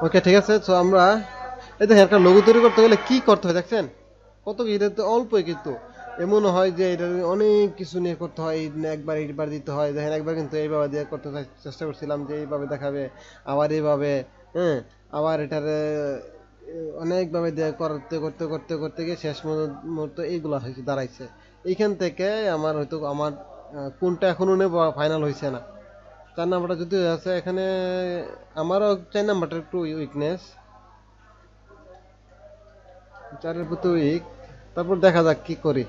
ওকে, ঠিক আছে। সো আমরা এই দেখেন একটা লোগো তৈরি করতে গেলে কি করতে হয় দেখছেন, কত কি, এটা তো অল্পই কিন্তু এমন হয় যে এটা অনেক কিছু নিয়ে করতে হয়, একবার দিতে হয়। দেখেন একবার কিন্তু এইভাবে দিয়ে করতে চেষ্টা করছিলাম যে এইভাবে দেখাবে, আবার এইভাবে, হ্যাঁ, আবার এটার অনেকভাবে দিয়ে করতে করতে করতে করতে গিয়ে শেষ মুহূর্তে এইগুলা হয়েছে দাঁড়াইছে। এইখান থেকে আমার হয়তো আমার কোনটা এখনো ফাইনাল হয়েছে না। 4 নাম্বারটা যদি আছে এখানে, আমারও 4 নাম্বারটা একটু উইকনেস, 4-এর প্রতি উইক। তারপর দেখা যাক কি করি।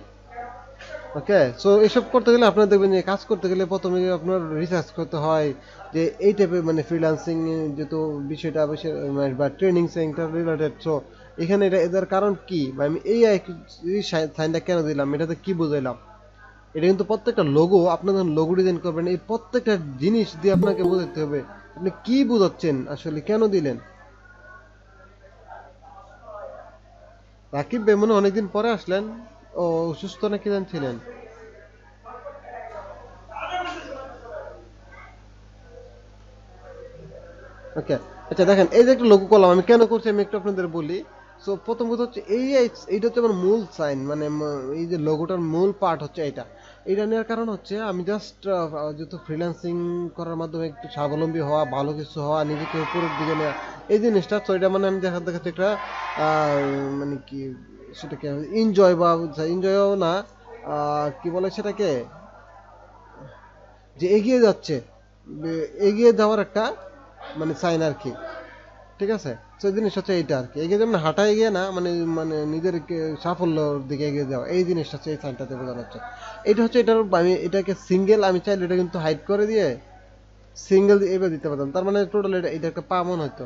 ওকে, সো এসব করতে গেলে আপনার দেখবেন যে কাজ করতে গেলে প্রথমে আপনার রিসার্চ করতে হয় যে এই টাইপের মানে ফ্রিল্যান্সিং যেহেতু বিষয়টা বা ট্রেনিং সেন্টার রিলেটেড। সো এখানে এটা এদের কারণ কি, বা আমি এই সাইনটা কেন দিলাম, এটাতে কি বুঝাইলাম, এটা কিন্তু প্রত্যেকটা লোগো, আপনি যখন লোগো ডিজাইন করবেন এই প্রত্যেকটা জিনিস দিয়ে আপনাকে বোঝাতে হবে আপনি কি বোঝাচ্ছেন, আসলে কেন দিলেন। রাকিব ভাই মনে হয় অনেকদিন পরে আসলেন। ও অসুস্থ নাকি জানছিলেন? ওকে, আচ্ছা দেখেন এই যে একটা লোগো করলাম, আমি কেন করছি আমি একটু আপনাদের বলি। সো প্রথম কথা হচ্ছে এইটা হচ্ছে আমার মূল সাইন, মানে এই যে লোগোটার মূল পার্ট হচ্ছে এটা। এটা নেওয়ার কারণ হচ্ছে আমি জাস্ট যেহেতু ফ্রিল্যান্সিং করার মাধ্যমে একটু স্বাবলম্বী হওয়া, ভালো কিছু হওয়া, নিজেকে উপরের দিকে নেওয়া, এই জিনিসটা। তো এটা মানে আমি দেখাচ্ছি একটা মানে কি সেটাকে এনজয়, বা এনজয়ও না, কি বলে সেটাকে, যে এগিয়ে যাচ্ছে, এগিয়ে যাওয়ার একটা মানে সাইন আর কি। ঠিক আছে, তো জিনিস হচ্ছে এইটা আর কি, এগিয়ে যেমন হাঁটা এগিয়ে না, মানে মানে নিজের সাফল্যর দিকে এগিয়ে যাওয়া, এই জিনিসটা হচ্ছে এই সাইনটাতে বোঝানো হচ্ছে। এটা হচ্ছে এটার, আমি এটাকে সিঙ্গেল, আমি চাইলে এটা কিন্তু হাইড করে দিয়ে সিঙ্গেল এবার দিতে পারতাম, তার মানে টোটাল এটা একটা পা মনে হতো।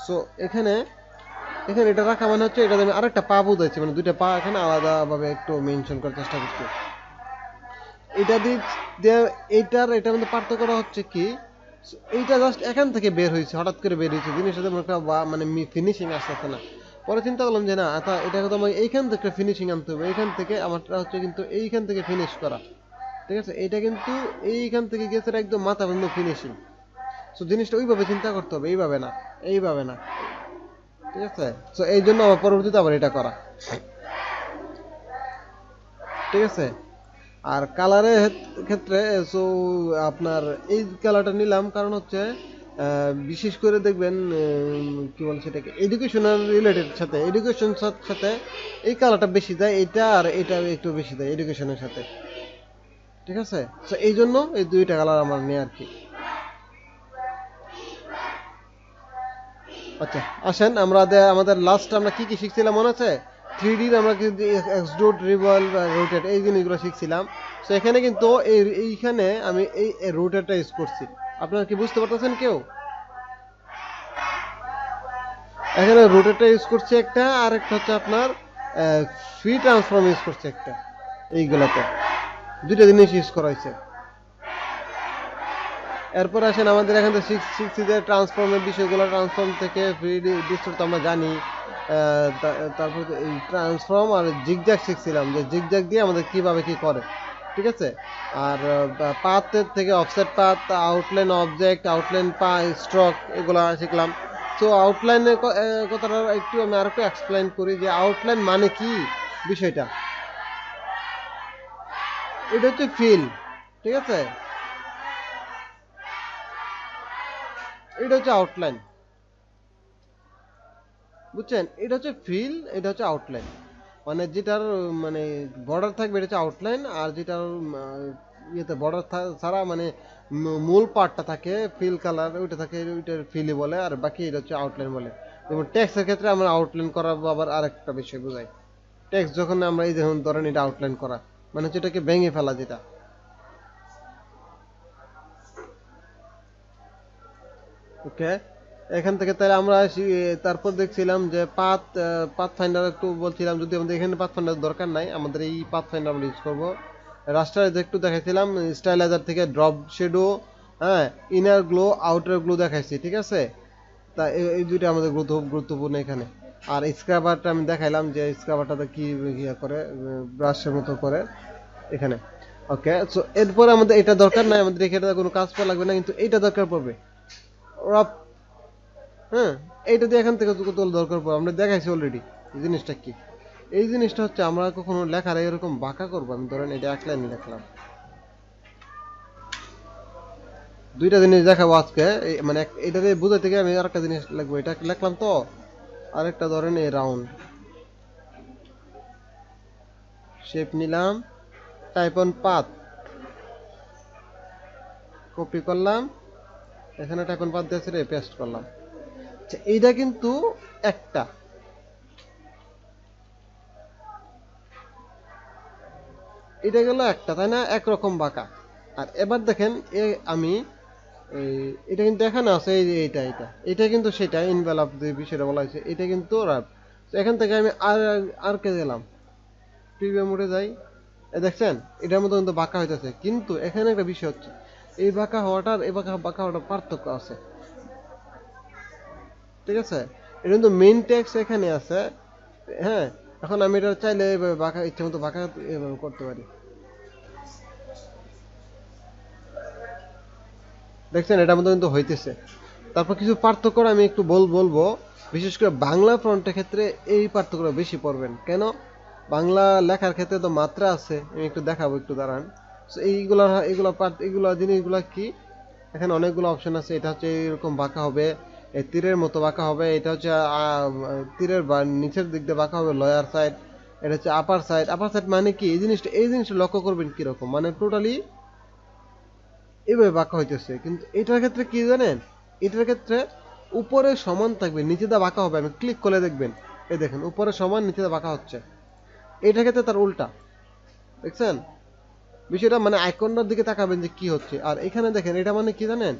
সো এখানে এখানে এটা রাখা মানে হচ্ছে এটা আমি আরেকটা পা বোঝাইছি, মানে দুইটা পা এখানে আলাদাভাবে একটু মেনশন করার চেষ্টা করছি। এটা দিয়ে এটার মধ্যে পার্থক্যটা হচ্ছে কি, এইটা জাস্ট এখান থেকে বের হয়েছে, হঠাৎ করে বের হয়েছে জিনিসটা, তেমন একটা মানে ফিনিশিং আসতেছে না। পরে চিন্তা করলাম যে না, এটা কিন্তু আমার এইখান থেকে ফিনিশিং আনতে হবে, এইখান থেকে আমারটা হচ্ছে কিন্তু এইখান থেকে ফিনিশ করা। ঠিক আছে, এটা কিন্তু এইখান থেকে গেছে একদম মাথা বন্ধ ফিনিশিং। সো জিনিসটা ওইভাবে চিন্তা করতে হবে, এইভাবে না, এইভাবে না। ঠিক আছে, সো এই জন্য আমার পরবর্তীতে আবার এটা করা। ঠিক আছে, আর কালারের ক্ষেত্রে, সো আপনার এই কালারটা নিলাম কারণ হচ্ছে বিশেষ করে দেখবেন কি বলে সেটাকে, এডুকেশনাল রিলেটেড সাথে, এডুকেশন সাথে এই কালারটা বেশি দেয়, এটা আর এটা একটু বেশি দেয় এডুকেশনের সাথে। ঠিক আছে, তো এই জন্য এই দুইটা কালার আমার নেই আর কি। আচ্ছা, আসেন আমরা আমাদের লাস্ট আমরা কি কি শিখছিলাম মনে আছে? 3D আমরা কিন্তু এক্সট্রুড, রিভলভ, রোটেট এই জিনিসগুলো শিখছিলাম। তো এখানে কিন্তু এইখানে আমি এই রোটেটটা ইউজ করছি। আপনারা কি বুঝতে পারতেছেন কেউ? এখানে রোটেটটা ইউজ করছি একটা, আর একটা হচ্ছে আপনার ফ্রি ট্রান্সফর্ম ইউজ করছি একটা, এইগুলাতে দুইটা জিনিস ইউজ করা হয়েছে। এরপর আসেন আমাদের এখান থেকে শিখছি যে ট্রান্সফর্মের বিষয়গুলো, ট্রান্সফর্ম থেকে ফ্রি ডিস্টোর তো আমরা জানি। তারপর এই ট্রান্সফর্ম আর জিগজ্যাগ শিখছিলাম, যে জিগজ্যাগ দিয়ে আমাদের কিভাবে কি করে। ঠিক আছে, আর পাথের থেকে offset path, outline object, outline পা, স্ট্রোক, এগুলো শিখলাম। তো আউটলাইনের কথাটা একটু আমি আর একটু এক্সপ্লেইন করি যে আউটলাইন মানে কি বিষয়টা। এটা হচ্ছে ফিল। ঠিক আছে, এটা হচ্ছে আউটলাইন, বুঝছেন? এটা হচ্ছে ফিল, এটা হচ্ছে আউটলাইন। মানে যেটার মানে বর্ডার থাকবে এটা হচ্ছে আউটলাইন, আর যেটার ইয়েতে বর্ডার ছাড়া মানে মূল পার্টটা থাকে ফিল কালার, ওইটা থাকে, ওইটার ফিলই বলে, আর বাকি এটা হচ্ছে আউটলাইন বলে। যেমন টেক্সটের ক্ষেত্রে আমরা আউটলাইন করা আবার আরেকটা বিষয় বোঝাই। টেক্সট যখন আমরা এই দেখুন ধরেন এটা আউটলাইন করা মানে হচ্ছে এটাকে ভেঙে ফেলা যেটা। ওকে, এখান থেকে তাহলে আমরা আসি। তারপর দেখছিলাম যে পাথ ফাইন্ডার একটু বলছিলাম, যদি আমাদের এখানে পাথ ফাইন্ডার দরকার নাই, আমাদের এই পাথ ফাইন্ডার আমরা ইউজ করবো। রাস্টারাইজ একটু দেখাইছিলাম, স্টাইলাইজার থেকে ড্রপ শেডো, হ্যাঁ, ইনার গ্লো, আউটার গ্লো দেখাইছি। ঠিক আছে, তা এই দুইটা আমাদের গুরুত্বপূর্ণ এখানে। আর স্ক্রাবারটা আমি দেখাইলাম যে স্ক্রাবারটাতে কি ইয়ে করে, ব্রাশের মতো করে এখানে। ওকে, সো এরপরে আমাদের এটা দরকার নাই, আমাদের এখানে কোনো কাজ করা লাগবে না, কিন্তু এইটা দরকার পড়বে। হ্যাঁ, এইটা দিয়ে এখান থেকে তোলা দরকার পড়ে, আমরা দেখাইছি অলরেডি এই জিনিসটা কি। এই জিনিসটা হচ্ছে আমরা কখনো লেখার এরকম বাঁকা করবো, আমি ধরেন এটা এক লাইনে লিখলাম, দুইটা জিনিস দেখাবো আজকে, মানে এটা দিয়ে বুঝাতে থেকে আমি আরেকটা জিনিস লিখবো, এটা লিখলাম তো, আরেকটা ধরেন এই রাউন্ড শেপ নিলাম, টাইপ অন পাথ কপি করলাম, এখানে টাইপ অন পাথ দিয়ে পেস্ট করলাম। আচ্ছা, এইটা কিন্তু একটা, এটা গেল একটা, তাই না, একরকম বাঁকা। আর এবার দেখেন আমি এটা কিন্তু এখানে আছে, এই যে এটা কিন্তু সেটা ইনভেলপ যে বিষয়টা বলা হয়েছে, এটা কিন্তু রাফ। তো এখান থেকে আমি আর কে দিলাম, প্রিভিউ মোডে যাই, দেখছেন এটার মধ্যে কিন্তু বাঁকা হইতেছে, কিন্তু এখানে একটা বিষয় হচ্ছে, এই বাঁকা হওয়াটার এই বাঁকা হওয়াটার পার্থক্য আছে, ঠিক আছে। এটা কিন্তু মেইন ট্যাক্স এখানে আছে, হ্যাঁ। এখন আমি এটা চাইলে এইভাবে বাঁকা, ইচ্ছে মতো বাঁকা এভাবে করতে পারি, দেখছেন এটার মধ্যে কিন্তু হইতেছে। তারপর কিছু পার্থক্য আমি একটু বলবো, বিশেষ করে বাংলা ফন্টের ক্ষেত্রে এই পার্থক্য বেশি পড়বেন। কেন? বাংলা লেখার ক্ষেত্রে তো মাত্রা আছে, আমি একটু দেখাবো, একটু দাঁড়ান। তো এইগুলা জিনিসগুলা কি, এখানে অনেকগুলো অপশন আছে। এটা হচ্ছে এরকম বাঁকা হবে, এই তীরের মতো বাঁকা হবে, এটা হচ্ছে তীরের নিচের দিক দিয়ে বাঁকা হবে, লয়ার সাইড, এটা হচ্ছে আপার সাইড। আপার সাইড মানে কি, এই জিনিসটা লক্ষ্য করবেন কিরকম, মানে টোটালি এইভাবে বাঁকা হইতেছে। কিন্তু এটার ক্ষেত্রে কি জানেন, এটার ক্ষেত্রে উপরে সমান থাকবে, নিচে দা বাঁকা হবে। আমি ক্লিক করে দেখবেন, এই দেখেন উপরে সমান, নিচে দা বাঁকা হচ্ছে। এটার ক্ষেত্রে তার উল্টা, দেখছেন বিষয়টা, মানে আইকনটার দিকে তাকাবেন যে কি হচ্ছে। আর এখানে দেখেন, এটা মানে কি জানেন,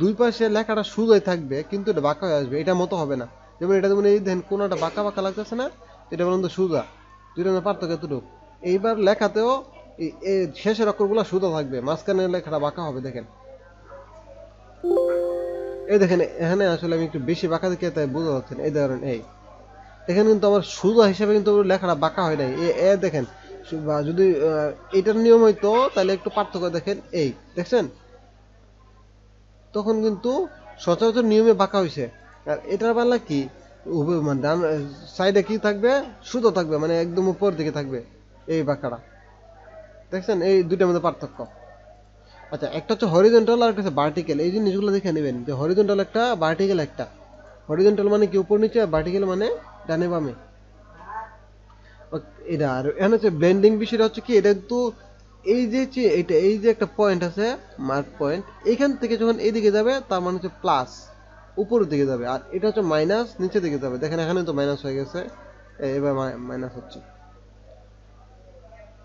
দুই পাশে লেখাটা সোজাই থাকবে, কিন্তু এটা বাঁকা হয়ে আসবে, এটা মতো হবে না। যেমন এটা যেমন এই দেখেন কোনটা বাঁকা বাঁকা লাগতেছে না, এটা বলুন সোজা, দুইটা পার্থক্য এতটুকু। এইবার লেখাতেও এই শেষের অক্ষরগুলো সোজা থাকবে, মাঝখানের লেখাটা বাঁকা হবে, দেখেন। এই দেখেন এখানে আসলে আমি একটু বেশি বাঁকা দেখে তাই বোঝা যাচ্ছে না। এই ধরেন এখানে কিন্তু আমার সোজা হিসেবে কিন্তু লেখাটা বাঁকা হয় নাই। দেখেন, যদি এটার নিয়ম হইতো তাহলে একটু পার্থক্য দেখেন, এই দেখছেন, তখন কিন্তু সচরাচর নিয়মে বাঁকা হয়েছে। আর এটার বেলা কি, মানে ডান সাইডে কি থাকবে, সোজা থাকবে, মানে একদম উপর দিকে থাকবে এই বাঁকাটা, দেখছেন এই দুইটার মধ্যে পার্থক্য। আচ্ছা, একটা হচ্ছে হরিজন্টাল আর একটা হচ্ছে ভার্টিক্যাল। এই জিনিসগুলো দেখে নেবেন যে হরিজন্টাল একটা, ভার্টিক্যাল একটা। হরিজন্টাল মানে কি উপর নিচে, ভার্টিক্যাল মানে ডানে বামে। এটা আর এখানে হচ্ছে ব্লেন্ডিং বিষয়টা হচ্ছে কি, এটা কিন্তু এই যে একটা পয়েন্ট আছে, মার্ক পয়েন্ট, এইখান থেকে যখন এইদিকে যাবে তার মানে হচ্ছে প্লাস, উপরের দিকে যাবে। আর এটা হচ্ছে মাইনাস, নিচের দিকে যাবে। দেখেন এখানে তো মাইনাস হয়ে গেছে, এবার মাইনাস হচ্ছে,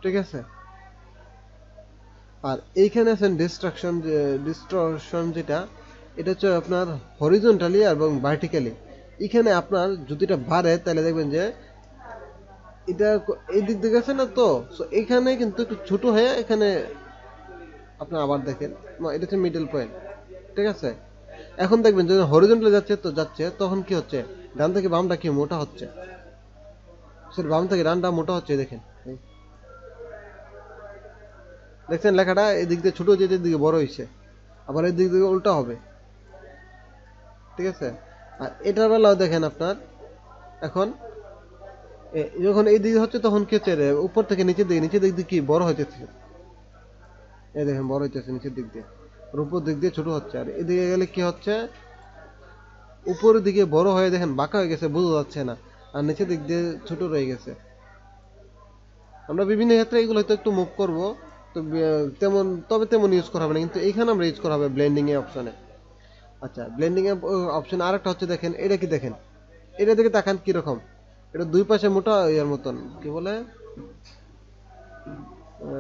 ঠিক আছে। আর এইখানে আছেন ডিস্টরশন, যেটা এটা হচ্ছে আপনার হরিজন্টালি এবং ভার্টিক্যালি। এখানে আপনার যদি এটা বাড়ে তাহলে দেখবেন যে এটা এই দিক দিয়ে গেছে না, তো এখানে কিন্তু একটু ছোট হয়ে এখানে আপনার আবার দেখেন, এটা হচ্ছে মিডল পয়েন্ট, ঠিক আছে। এখন দেখবেন যখন হরিজন্টালি যাচ্ছে তখন কি হচ্ছে, ডান থেকে বামটা কি মোটা হচ্ছে, বাম থেকে ডানটা মোটা হচ্ছে, দেখেন দেখছেন লেখাটা এদিক দিয়ে ছোট হচ্ছে, এদিক দিকে বড় হয়েছে, আবার এদিক দিকে উল্টা হবে, ঠিক আছে। আর এটার বেলাও দেখেন আপনার, এখন যখন এই দিকে হচ্ছে তখন কি হচ্ছে, উপর থেকে নিচের দিক দিয়ে কি বড় হইতেছে, এই দেখেন বড় হইতেছে নিচের দিক দিয়ে, আর উপর দিক দিয়ে ছোট হচ্ছে। আর এদিকে গেলে কি হচ্ছে, উপরের দিকে বড় হয়ে দেখেন বাঁকা হয়ে গেছে, বোঝা যাচ্ছে না, আর নিচের দিক দিয়ে ছোট রয়ে গেছে। আমরা বিভিন্ন ক্ষেত্রে এগুলো হয়তো একটু মুভ করবো, তো তেমন ইউজ করা হবে না, কিন্তু এইখানে আমরা ইউজ করা হবে ব্লেন্ডিং এর অপশনে। আচ্ছা, ব্লেন্ডিং এর অপশন আরেকটা হচ্ছে, দেখেন এটা কি, দেখেন এটা দিকে তাকান কিরকম, এটা দুই পাশে মোটা ইয়ার মতন, কি বলে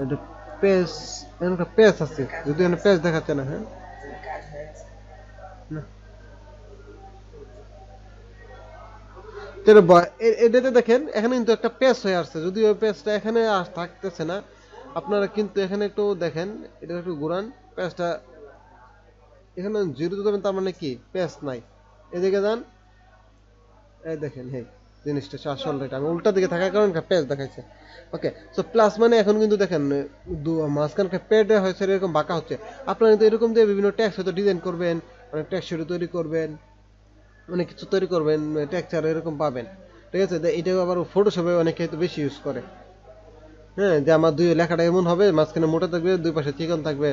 এটা, পেস, একটা পেস আছে, যদি এখানে পেস দেখাচ্ছে না, হ্যাঁ না, এটাতে দেখেন এখানে কিন্তু একটা পেস হয়ে আসছে, যদি ওই পেসটা এখানে থাকতেছে না। আপনারা কিন্তু এখানে একটু দেখেন, এটা একটু ঘুরান, পেসটা এখানে জিরোতে দেবেন, তার মানে কি পেস নাই। এদিকে যান, এই দেখেন, হ্যাঁ জিনিসটা আসল, এটা আমি উল্টা দিকে থাকার কারণে পেজ দেখাচ্ছে। ওকে, সো প্লাস মানে এখন কিন্তু দেখেন মাঝখানকার পেডে হয়েছে এরকম বাঁকা হচ্ছে। আপনারা কিন্তু এরকম দিয়ে বিভিন্ন ট্যাক্স হয়তো ডিজাইন করবেন, মানে ট্যাক্স তৈরি করবেন, অনেক কিছু তৈরি করবেন, টেক্সচার এরকম পাবেন। ঠিক আছে, এটা আবার ফটোশপে অনেকে তো বেশি ইউজ করে। হ্যাঁ, যে আমার দুই লেখাটা এমন হবে, মাঝখানে মোটা থাকবে, দুই পাশে চিকন থাকবে।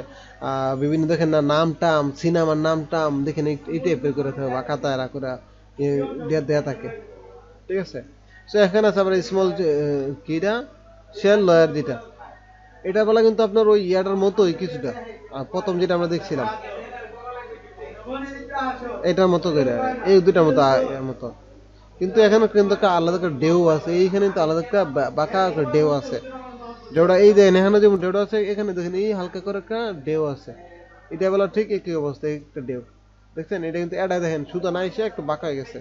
বিভিন্ন দেখেন না, নাম টাম, সিনেমার নাম টাম দেখেন এই টাইপের করে থাকে বা কাতারা করে দেয়া থাকে। ঠিক আছে, তো এখানে আছে আবার স্মল কিটা শেয়ার লয়ার যেটা, এটা বলা কিন্তু আপনার ওই ইয়াটার মতোই কিছুটা, প্রথম যেটা আমরা দেখছিলাম এটার মতো করে, এই দুটার মতো এর মতো। কিন্তু এখানে কিন্তু একটা আলাদা একটা ঢেউ আছে, এইখানে তো আলাদা একটা বাঁকা একটা ঢেউ আছে। ঢেউটা এই দেখেন এখানে যেমন ঢেউটা আছে, এখানে দেখেন এই হালকা করে একটা ঢেউ আছে। এটা বলা ঠিক একই অবস্থা, একটা ঢেউ দেখছেন, এটা কিন্তু এটা দেখেন সুতা নাই, সে একটু বাঁকা হয়ে গেছে।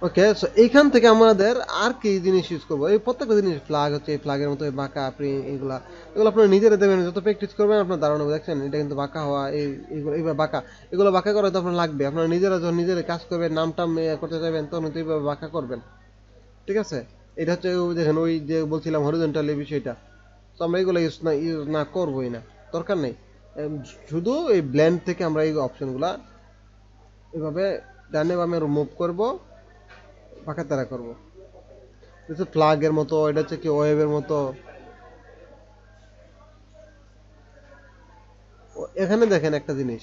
ওকে, সো এইখান থেকে আমাদের আর কি জিনিস ইউজ করবো, এই প্রত্যেকটা জিনিস ফ্ল্যাগ হচ্ছে, এই ফ্ল্যাগের মতো এই বাঁকা আপনি এগুলা, এগুলো আপনারা নিজেরা দেবেন, যত প্র্যাকটিস করবেন আপনার ধারণা হবে। দেখছেন এটা কিন্তু বাঁকা হওয়া, এইগুলো এইভাবে বাঁকা, এগুলো বাঁকা করা তো আপনার লাগবে। আপনারা নিজেরা যখন নিজেরা কাজ করবেন, নাম টাম করতে চাইবেন, তখন তো এইভাবে বাঁকা করবেন। ঠিক আছে, এটা হচ্ছে দেখেন ওই যে বলছিলাম হরিজন্টাল এই বিষয়টা, তো আমরা এগুলো ইউজ না করবোই না, দরকার নেই। শুধু এই ব্লেন্ড থেকে আমরা এই অপশনগুলা এভাবে ডানে বামে মুভ করব, বাঁকা তারা করবো। ফ্ল্যাগের মতো, এটা হচ্ছে কি ওয়েবের মতো। এখানে দেখেন একটা জিনিস,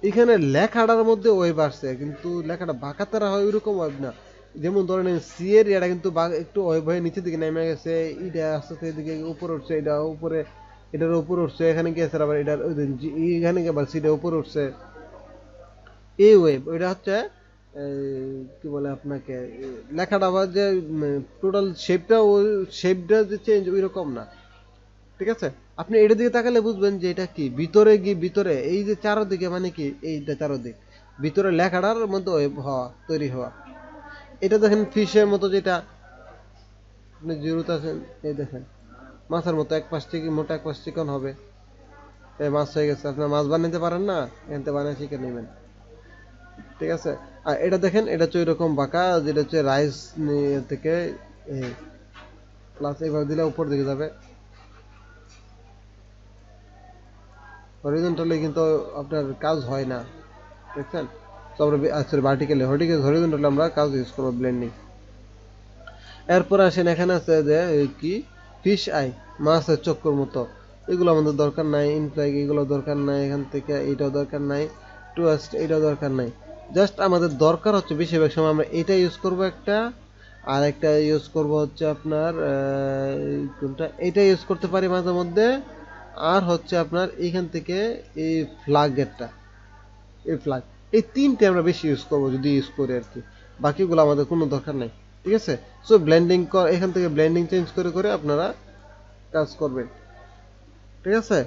এখানে লেখাটার মধ্যে ওয়েব আসছে, কিন্তু লেখাটা বাঁকা তারা হয় ওইরকম ওয়েব না। যেমন ধরেন সি এর এটা কিন্তু একটু ওয়েব হয়ে নিচের দিকে নেমে গেছে, এটা আস্তে আস্তে এদিকে উপরে উঠছে, এটা উপরে, এটার উপরে উঠছে, এখানে গিয়েছে আবার এটার এখানে আবার সিটা উপরে উঠছে। এই ওয়েব ওইটা হচ্ছে কি বলে আপনাকে, লেখাটা আবার যে টোটাল শেপটা, ওই শেপটা যে চেঞ্জ ওই রকম না। ঠিক আছে, আপনি এটার দিকে তাকালে বুঝবেন যে এটা কি ভিতরে গিয়ে, ভিতরে এই যে চারোদিকে মানে কি, এইটা চারোদিক ভিতরে লেখাটার মধ্যে হওয়া, তৈরি হওয়া। এটা দেখেন ফিশের মতো, যেটা আপনি জিরোতে আছেন, এই দেখেন মাছের মতো, এক পাশ থেকে মোটা, এক পাশ চিকন হবে, এই মাছ হয়ে গেছে। আপনার মাছ বানাইতে পারেন না, এনতে বানিয়ে শিখে নেবেন। ঠিক আছে, আর এটা দেখেন, এটা হচ্ছে ওইরকম বাঁকা, যেটা হচ্ছে রাইস থেকে প্লাস এইভাবে দিলে উপর দিকে যাবে। হরিজন্টালি কিন্তু আপনার কাজ হয় না, দেখছেন। তো আমরা ভার্টিক্যালি হরিজন্টালি আমরা কাজ ইউজ করবো, ব্লেন্ডিং। এরপর আসেন, এখানে আছে যে কি ফিশ আই, মাছের চক্কর মতো, এগুলো আমাদের দরকার নাই। ইনফ্ল্যাগ এগুলো দরকার নাই, এখান থেকে এইটাও দরকার নাই, টুয়াস্ট এইটাও দরকার নাই। জাস্ট আমাদের দরকার হচ্ছে বেশিরভাগ সময় আমরা এটা ইউজ করব একটা, আর একটা ইউজ করব হচ্ছে আপনার কোনটা, এটা ইউজ করতে পারি মাঝে মধ্যে। আর হচ্ছে আপনার এইখান থেকে এই ফ্ল্যাগেরটা, এই ফ্ল্যাগ, এই তিনটে আমরা বেশি ইউজ করবো যদি ইউজ করি আর কি, বাকিগুলো আমাদের কোনো দরকার নেই। ঠিক আছে, সো ব্লেন্ডিং এখান থেকে ব্লেন্ডিং চেঞ্জ করে করে আপনারা কাজ করবেন। ঠিক আছে,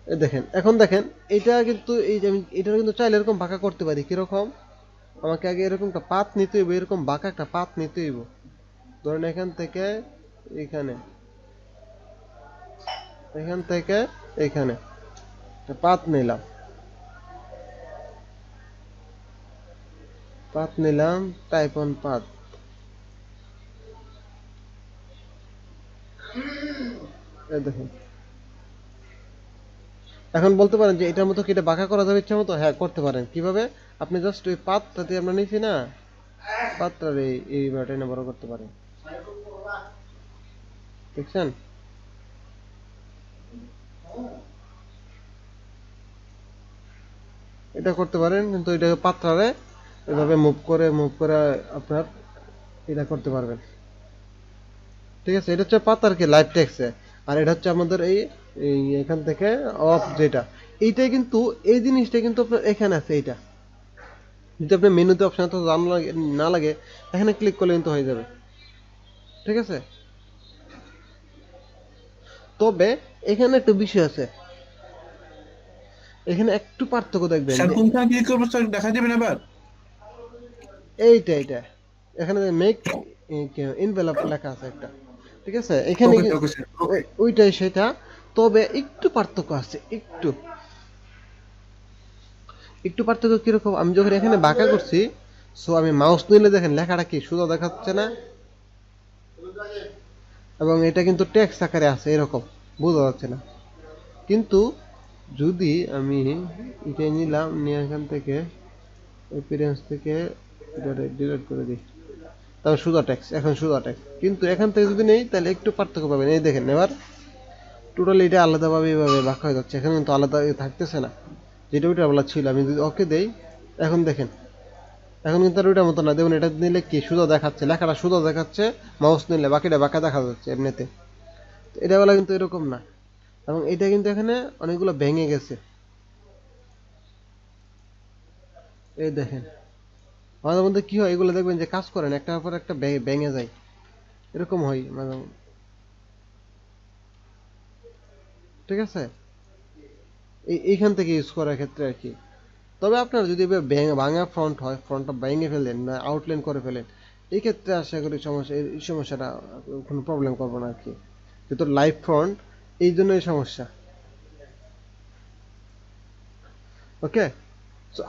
এই দেখেন, এখন দেখেন এটা কিন্তু, এই যে আমি এটা কিন্তু চাইলে এরকম বাঁকা করতে পারি। কিরকম, আমাকে আগে এরকম একটা পাত নিতে হইব, এরকম বাঁকা একটা পাত নিতে হইব। ধরেন এখান থেকে এখানে, এখান থেকে এখানে পাত নিলাম, পাত নিলাম, টাইপ অন পাত। এই দেখেন, এখন বলতে পারেন যে এটার মতো কি এটা বাঁকা করা যাবে ইচ্ছা মতো? হ্যাঁ, করতে পারেন। কিভাবে? আপনি জাস্ট ওই পাতটা দিয়ে আমরা নিছি না, পাতটার এই বাটনে বড় করতে পারেন, দেখছেন? এটা করতে পারেন, কিন্তু এটাকে পাতটারে এভাবে মুভ করে আপনার এটা করতে পারবেন। ঠিক আছে, এটা হচ্ছে পাতার কি লাইভ টেক্সে, আর এটা হচ্ছে আমাদের এই এখান থেকে অফ যেটা, এইটাই কিন্তু, এই জিনিসটা কিন্তু আপনার এখানে আছে। এইটা যদি আপনি মেনুতে অপশন তো জানা লাগে না লাগে, এখানে ক্লিক করলে কিন্তু হয়ে যাবে। ঠিক আছে, তবে এখানে একটা বিষয় আছে, এখানে একটু পার্থক্য দেখবেন স্যার যে কোনখানে ক্লিক করবো স্যার, দেখা যাবেন আবার? এইটা এখানে মেক ইনভেলপ লেখা আছে একটা। ঠিক আছে, এখানে ওকে ওকে স্যার, ওকে। ওইটাই সেটা, তবে একটু পার্থক্য আছে, একটু একটু পার্থক্য কিরকম, আমি যখন এখানে বাঁকা করছি, সো আমি মাউস নিলে দেখেন লেখাটা কি সোজা দেখাচ্ছে না, এবং এটা কিন্তু টেক্সট আকারে আছে এরকম, বোঝা যাচ্ছে না। কিন্তু যদি আমি এটা নিলাম, নিয়ে এখান থেকে অ্যাপিয়ারেন্স থেকে এটা ডিলিট করে দিই, তারপর সুদা টেক্সট, এখন সুদা টেক্সট। কিন্তু এখান থেকে যদি নেই তাহলে একটু পার্থক্য পাবেন। এই দেখেন এবার টোটালি এটা আলাদাভাবে এভাবে ব্যাখ্যা হয়ে যাচ্ছে, এখানে কিন্তু আলাদা থাকতেছে না, যেটা ওইটা বলা ছিল। আমি যদি ওকে দেই, এখন দেখেন এখন কিন্তু আর ওইটার মতো না। দেখুন এটা নিলে কি সুদা দেখাচ্ছে, লেখাটা সুদা দেখাচ্ছে, মাউস নিলে বাকিটা বাঁকা দেখা যাচ্ছে এমনিতে। তো এটা বলা কিন্তু এরকম না, এবং এটা কিন্তু এখানে অনেকগুলো ভেঙে গেছে। এই দেখেন মাঝে মধ্যে কি হয়, এগুলো দেখবেন যে কাজ করেন একটার পর একটা ভেঙে যায়, এরকম হয় মাঝে মধ্যে। ঠিক আছে, এইখান থেকে ইউজ করার ক্ষেত্রে আর কি। তবে আপনার যদি এবার ভাঙা ফ্রন্ট হয়, ফ্রন্টটা ভেঙে ফেলেন না আউটলাইন করে ফেলেন, এই ক্ষেত্রে আশা করি এই সমস্যাটা কোনো প্রবলেম করবো না আর কি, যেহেতু লাইভ ফ্রন্ট, এই জন্য এই সমস্যা। ওকে,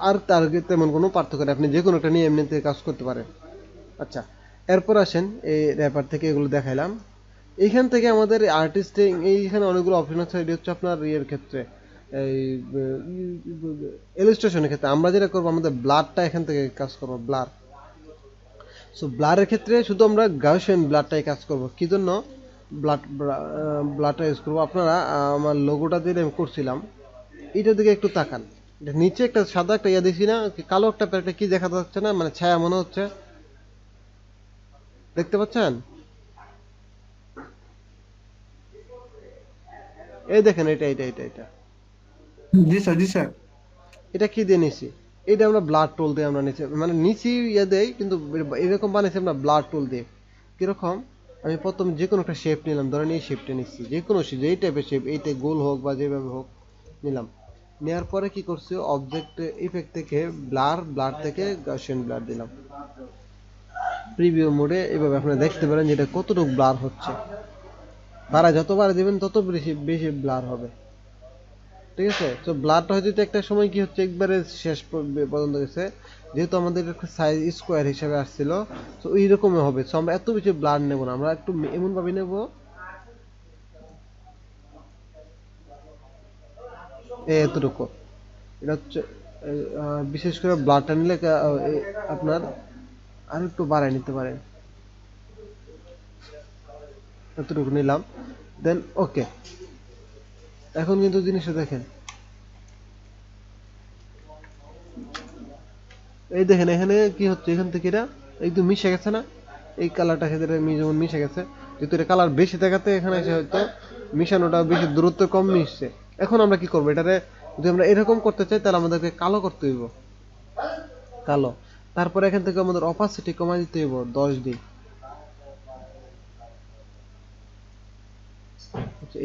আর তার তেমন কোনো পার্থক্য নেই, আপনি যে কোনো একটা নিয়ে এমনিতে কাজ করতে পারেন। আচ্ছা, এরপর আসেন এই র্যাপার থেকে এগুলো দেখাইলাম। এইখান থেকে আমাদের আর্টিস্টিং এইখানে অনেকগুলো অপশন আছে। এটি হচ্ছে আপনার ইয়ের ক্ষেত্রে, এই ইলাস্ট্রেশনের ক্ষেত্রে আমরা যেটা করবো, আমাদের ব্লাডটা এখান থেকে কাজ করবো, ব্লার। সো ব্লারের ক্ষেত্রে শুধু আমরা গাউসিয়ান ব্লাডটাই কাজ করব। কি জন্য ব্লাডটা ইউজ করবো, আপনারা আমার লোগোটা দিয়ে আমি করছিলাম, এটার দিকে একটু তাকান। এটা নিচে একটা সাদা একটা ইয়ে দিছি না, কালো একটা প্যাকেটে কি দেখা যাচ্ছে না, মানে ছায়া মনে হচ্ছে, দেখতে পাচ্ছেন? এই দেখেন এটা এটা এটা এটা জি স্যার, জি স্যার। এটা কি দিয়ে নিছি, এটা আমরা ব্লাড টুল দিয়ে আমরা নিচে মানে নিচি ইয়ে দেই, কিন্তু এরকম বানাইছি আমরা ব্লাড টুল দিয়ে। কিরকম, আমি প্রথম যে কোনো একটা শেপ নিলাম, ধরেন এই শেপটা নিচ্ছি, যে কোনো শেপ, যেই টাইপের শেপ, এইটা গোল হোক বা যেভাবে হোক নিলাম। নেওয়ার পরে কি করছি, অবজেক্ট ইফেক্ট থেকে ব্লার থেকে গাউসিয়ান ব্লার দিলাম। প্রিভিউ মোডে এভাবে আপনারা দেখতে পারেন যে এটা কতটুকু ব্লার হচ্ছে। যত বাড়া দিবেন তত বেশি বেশি ব্লার হবে। ঠিক আছে, তো ব্লারটা হয়তো একটা সময় কি হচ্ছে একবারে শেষ পর্যন্ত গেছে, যেহেতু আমাদের একটা সাইজ স্কোয়ার হিসেবে আসছিল, তো ওই রকমই হবে। তো আমরা এত বেশি ব্লার নেব না, আমরা একটু এমন ভাবে নেব এতটুকু। এটা হচ্ছে বিশেষ করে ব্লারটা নিলে আপনার আর একটু বাড়ায় নিতে পারেন, এতটুকু নিলাম। দেন ওকে, এখন কিন্তু জিনিসটা দেখেন, এই দেখেন এখানে কি হচ্ছে, এখান থেকে এটা একদম মিশে গেছে না, এই কালারটা সাথে যেমন মিশে গেছে, যেহেতু এটা কালার বেশি দেখাতে এখানে এসে হয়তো মিশানোটা বেশি দূরত্ব কম মিশছে। এখন আমরা কি করবো, এটারে যদি আমরা এরকম করতে চাই তাহলে আমাদেরকে কালো করতে হইব, কালো। তারপরে এখান থেকে আমাদের অপাসিটি কমাই দিতে হইব 10 দিন।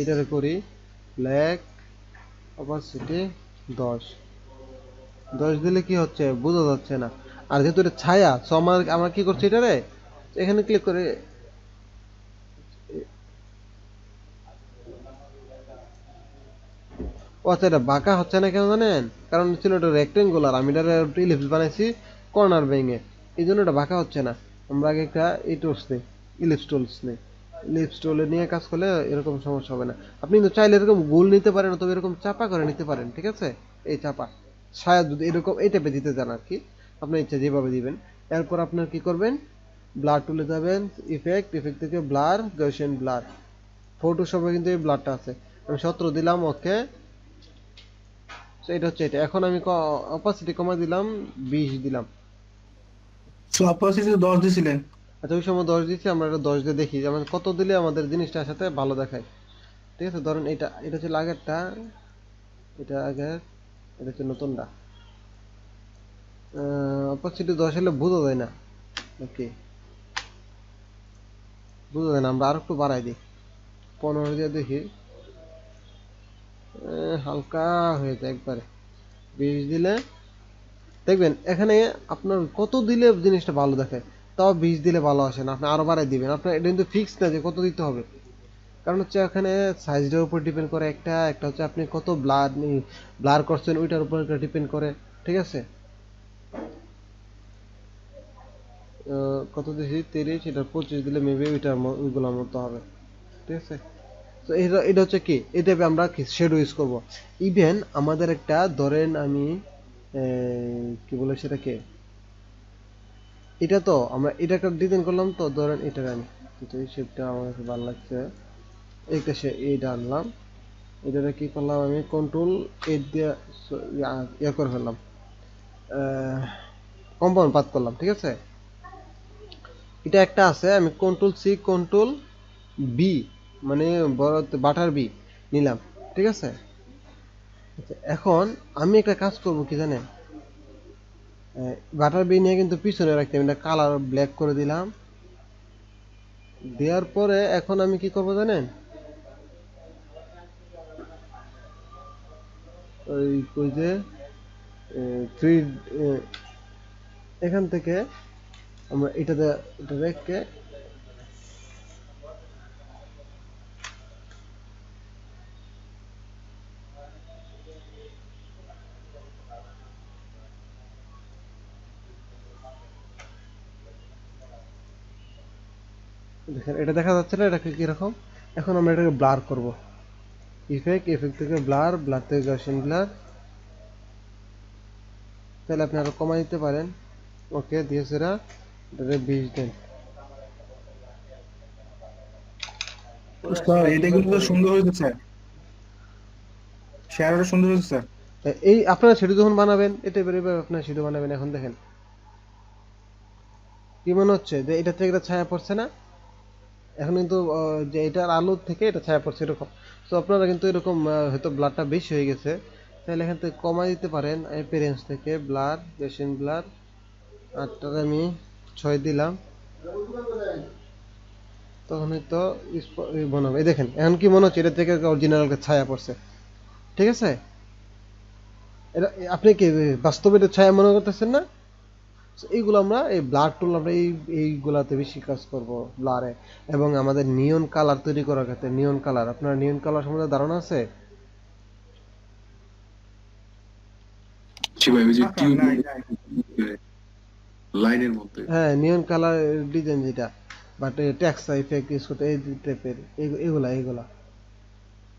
এটারে করি ব্ল্যাক, অপাসিটি 10। 10 দিলে কি হচ্ছে বোঝা যাচ্ছে না। আর যেহেতু এটা ছায়া, সো আমরা কি করছি, এটারে এখানে ক্লিক করে, ও আচ্ছা এটা বাঁকা হচ্ছে না কেন জানেন, কারণ ছিল এটা রেক্টেঙ্গুলার, আমি এটা ইলিপস বানাইছি কর্নার ভেঙে, এই জন্য এটা বাঁকা হচ্ছে না। আমরা আগে একটা এই টুলস নেই, ইলিপস টুলস নেই, ইলিপস টুল নিয়ে কাজ করলে এরকম সমস্যা হবে না। আপনি কিন্তু চাইলে এরকম গোল নিতে পারেন, অথবা এরকম চাপা করে নিতে পারেন। ঠিক আছে, এই চাপা ছায়া যদি এরকম এই টাইপে দিতে চান আর কি, আপনার ইচ্ছা যেভাবে দিবেন। এরপর আপনার কি করবেন, ব্লার টুলে যাবেন, ইফেক্ট থেকে ব্লার, গসিয়ান ব্লার। ফটোশপে কিন্তু এই ব্লারটা আছে, আমি 17 দিলাম, ওকে। তো এটা হচ্ছে এটা। এখন আমি অপাসিটি কমাই দিলাম, 20 দিলাম। অপোজিটে 10 দিছিলেন। আচ্ছা ওই সময় 10 দিচ্ছি, আমরা এটা 10 দিয়ে দেখি যে আমাদের কত দিলে আমাদের জিনিসটার সাথে ভালো দেখায়। ঠিক আছে, ধরেন এটা হচ্ছে আগেরটা, এটা আগের, এটা হচ্ছে নতুনটা। অপাসিটি 10 হলে বোঝা যায় না, ওকে বোঝা যায় না, আমরা আর একটু বাড়াই দিই, 15 দিয়ে দেখি। হালকা হয়ে যায় একবারে। 20 দিলে দেখবেন এখানে আপনার কত দিলে জিনিসটা ভালো দেখায়। তাও 20 দিলে ভালো আসে না, আপনি আরো বাড়াই দিবেন। আপনার এটা কিন্তু ফিক্স না যে কত দিতে হবে, কারণ হচ্ছে এখানে সাইজটার উপর ডিপেন্ড করে, একটা একটা হচ্ছে আপনি কত ব্লার করছেন ওইটার উপর ডিপেন্ড করে। ঠিক আছে, কত দিয়েছি 30, এটা 25 দিলে মেবি ওইগুলোর মতো হবে। ঠিক আছে। তো এটা এটা হচ্ছে কি, এই টাইপে আমরা শ্যাডো ইউজ করব। ইভেন আমাদের একটা ধরেন আমি কি বলে সেটাকে, এটা তো আমরা এটা একটা ডিজাইন করলাম, তো ধরেন এটা আমি কিন্তু এই শেপটা আমার কাছে ভালো লাগছে, এইটা সে এইটা আনলাম, এটাকে কি করলাম আমি কন্ট্রোল এইট দিয়ে ইয়া করে ফেললাম, কম্পাউন্ড পাত করলাম, ঠিক আছে। এটা একটা আছে, আমি কন্ট্রোল সি কন্ট্রোল বি, মানে বড় বাটার বি নিলাম, ঠিক আছে। আচ্ছা, এখন আমি একটা কাজ করব কি জানেন, বাটার বি নিয়ে কিন্তু পিছনে রাখতে আমি কালার ব্ল্যাক করে দিলাম, দেওয়ার পরে এখন আমি কি করব জানেন, ওই ওই যে থ্রি, এখান থেকে আমরা এটাতে এটা রেখে দেখেন এটা দেখা যাচ্ছে না, এটা কিরকম। এখন আমরা এটাকে ব্লার করব, ইফেক্ট, ইফেক্ট থেকে ব্লার, ব্লার থেকে গাউসিয়ান ব্লার, তাহলে আপনি আরো কমাই দিতে পারেন। ওকে দিয়েছে এরা, এটাকে 20 দেন। স্যার এটা কিন্তু সুন্দর হয়েছে স্যার, শেয়ারটা সুন্দর হয়েছে স্যার। এই আপনারা সেটা যখন বানাবেন, এটা এবার এবার আপনারা সেটা বানাবেন, এখন দেখেন কি মনে হচ্ছে যে এটা থেকে এটা ছায়া পড়ছে না, এখন কিন্তু যে এটার আলোর থেকে এটা ছায়া পড়ছে এরকম। তো আপনারা কিন্তু এরকম হয়তো ব্লারটা বেশি হয়ে গেছে, তাহলে এখান থেকে কমাই দিতে পারেন অ্যাপিয়ারেন্স থেকে ব্লার, বেশিন ব্লার, আটটার আমি 6 দিলাম, তখন হয়তো মনে হবে। এই দেখেন এখন কি মনে হচ্ছে এটা থেকে অরিজিনাল ছায়া পড়ছে, ঠিক আছে। এটা আপনি কি বাস্তবে এটা ছায়া মনে করতেছেন না? So, এইগুলো আমরা এই ব্লার টুল আমরা এইগুলাতে বেশি কাজ করব ব্লারে, এবং আমাদের নিয়ন কালার তৈরি করার ক্ষেত্রে। নিয়ন কালার, আপনার নিয়ন কালার সম্বন্ধে ধারণা আছে? জি ভাই, ওই যে না স্যার, টিউব নাই নাই। লাইনের মধ্যে। হ্যাঁ, নিয়ন কালার ডিজাইন যেটা, বাট টেক্সট ইফেক্ট ইউজ করতে এই টাইপের, এগুলা এগুলা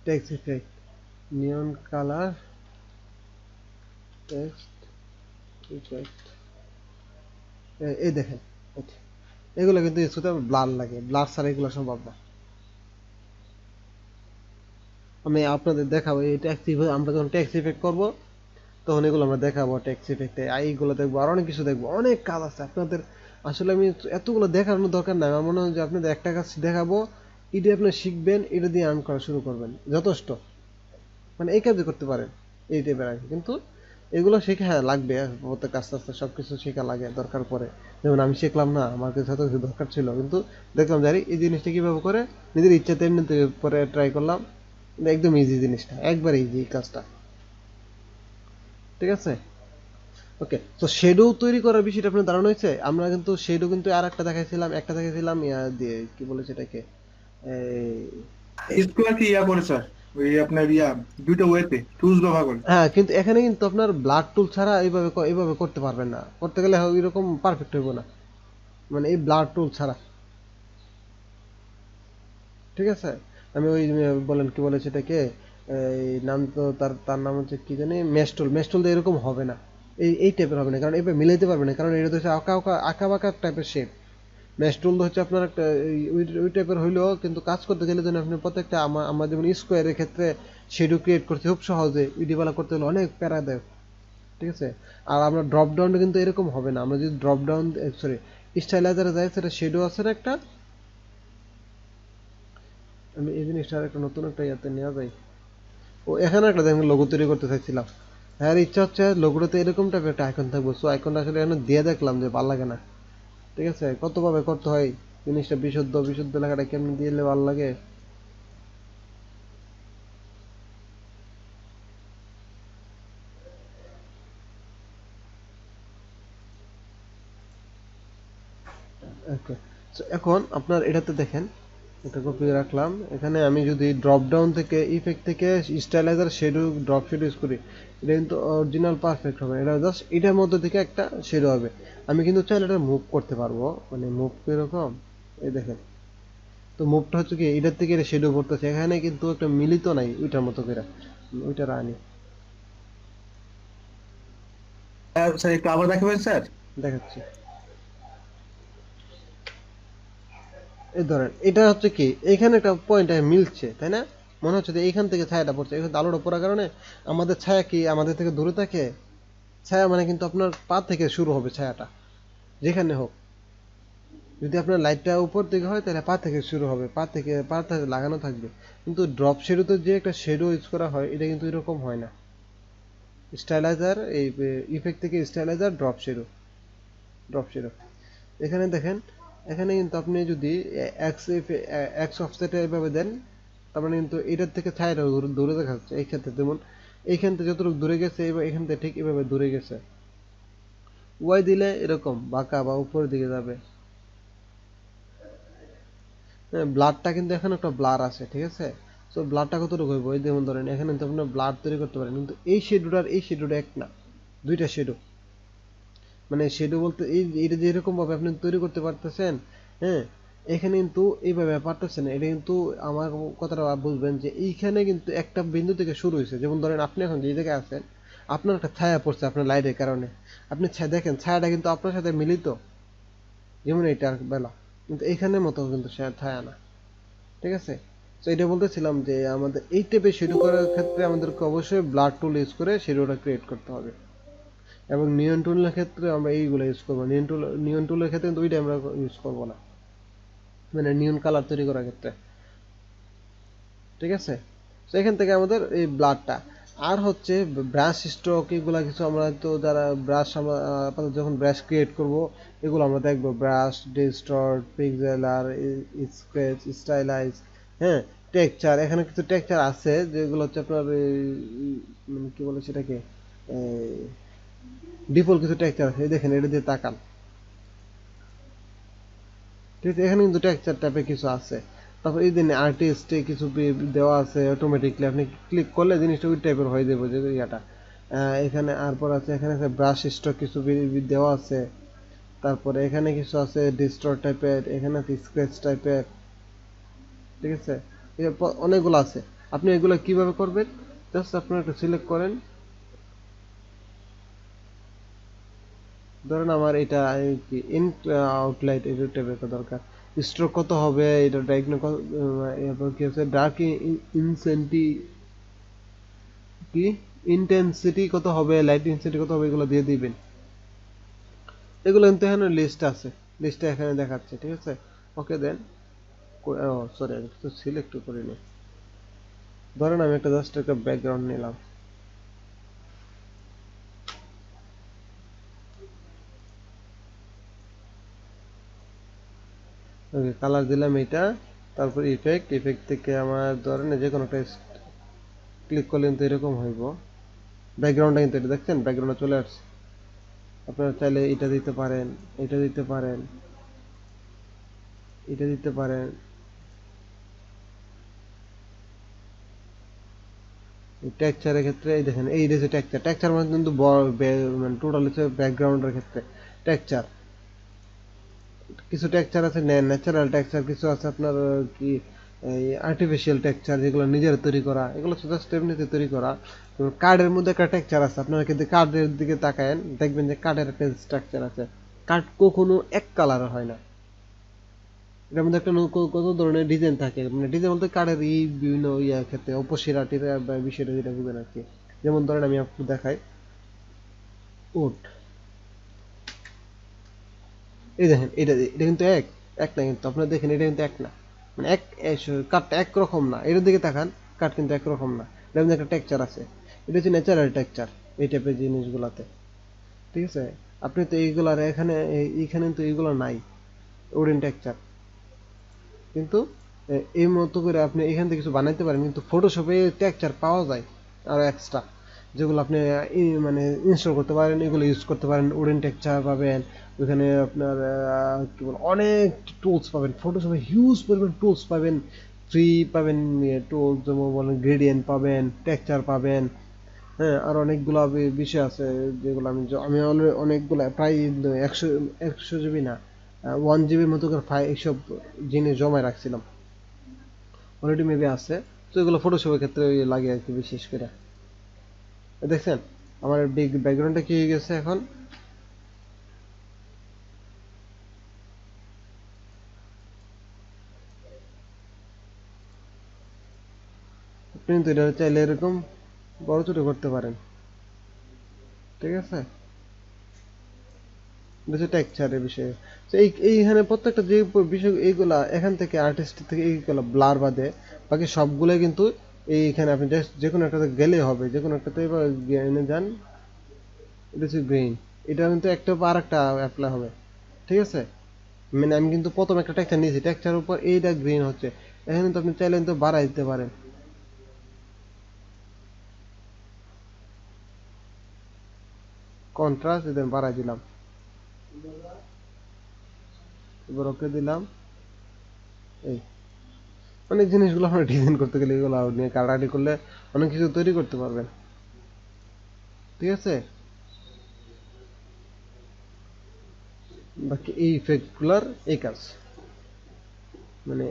টেক্সট ইফেক্ট, নিয়ন কালার, টেক্সট ইফেক্ট, এই দেখেন এগুলো কিন্তু ইউজ করতে ব্লার লাগে, ব্লার ছাড়া এগুলো সম্ভব না। আমি আপনাদের দেখাবো এই ট্যাক্স ইফেক্ট, আমরা যখন ট্যাক্স ইফেক্ট করবো তখন এগুলো আমরা দেখাবো, ট্যাক্স ইফেক্টে এইগুলো দেখবো, আর অনেক কিছু দেখবো, অনেক কাজ আছে আপনাদের। আসলে আমি এতগুলো দেখানোর দরকার নাই, আমার মনে হয় যে আপনাদের একটা কাজ দেখাবো, এটা আপনি শিখবেন, এটা দিয়ে আর্ন করা শুরু করবেন, যথেষ্ট। মানে এই কাজই করতে পারেন এই টাইপের আর কি। কিন্তু এগুলো শেখা লাগবে, প্রত্যেক আস্তে আস্তে সবকিছু শেখা লাগে, দরকার পড়ে। যেমন আমি শিখলাম না, আমার কাছে এত কিছু দরকার ছিল, কিন্তু দেখলাম জানি এই জিনিসটা কিভাবে করে, নিজের ইচ্ছাতে এমনিতে পরে ট্রাই করলাম, একদম ইজি জিনিসটা, একবার ইজি কাজটা, ঠিক আছে। ওকে, তো শেডো তৈরি করার বিষয়টা আপনার ধারণা হয়েছে। আমরা কিন্তু শেডো কিন্তু আর একটা দেখাইছিলাম, একটা দেখাইছিলাম ইয়া দিয়ে, কি বলে সেটাকে, স্কোয়ার কি ইয়া করে স্যার, ওই আপনার ইয়া দুইটা ওয়েতে টুলস ব্যবহার করে। হ্যাঁ, কিন্তু এখানে কিন্তু আপনার ব্লাড টুল ছাড়া এইভাবে এইভাবে করতে পারবেন না, করতে গেলে ওই রকম পারফেক্ট হইব না, মানে এই ব্লাড টুল ছাড়া, ঠিক আছে। আমি ওই বলেন কি বলে সেটাকে, এই নাম তো তার তার নাম হচ্ছে কি জানি, মেস্টুল, মেস্টুল দিয়ে এরকম হবে না, এই টাইপের হবে না, কারণ এভাবে মিলাইতে পারবে না, কারণ এটা তো হচ্ছে আঁকা আঁকা আঁকা বাঁকা টাইপের শেপ। মেস্টুল হচ্ছে আপনার একটা ওই টাইপের হইলেও, কিন্তু কাজ করতে গেলে যেন আপনি প্রত্যেকটা আমরা যেমন স্কোয়ারের ক্ষেত্রে শেডো ক্রিয়েট করতে খুব সহজে, ভিডিওগুলো করতে হলে অনেক প্যারা দেয়, ঠিক আছে। আর আমরা ড্রপ ডাউনে কিন্তু এরকম হবে না, আমরা যদি ড্রপ ডাউন, সরি, স্টাইলাইজারে যাই, সেটা শেডো আছে না একটা, আমি এই জিনিসটা একটা নতুন একটা ইয়াতে নেওয়া যায়। ও এখানে একটা দেখেন লোগো তৈরি করতে চাইছিলাম, হ্যাঁ ইচ্ছা হচ্ছে লোগোটাতে এরকম টাইপের একটা আইকন থাকবো, সো আইকনটা আসলে এখানে দিয়ে দেখলাম যে ভালো লাগে না, ঠিক আছে। কতভাবে করতে হয় জিনিসটা, বিশুদ্ধ বিশুদ্ধ লেখাটা কেমনি দিলে ভালো লাগে। ওকে, সো এখন আপনার এটাতে দেখেন, এটা কপি রাখলাম, এখানে আমি যদি ড্রপ ডাউন থেকে ইফেক্ট থেকে স্টাইলাইজার শেডো ড্রপ শেডো ইউজ করি, এটা কিন্তু অরিজিনাল পারফেক্ট হবে, এটা জাস্ট এটার মধ্যে থেকে একটা শেডো হবে। আমি কিন্তু চাইলে এটা মুভ করতে পারবো, মানে মুভ কিরকম, এই দেখেন তো মুভটা হচ্ছে কি এটার থেকে এটা শেডো পড়তেছে, এখানে কিন্তু একটা মিলিত নাই ওইটার মতো করে, ওইটা রানি স্যার একটু আবার দেখাবেন স্যার? দেখাচ্ছি। এই ধরেন এটা হচ্ছে কি এখানে একটা পয়েন্ট মিলছে তাই না, মনে হচ্ছে যে এইখান থেকে ছায়াটা পড়ছে, এখানে আলোটা পড়ার কারণে আমাদের ছায়া কি আমাদের থেকে দূরে থাকে, ছায়া মানে কিন্তু আপনার পা থেকে শুরু হবে ছায়াটা, যেখানে হোক। যদি আপনার লাইটটা উপর দিকে হয় তাহলে পা থেকে শুরু হবে, পা থেকে লাগানো থাকবে। কিন্তু ড্রপ শেডোতে যে একটা শেডো ইউজ করা হয় এটা কিন্তু এরকম হয় না। স্টাইলাইজার এই ইফেক্ট থেকে স্টাইলাইজার ড্রপ শেডো এখানে দেখেন, এখানে কিন্তু আপনি যদি এক্স অফসেটে এভাবে দেন তার মানে কিন্তু এটার থেকে ছায়াটা দূরে দেখা যাচ্ছে। এই ক্ষেত্রে যেমন এইখান থেকে যতটুকু দূরে গেছে এবার এখান থেকে ঠিক এভাবে দূরে গেছে। ওয়াই দিলে এরকম বাঁকা বা উপরের দিকে যাবে। ব্লাডটা কিন্তু এখানে একটা ব্লার আছে, ঠিক আছে। তো ব্লাডটা কতটুকু হইব, এই যেমন ধরেন এখানে তো আপনার ব্লাড তৈরি করতে পারেন, কিন্তু এই শেডোটা আর এই শেডোটা এক না, দুইটা শেডো। মানে শেডো বলতে এই এটা যে এরকম ভাবে আপনি তৈরি করতে পারতেছেন, হ্যাঁ, এখানে কিন্তু এইভাবে পারতেছেন না। এটা কিন্তু আমার কথাটা বুঝবেন যে এইখানে কিন্তু একটা বিন্দু থেকে শুরু হয়েছে। যেমন ধরেন আপনি এখন যে জায়গায় আছেন, আপনার একটা ছায়া পড়ছে আপনার লাইটের কারণে, আপনি দেখেন ছায়াটা কিন্তু আপনার সাথে মিলিত, যেমন এইটার বেলা, কিন্তু এইখানের মতো কিন্তু ছায়া না, ঠিক আছে। তো এটা বলতেছিলাম যে আমাদের এই টাইপের শেডো করার ক্ষেত্রে আমাদেরকে অবশ্যই ব্লাড টুল ইউজ করে শেডোটা ক্রিয়েট করতে হবে। এবং নিয়ন টুলের ক্ষেত্রে আমরা এইগুলো ইউজ করবো, নিয়ন টুলের ক্ষেত্রে কিন্তু ওইটা আমরা ইউজ করবো না, মানে নিয়ন কালার তৈরি করার ক্ষেত্রে, ঠিক আছে। তো এখান থেকে আমাদের এই ব্লাডটা আর হচ্ছে ব্রাশ স্ট্রোক এগুলা কিছু আমরা তো যারা ব্রাশ আমরা যখন ব্রাশ ক্রিয়েট করব এগুলো আমরা দেখবো, ব্রাশ ডিস্টর্ট পিক্সেলার স্কেচ স্টাইলাইজ, হ্যাঁ, টেক্সচার। এখানে কিছু টেক্সচার আছে যেগুলো হচ্ছে আপনার মানে কি বলে সেটাকে ডিফল্ট কিছু টেক্সচার আছে, এই দেখেন এটা দিয়ে তাকান, ঠিক আছে। এখানে কিন্তু টেক্সচার টাইপের কিছু আছে। তারপর এই দিন আর্টিস্টে কিছু দেওয়া আছে অটোমেটিকলি, আপনি ক্লিক করলে জিনিসটা ওই টাইপের হয়ে যাবে যে ইয়াটা। এখানে আরপর আছে, এখানে আছে ব্রাশ স্ট্রোক কিছু দেওয়া আছে। তারপরে এখানে কিছু আছে ডিস্টর্ট টাইপের, এখানে আছে স্ক্র্যাচ টাইপের, ঠিক আছে। অনেকগুলো আছে। আপনি এগুলো কিভাবে করবেন, জাস্ট আপনারা একটু সিলেক্ট করেন। ধরেন আমার এটা কি ইন আউটলাইট এটা টাইপের দরকার, স্ট্রোক কত হবে এটা ডাইগনো, এরপর কি আছে ডার্ক ইনসেন্টি কি ইন্টেন্সিটি কত হবে, লাইট ইনসেন্সিটি কত হবে, এগুলো দিয়ে দিবেন। এগুলো কিন্তু এখানে লিস্ট আছে, লিস্টটা এখানে দেখাচ্ছে, ঠিক আছে। ওকে দেন, ও সরি আমি কিছু সিলেক্ট করিনি। ধরেন আমি একটা জাস্ট একটা ব্যাকগ্রাউন্ড নিলাম, ওকে কালার দিলাম এটা। তারপর ইফেক্ট থেকে আমার ধরেন যে কোনো একটা ক্লিক করলে কিন্তু এরকম হইব। ব্যাকগ্রাউন্ডটা কিন্তু এটা দেখছেন, ব্যাকগ্রাউন্ডে চলে আসছে। আপনারা চাইলে এটা দিতে পারেন, এটা দিতে পারেন, এটা দিতে পারেন। টেক্সচারের ক্ষেত্রে এই দেখেন এই যে টেক্সচার মানে কিন্তু মানে টোটাল হচ্ছে ব্যাকগ্রাউন্ডের ক্ষেত্রে টেক্সচার। কিছু টেক্সচার আছে ন্যাচারাল টেক্সচার, কিছু আছে আপনার কি আর্টিফিশিয়াল টেক্সচার যেগুলো নিজের তৈরি করা, এগুলো জাস্ট এমনিতে তৈরি করা। কার্ডের মধ্যে একটা টেক্সচার আছে, আপনারা কিন্তু কার্ডের দিকে তাকায়েন দেখবেন যে কার্ডের একটা স্ট্রাকচার আছে। কার্ড কখনো এক কালার হয় না, এটার মধ্যে একটা কত ধরনের ডিজাইন থাকে, মানে ডিজাইন বলতে কার্ডের এই বিভিন্ন ইয়ার ক্ষেত্রে উপশিরাটির বিষয়টা যেটা বুঝেন আর কি। যেমন ধরেন আমি আপনাকে দেখাই উড, এই দেখেন এটা এটা কিন্তু এক এক না, কিন্তু আপনারা দেখেন এটা কিন্তু এক না, মানে কাঠটা একরকম না, এটার দিকে তাকান, কাঠ কিন্তু একরকম না, এটার মধ্যে একটা টেক্সচার আছে। এটা হচ্ছে ন্যাচারাল টেক্সচার এই টাইপের জিনিসগুলাতে, ঠিক আছে। আপনি তো এইগুলার এখানে এইখানে তো এইগুলো নাই উডেন টেক্সচার, কিন্তু এই মতো করে আপনি এখান থেকে কিছু বানাইতে পারেন, কিন্তু ফটোশপে টেক্সচার পাওয়া যায় আরো এক্সট্রা, যেগুলো আপনি মানে ইনস্টল করতে পারেন, এগুলো ইউজ করতে পারেন। উডেন টেক্সচার পাবেন ওইখানে, আপনার কি বল অনেক টুলস পাবেন, ফটোশপে হিউজ পরিমাণ টুলস পাবেন, ফ্রি পাবেন টুলস, যেমন বলেন গ্রেডিয়েন্ট পাবেন, টেক্সচার পাবেন, হ্যাঁ, আর অনেকগুলো বিষয় আছে যেগুলো আমি অলরেডি অনেকগুলো প্রায় 100 জিবি না 1 জিবির মতো করে ফাইল এইসব জিনিস জমায় রাখছিলাম। অলরেডি মেবি আছে। তো এগুলো ফটোশপের ক্ষেত্রে লাগে আর কি বিশেষ করে। দেখছেন আমার ব্যাকগ্রাউন্ডটা কি হয়ে গেছে এখন। আপনি কিন্তু এটা চাইলে এরকম বড় ছোট করতে পারেন, ঠিক আছে। এটা টেক্সচারের বিষয়ে। তো এইখানে প্রত্যেকটা যে বিষয় এইগুলা এখান থেকে আর্টিস্ট থেকে এইগুলা ব্লার বাদে বাকি সবগুলো কিন্তু এইখানে আপনি জাস্ট যে কোনো একটাতে গেলে হবে, যে কোনো একটাতে এবার এনে যান। এটা হচ্ছে গ্রিন, এটা কিন্তু একটা আর একটা অ্যাপ্লাই হবে, ঠিক আছে। মানে আমি কিন্তু প্রথম একটা টেক্সচার নিয়েছি, টেক্সচারের উপর এইটা গ্রিন হচ্ছে, এখানে তো আপনি চাইলে কিন্তু বাড়াই দিতে পারেন। কন্ট্রাস্ট এদের বাড়াই দিলাম, এবার ওকে দিলাম। এই মানে জিনিসগুলো আমরা ডিজাইন করতে গেলে এগুলো নিয়ে কাটাকাটি করলে অনেক কিছু তৈরি করতে পারবেন, ঠিক আছে। বাকি এই ইফেক্টগুলোর এই কাজ মানে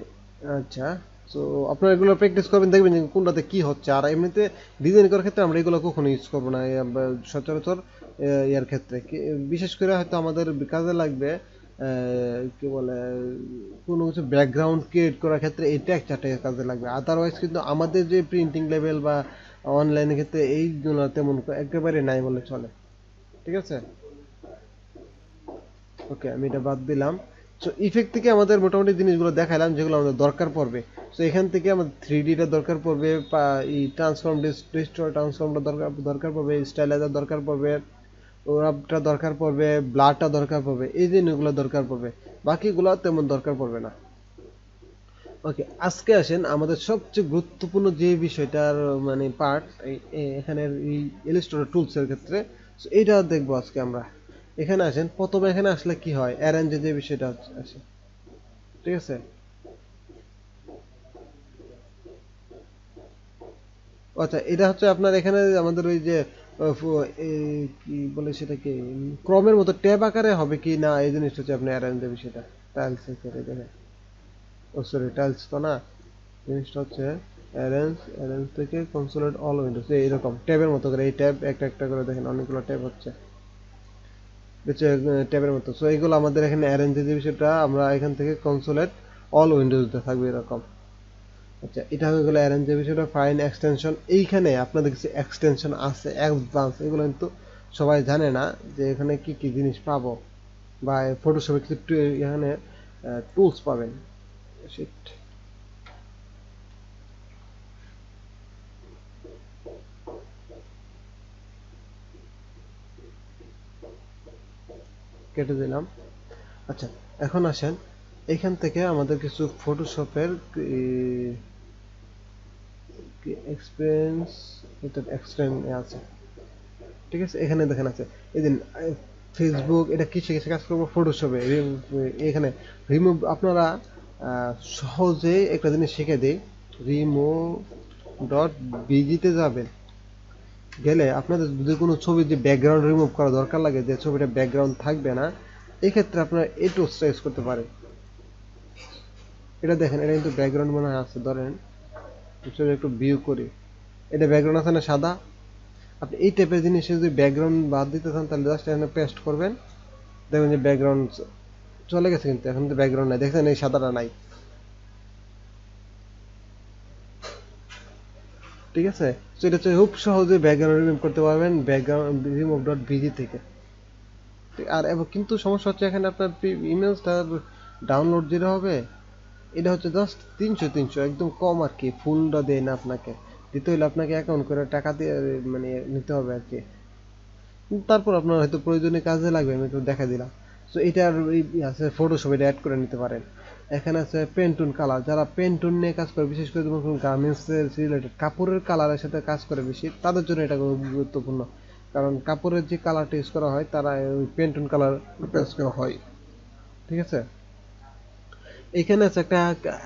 আচ্ছা। তো আপনারা এগুলো প্র্যাকটিস করবেন, দেখবেন যে কোনটাতে কি হচ্ছে। আর এমনিতে ডিজাইন করার ক্ষেত্রে আমরা এগুলো কখনো ইউজ করবো না সচরাচর ইয়ার ক্ষেত্রে বিশেষ করে হয়তো আমাদের কাজে লাগবে কি বলে কোনো কিছু ব্যাকগ্রাউন্ড ক্রিয়েট করার ক্ষেত্রে এই টেক্সচারটা কাজে লাগবে। আদারওয়াইজ কিন্তু আমাদের যে প্রিন্টিং লেভেল বা অনলাইনের ক্ষেত্রে এইগুলো তেমন একেবারে নাই বলে চলে, ঠিক আছে। ওকে আমি এটা বাদ দিলাম। সো ইফেক্ট থেকে আমাদের মোটামুটি জিনিসগুলো দেখালাম যেগুলো আমাদের দরকার পড়বে। সো এখান থেকে আমাদের 3D-টা দরকার পড়বে, এই ট্রান্সফর্ম ডিস্ট্রয় ট্রান্সফর্মটা দরকার পড়বে, স্টাইলাইজার দরকার পড়বে, ওরাবটা দরকার পড়বে, ব্লারটা দরকার পড়বে, এই জিনিসগুলো দরকার পড়বে। বাকিগুলো তেমন দরকার পড়বে না। ওকে আজকে আসেন আমাদের সবচেয়ে গুরুত্বপূর্ণ যে বিষয়টার মানে পার্ট এখানের এই ইলাস্ট্রেটর টুলস এর ক্ষেত্রে। সো এইটা দেখবো আজকে আমরা। এখানে আসেন, প্রথমে এখানে আসলে কি হয়, অ্যারেঞ্জে যে বিষয়টা আসে, ঠিক আছে। আচ্ছা এটা হচ্ছে আপনার এখানে আমাদের ওই যে কি বলে সেটাকে ক্রমের মতো ট্যাব আকারে হবে কি না এই জিনিসটা হচ্ছে আপনি অ্যারেঞ্জের বিষয়টা টাইলস এর ক্ষেত্রে দেখেন। ও সরি টাইলস তো না, জিনিসটা হচ্ছে অ্যারেঞ্জ থেকে কনসোলেট অল উইন্ডোজ এইরকম ট্যাবের মতো করে এই ট্যাব একটা একটা করে দেখেন অনেকগুলো ট্যাব হচ্ছে ট্যাবের মতো। সো এইগুলো আমাদের এখানে অ্যারেঞ্জের যে বিষয়টা আমরা এখান থেকে কনসোলেট অল উইন্ডোজ থাকবে এরকম। আচ্ছা এটা হয়ে গেল অ্যারেঞ্জের বিষয়টা। ফাইন এক্সটেনশন, এইখানে আপনাদের কিছু এক্সটেনশন আছে অ্যাডভান্স, এগুলো কিন্তু সবাই জানে না যে এখানে কি কি জিনিস পাবো বা ফটোশপে কিছু এখানে টুলস পাবেন। Shit, কেটে দিলাম। আচ্ছা এখন আসেন এখান থেকে আমাদের কিছু ফটোশপের এক্সপিরিয়েন্স এক্সটেন্ড আছে, ঠিক আছে। এখানে দেখেন আছে এই দিন ফেসবুক এটা কিসে কিসে কাজ করবো, ফটোশপে। এখানে রিমুভ আপনারা সহজে একটা জিনিস শিখে দিই। রিমুভ ডট বিজিতে যাবেন, গেলে আপনাদের যদি কোনো ছবি যে ব্যাকগ্রাউন্ড রিমুভ করা দরকার লাগে, যে ছবিটা ব্যাকগ্রাউন্ড থাকবে না, এক্ষেত্রে আপনারা এই টুলসটা ইউজ করতে পারেন। এটা দেখেন এটা কিন্তু ব্যাকগ্রাউন্ড মনে হয় আছে, ধরেন ছবি একটু ভিউ করি, এটা ব্যাকগ্রাউন্ড আছে না সাদা। আপনি এই টাইপের জিনিসে যদি ব্যাকগ্রাউন্ড বাদ দিতে চান তাহলে জাস্ট এখানে পেস্ট করবেন, দেখবেন যে ব্যাকগ্রাউন্ড চলে গেছে, কিন্তু এখন তো ব্যাকগ্রাউন্ড নাই, দেখছেন এই সাদাটা নাই, ঠিক আছে। তো এটা হচ্ছে খুব সহজে ব্যাকগ্রাউন্ড রিমুভ করতে পারবেন ব্যাকগ্রাউন্ড রিমুভ ডট বিজি থেকে। আর কিন্তু সমস্যা হচ্ছে এখানে আপনার ইমেজটা ডাউনলোড যেটা হবে এটা হচ্ছে জাস্ট 300 একদম কম আর কি, ফুলটা দেয় না আপনাকে, দিতে হলে আপনাকে অ্যাকাউন্ট করে টাকা দিয়ে মানে নিতে হবে আর কি। তারপর আপনার হয়তো প্রয়োজনীয় কাজে লাগবে, আমি একটু দেখা দিলাম। সো এটার আছে ফটোশপ, এটা অ্যাড করে নিতে পারেন। এখানে আছে পেন্টুন কালার, যারা পেন্টুন নিয়ে কাজ করে বিশেষ করে যখন গার্মেন্টস এর রিলেটেড কাপড়ের কালারের সাথে কাজ করে বেশি, তাদের জন্য এটা খুব গুরুত্বপূর্ণ। কারণ কাপড়ের যে কালারটা ইউজ করা হয় তারা ওই পেন্টুন কালার ইউজ করা হয়, ঠিক আছে। এখানে আছে একটা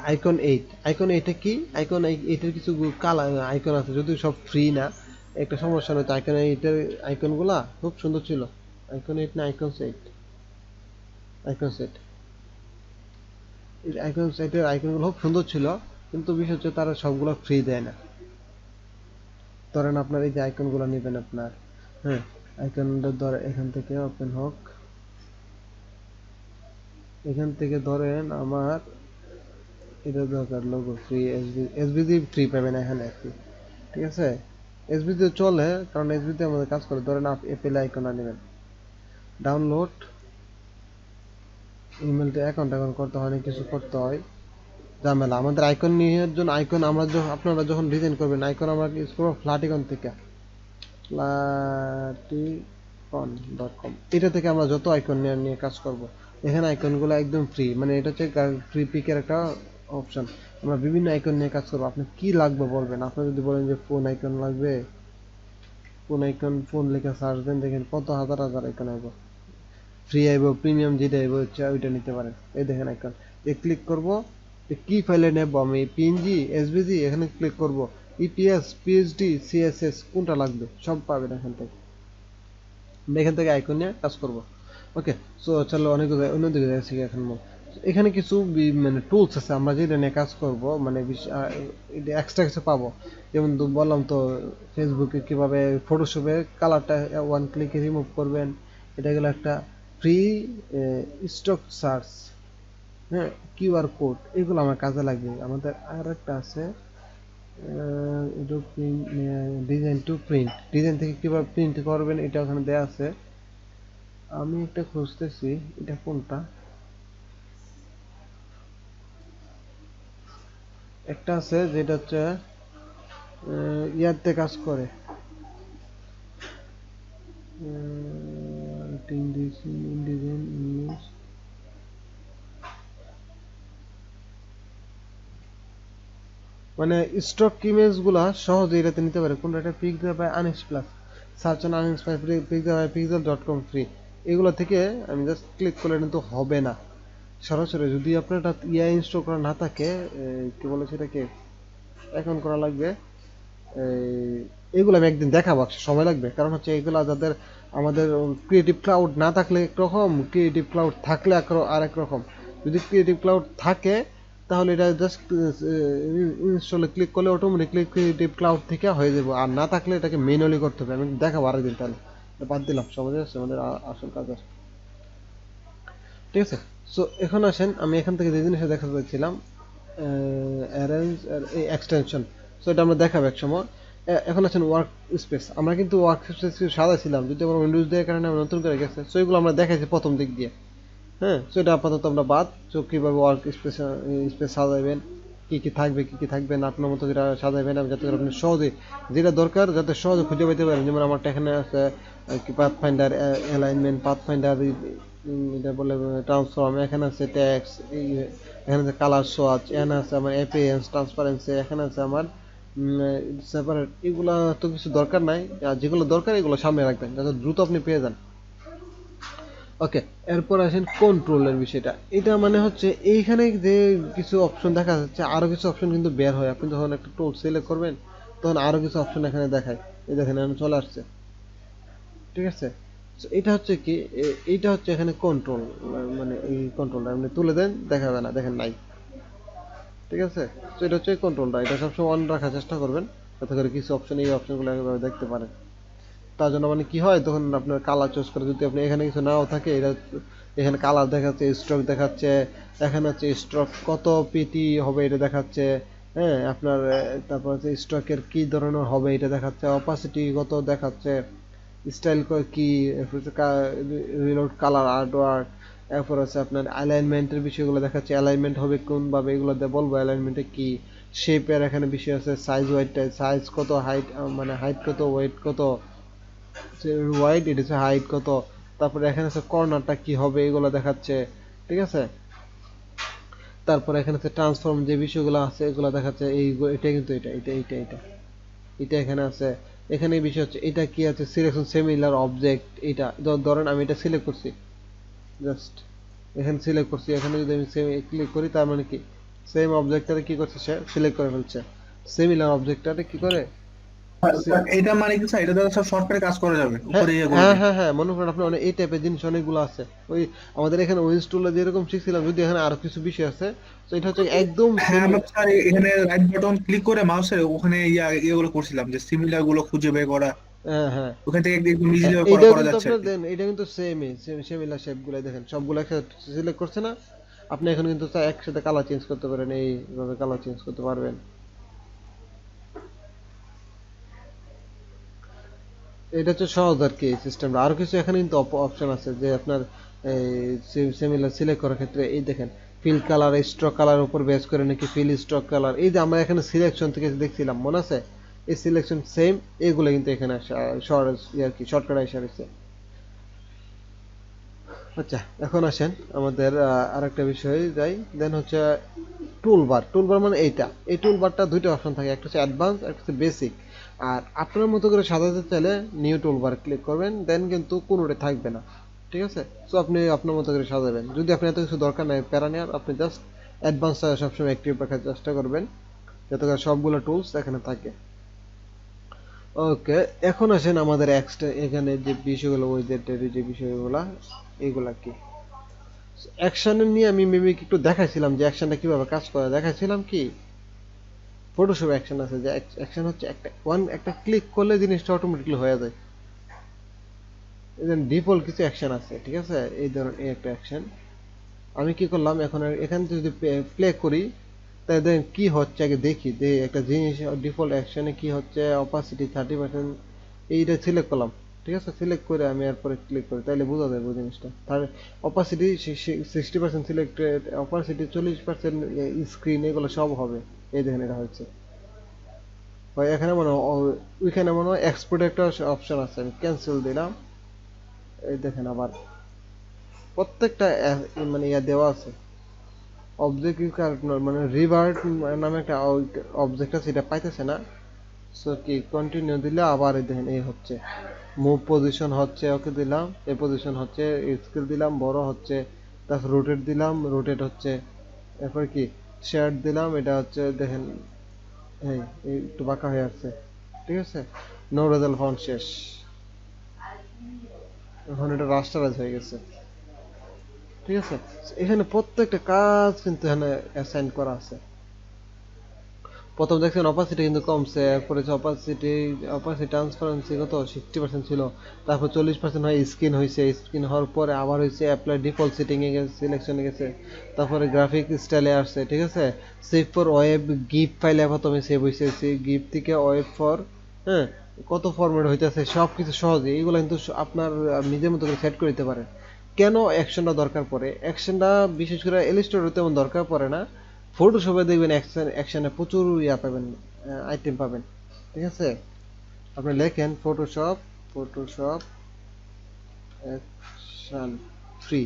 আইকন 8, আইকন 8 কি, আইকন 8 এর কিছু কালার আইকন আছে, যদিও সব ফ্রি না, একটা সমস্যা নয়। আইকন 8 এর আইকন গুলা খুব সুন্দর ছিল। আইকন 8 না আইকন 8, আইকন সেট, এই আইকন সেটের আইকন গুলো খুব সুন্দর ছিল। কিন্তু বিষয় হচ্ছে তারা সবগুলো ফ্রি দেয় না। ধরেন আপনার এই যে আইকনগুলো নেবেন আপনার, হ্যাঁ, আইকনটা ধরে এখান থেকে ওপেন হোক, এখান থেকে ধরেন আমার এটা দরকার লোগো ফ্রি, এসবিজি ফ্রি পাবেন এখানে আর কি, ঠিক আছে। এসবিজি চলে, কারণ এসবিজি আমাদের কাজ করে। ধরেন অ্যাপেল আইকন নেবেন, ডাউনলোড, ইমেলটা অ্যাকাউন্ট করতে হয়, অনেক কিছু করতে হয়, ঝামেলা। আমাদের আইকন নিয়ে জন্য আইকন আমরা যখন আপনারা যখন ডিজাইন করবেন, আইকন আমরা ইউজ করবো ফ্লাটিকন থেকে, flaticon.com। এটা থেকে আমরা যত আইকন নিয়ে কাজ করব। এখানে আইকনগুলো একদম ফ্রি, মানে এটা হচ্ছে ফ্রি পিকের একটা অপশন। আমরা বিভিন্ন আইকন নিয়ে কাজ করবো। আপনি কি লাগবে বলবেন। আপনি যদি বলেন যে ফোন আইকন লাগবে, ফোন আইকন, ফোন লিখে সার্চ দেন, দেখেন কত হাজার হাজার আইকন আইব, ফ্রি আইব, প্রিমিয়াম যেটা আইব হচ্ছে ওইটা নিতে পারেন। এই দেখেন আইকন, ক্লিক করব, কি ফাইলে নেব আমি, পিএনজি, এসভিজি, এখানে ক্লিক করব, ইপিএস, পিএইচডি, সিএসএস, কোনটা লাগবে সব পাবেন এখান থেকে। এখান থেকে আইকন নিয়ে কাজ করব। ওকে, সো চলো অন্যদিকে যাচ্ছি এখন। এখানে কিছু মানে টুলস আছে আমরা যেটা নিয়ে কাজ করব, মানে এক্সট্রা কিছু পাবো। যেমন বললাম তো, ফেসবুকে কিভাবে ফটোশপে কালারটা ওয়ান ক্লিকে রিমুভ করবেন, এটা গেল একটা ফ্রি স্টক সার্চ, হ্যাঁ, কিউআর কোড, এগুলো আমার কাজে লাগবে। আমাদের আর একটা আছে ডিজাইন টু প্রিন্ট, ডিজাইন থেকে কিভাবে প্রিন্ট করবেন এটা ওখানে দেয়া আছে। আমি একটা খুঁজতেছি, এটা কোনটা, একটা আছে যেটা হচ্ছে ইয়াতে কাজ করে, ডিজাইন ইংলিশ, মানে স্টক ইমেজ গুলা সহজে এটাতে নিতে পারে। কোনটা, একটা Pixabay Unsplash, search on Unsplash, Pixabay পিক্সেল.com ফ্রি। এগুলো থেকে আমি জাস্ট ক্লিক করলে কিন্তু হবে না সরাসরি। যদি আপনার এটা ইনস্টল করা না থাকে, কি বলে সেটাকে, এখন করা লাগবে। এগুলো আমি একদিন দেখাবো, সময় লাগবে। কারণ হচ্ছে এগুলা যাদের, আমাদের ক্রিয়েটিভ ক্লাউড না থাকলে একরকম, ক্রিয়েটিভ ক্লাউড থাকলে আর এক রকম। যদি ক্রিয়েটিভ ক্লাউড থাকে তাহলে এটা জাস্ট ইনস্টলে ক্লিক করলে অটোমেটিকলি ক্রিয়েটিভ ক্লাউড থেকে হয়ে যাবে, আর না থাকলে এটাকে ম্যানুয়ালি করতে হবে। আমি দেখাবো আরেকদিন, তাহলে বাদ দিলাম, সমাজে আসছে আমাদের আসল কাজ আছে, ঠিক আছে। সো এখন আসেন, আমি এখান থেকে যে জিনিসটা দেখাতে চাইছিলাম, অ্যারেঞ্জ এই এক্সটেনশন, সো এটা আমরা দেখাবো এক সময়। এখন আছেন ওয়ার্ক স্পেস। আমরা কিন্তু ওয়ার্ক স্পেস সাজাইছিলাম, যদি আমরা উইন্ডোজ দেওয়ার কারণে আমরা নতুন করে গেছে, সো এগুলো আমরা দেখাইছি প্রথম দিক দিয়ে, হ্যাঁ। সো এটা আপাতত আমরা বাদ। সো কীভাবে ওয়ার্ক স্পেস স্পেস সাজাইবেন, কী কী থাকবে কী কী থাকবে না, আপনার মতো যেটা সাজাইবেন, যাতে করে আপনি সহজে, যেটা দরকার যাতে সহজে খুঁজে পেতে পারেন। যেমন আমারটা এখানে আছে কি, path finder, alignment, path finder, এটা বলে ট্রান্সফর্ম, এখানে আছে ট্যাক্স, এখানে আছে কালার সোয়াচ, এখানে আছে আমার অ্যাপিয়ারেন্স, ট্রান্সপারেন্সি, এখানে আছে আমার সেপারেট। এগুলা তো কিছু দরকার নাই, আর যেগুলো দরকার এগুলো সামনে রাখবেন যাতে দ্রুত আপনি পেয়ে যান। ওকে, এরপর আসেন কন্ট্রোলের বিষয়টা। এটা মানে হচ্ছে এইখানে যে কিছু অপশন দেখা যাচ্ছে, আরো কিছু অপশন কিন্তু বের হয়। আপনি যখন একটা টুল সিলেক্ট করবেন তখন আরো কিছু অপশন এখানে দেখায়, এই দেখেন এখানে চলে আসছে, ঠিক আছে। এটা হচ্ছে কি, এইটা হচ্ছে এখানে কন্ট্রোল, মানে এই কন্ট্রোলটা আপনি তুলে দেন, দেখাবে না, দেখেন নাই, ঠিক আছে। তো এটা হচ্ছে কন্ট্রোলটা, এটা সবসময় অন রাখার চেষ্টা করবেন যাতে করে কিছু অপশন, এই অপশনগুলো এভাবে দেখতে পারেন। তার জন্য মানে কি হয়, তখন আপনার কালার চুজ করে, যদি আপনি এখানে কিছু নাও থাকে, এটা এখানে কালার দেখাচ্ছে, স্ট্রোক দেখাচ্ছে, এখানে হচ্ছে স্ট্রোক কত পিটি হবে এটা দেখাচ্ছে, হ্যাঁ আপনার, তারপর হচ্ছে স্ট্রোকের কি ধরনের হবে এটা দেখাচ্ছে, অপাসিটি কত দেখাচ্ছে, স্টাইল কি, রিলোড কালার, আর্টওয়ার্ক, এরপর আছে আপনার অ্যালাইনমেন্টের বিষয়গুলো দেখাচ্ছে, অ্যালাইনমেন্ট হবে কোন ভাবে এগুলো বলবো, অ্যালাইনমেন্টে কি, শেপের এখানে বিষয় আছে, সাইজ, ওয়েট, সাইজ কত, হাইট মানে হাইট কত, ওয়েট কত, ওয়াইড, এটা হচ্ছে হাইট কত, তারপরে এখানে আছে কর্নারটা কি হবে এগুলো দেখাচ্ছে, ঠিক আছে। তারপরে এখানে আছে ট্রান্সফর্ম, যে বিষয়গুলো আছে এগুলো দেখাচ্ছে, এটা কিন্তু এটা এখানে আছে। এখানে এই বিষয় হচ্ছে এটা কি আছে, সিলেকশন সিমিলার অবজেক্ট, এটা ধরেন আমি এটা সিলেক্ট করছি, জাস্ট এখানে সিলেক্ট করছি, এখানে যদি আমি ক্লিক করি তার মানে কি, সেম অবজেক্টটারে কি করছে সে সিলেক্ট করে ফেলছে, সিমিলার অবজেক্টটারে কি করে এটা মানে কি স্যার, এটা দ্বারা সব শর্টকাটে কাজ করা যাবে হ্যাঁ উপরে ইয়েগুলো হ্যাঁ দিয়ে? হ্যাঁ হ্যাঁ, মনে করেন আপনি অনেক এই টাইপের জিনিস অনেকগুলো আছে। ওই আমাদের এখানে উইন্স টুলে যেরকম শিখছিলাম, যদি এখানে আরো কিছু বিষয় আছে, তো এটা হচ্ছে একদম হ্যাঁ, সেমি। আমরা স্যার এখানে রাইট বাটন ক্লিক করে মাউসের ওখানে ইয়েগুলো করছিলাম, যে সিমিলার গুলো খুঁজে বের করা, হ্যাঁ হ্যাঁ ওখান থেকে একদম ইজিলি করা এইটাও করা কিন্তু যাচ্ছে আর আপনার কি। দেন, এটা কিন্তু সেমই সেমিলার শেপ গুলাই দেখেন সবগুলো একসাথে সিলেক্ট করছে না। আপনি এখন কিন্তু একসাথে কালার চেঞ্জ করতে পারেন, এইভাবে কালার চেঞ্জ করতে পারবেন। এটা হচ্ছে সহজ আর কি সিস্টেমটা। আরো কিছু এখানে কিন্তু অপশন আছে যে আপনার সিমিলার সিলেক্ট করার ক্ষেত্রে এই দেখেন, ফিল কালার, স্ট্রোক কালার উপর বেস করে নাকি ফিল স্ট্রোক কালার, এই যে আমরা এখানে সিলেকশন থেকে দেখছিলাম মনে আছে, এই সিলেকশন সেম, এগুলো কিন্তু এখানে শর্ট আর কি শর্টকাট এসে রয়েছে। আচ্ছা, এখন আসেন আমাদের আরেকটা বিষয়ে যাই। দেন হচ্ছে টুলবার। টুলবার মানে এইটা, এই টুলবারটা দুইটা অপশন থাকে, একটা হচ্ছে অ্যাডভান্স, একটা হচ্ছে বেসিক। আর আপনার মতো করে সাজাতে চাইলে নিউ টুলবার ক্লিক করবেন, দেন কিন্তু কোনোটা থাকবে না। ঠিক আছে, সো আপনি আপনার মতো করে সাজাবেন। যদি আপনি এত কিছু দরকার নাই প্যারা নেওয়ার, আপনি জাস্ট অ্যাডভান্সটা সবসময় অ্যাক্টিভ রাখার চেষ্টা করবেন, যাতে করে সবগুলো টুলস এখানে থাকে। ওকে, এখন আসেন আমাদের এক্সট্রা এখানে যে বিষয়গুলো, ওয়েদার যে বিষয়গুলো, এগুলা কি অ্যাকশনের নিয়ে আমি মেবি একটু দেখাইছিলাম যে অ্যাকশনটা কিভাবে কাজ করে, দেখাইছিলাম কি ফটোশপ অ্যাকশন আছে, যে অ্যাকশন হচ্ছে একটা ক্লিক করলে জিনিসটা অটোমেটিক্যালি হয়ে যায়। ডিফল্ট কিছু অ্যাকশন আছে, ঠিক আছে, এই ধরনের এই একটা অ্যাকশন। আমি কি করলাম, এখন এখান থেকে যদি প্লে করি, তাহলে দেখেন কি হচ্ছে আগে দেখি যে একটা জিনিস ডিফল্ট অ্যাকশনে কি হচ্ছে। অপাসিটি 30%, এইটা সিলেক্ট করলাম। ঠিক আছে, সিলেক্ট করে আমি এরপরে ক্লিক করি, তাহলে বোঝা যাবে জিনিসটা। তার অপাসিটি 60% সিলেক্টেড, অপাসিটি 40%, স্ক্রিন, এগুলো সব হবে। এই দেখেন এটা হচ্ছে হয় এখানে মনে হয় ওইখানে মনে হয় এক্সপোর্ট একটা অপশন আছে, আমি ক্যান্সেল দিলাম। এই দেখেন আবার প্রত্যেকটা মানে ইয়া দেওয়া আছে। অবজেক্ট মানে রিভার্ট নামে একটা অবজেক্ট আছে, এটা পাইতেছে না। সো কি কন্টিনিউ দিলে আবার এই দেখেন এই হচ্ছে, মুভ পজিশন হচ্ছে, ওকে দিলাম, এই পজিশন হচ্ছে, স্কেল দিলাম, বড় হচ্ছে, তারপর রোটেট দিলাম, রোটেট হচ্ছে, এরপর কি শেয়ার দিলাম, এটা হচ্ছে দেখেন এই এই একটু বাঁকা হয়ে আসছে। ঠিক আছে, নো রেজাল্ট ফাউন্ড, শেষ। এখন এটা রাস্টারাইজ হয়ে গেছে। ঠিক আছে, এখানে প্রত্যেকটা কাজ কিন্তু এখানে অ্যাসাইন করা আছে। প্রথম দেখছেন অপাসিটি কিন্তু কমছে, এরপরে অপাসিটি ট্রান্সপারেন্সি কত 60% ছিল, তারপর 40% হয় স্ক্রিন হয়েছে, স্ক্রিন হওয়ার পরে আবার হয়েছে অ্যাপ্লাই ডিফল্ট সেটিং এ গেছে, সিলেকশনে গেছে, তারপরে গ্রাফিক স্টাইলে আসছে। ঠিক আছে, সেভ ফর ওয়েব গিফট ফাইলে প্রথমে সেভ হয়েছে, সেই গিফট থেকে ওয়েব ফর, হ্যাঁ, কত ফরম্যাট হইতেছে সব কিছু সহজে, এইগুলো কিন্তু আপনার নিজের মতো করে সেট করে দিতে পারেন। কেন অ্যাকশনটা দরকার পড়ে, অ্যাকশনটা বিশেষ করে ইলাস্ট্রেটর তেমন দরকার পড়ে না, ফটোশপে দেখবেন অ্যাকশনে প্রচুর ইয়া পাবেন, আইটেম পাবেন। ঠিক আছে, আপনি লেখেন ফটোশপ অ্যাকশন ফ্রি,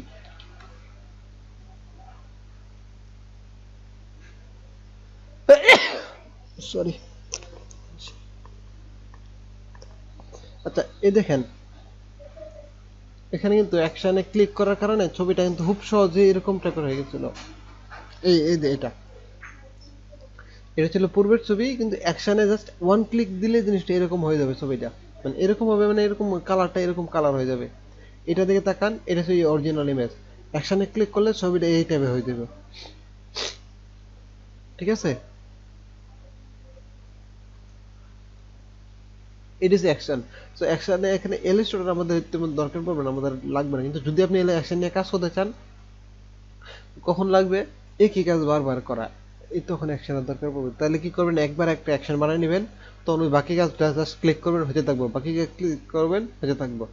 সরি। আচ্ছা, এই দেখেন এখানে কিন্তু অ্যাকশনে ক্লিক করার কারণে ছবিটা কিন্তু খুব সহজে এরকম টাইপের হয়ে গেছিল। এই এই যে এটা, এটা ছিল পূর্বের ছবি, কিন্তু অ্যাকশনে জাস্ট ওয়ান ক্লিক দিলে জিনিসটা এরকম হয়ে যাবে ছবিটা, মানে এরকম হবে, মানে এরকম কালারটা এরকম কালার হয়ে যাবে। এটা দিকে তাকান, এটা হচ্ছে অরিজিনাল ইমেজ, অ্যাকশনে ক্লিক করলে ছবিটা এই টাইপের হয়ে যাবে। ঠিক আছে, ইট ইজ অ্যাকশন। সো অ্যাকশনে এখানে ইলাস্ট্রেটর আমাদের তেমন দরকার পড়বে না, আমাদের লাগবে না। কিন্তু যদি আপনি অ্যাকশন নিয়ে কাজ করতে চান, কখন লাগবে, একই কাজ বারবার করা, এই তখন অ্যাকশনের দরকার পড়বে। তাহলে কি করবেন, একবার একটা অ্যাকশন বানিয়ে নেবেন, তখন ওই বাকি কাজটা জাস্ট ক্লিক করবেন, হতে থাকবো, বাকি কাজ ক্লিক করবেন, হতে থাকবো।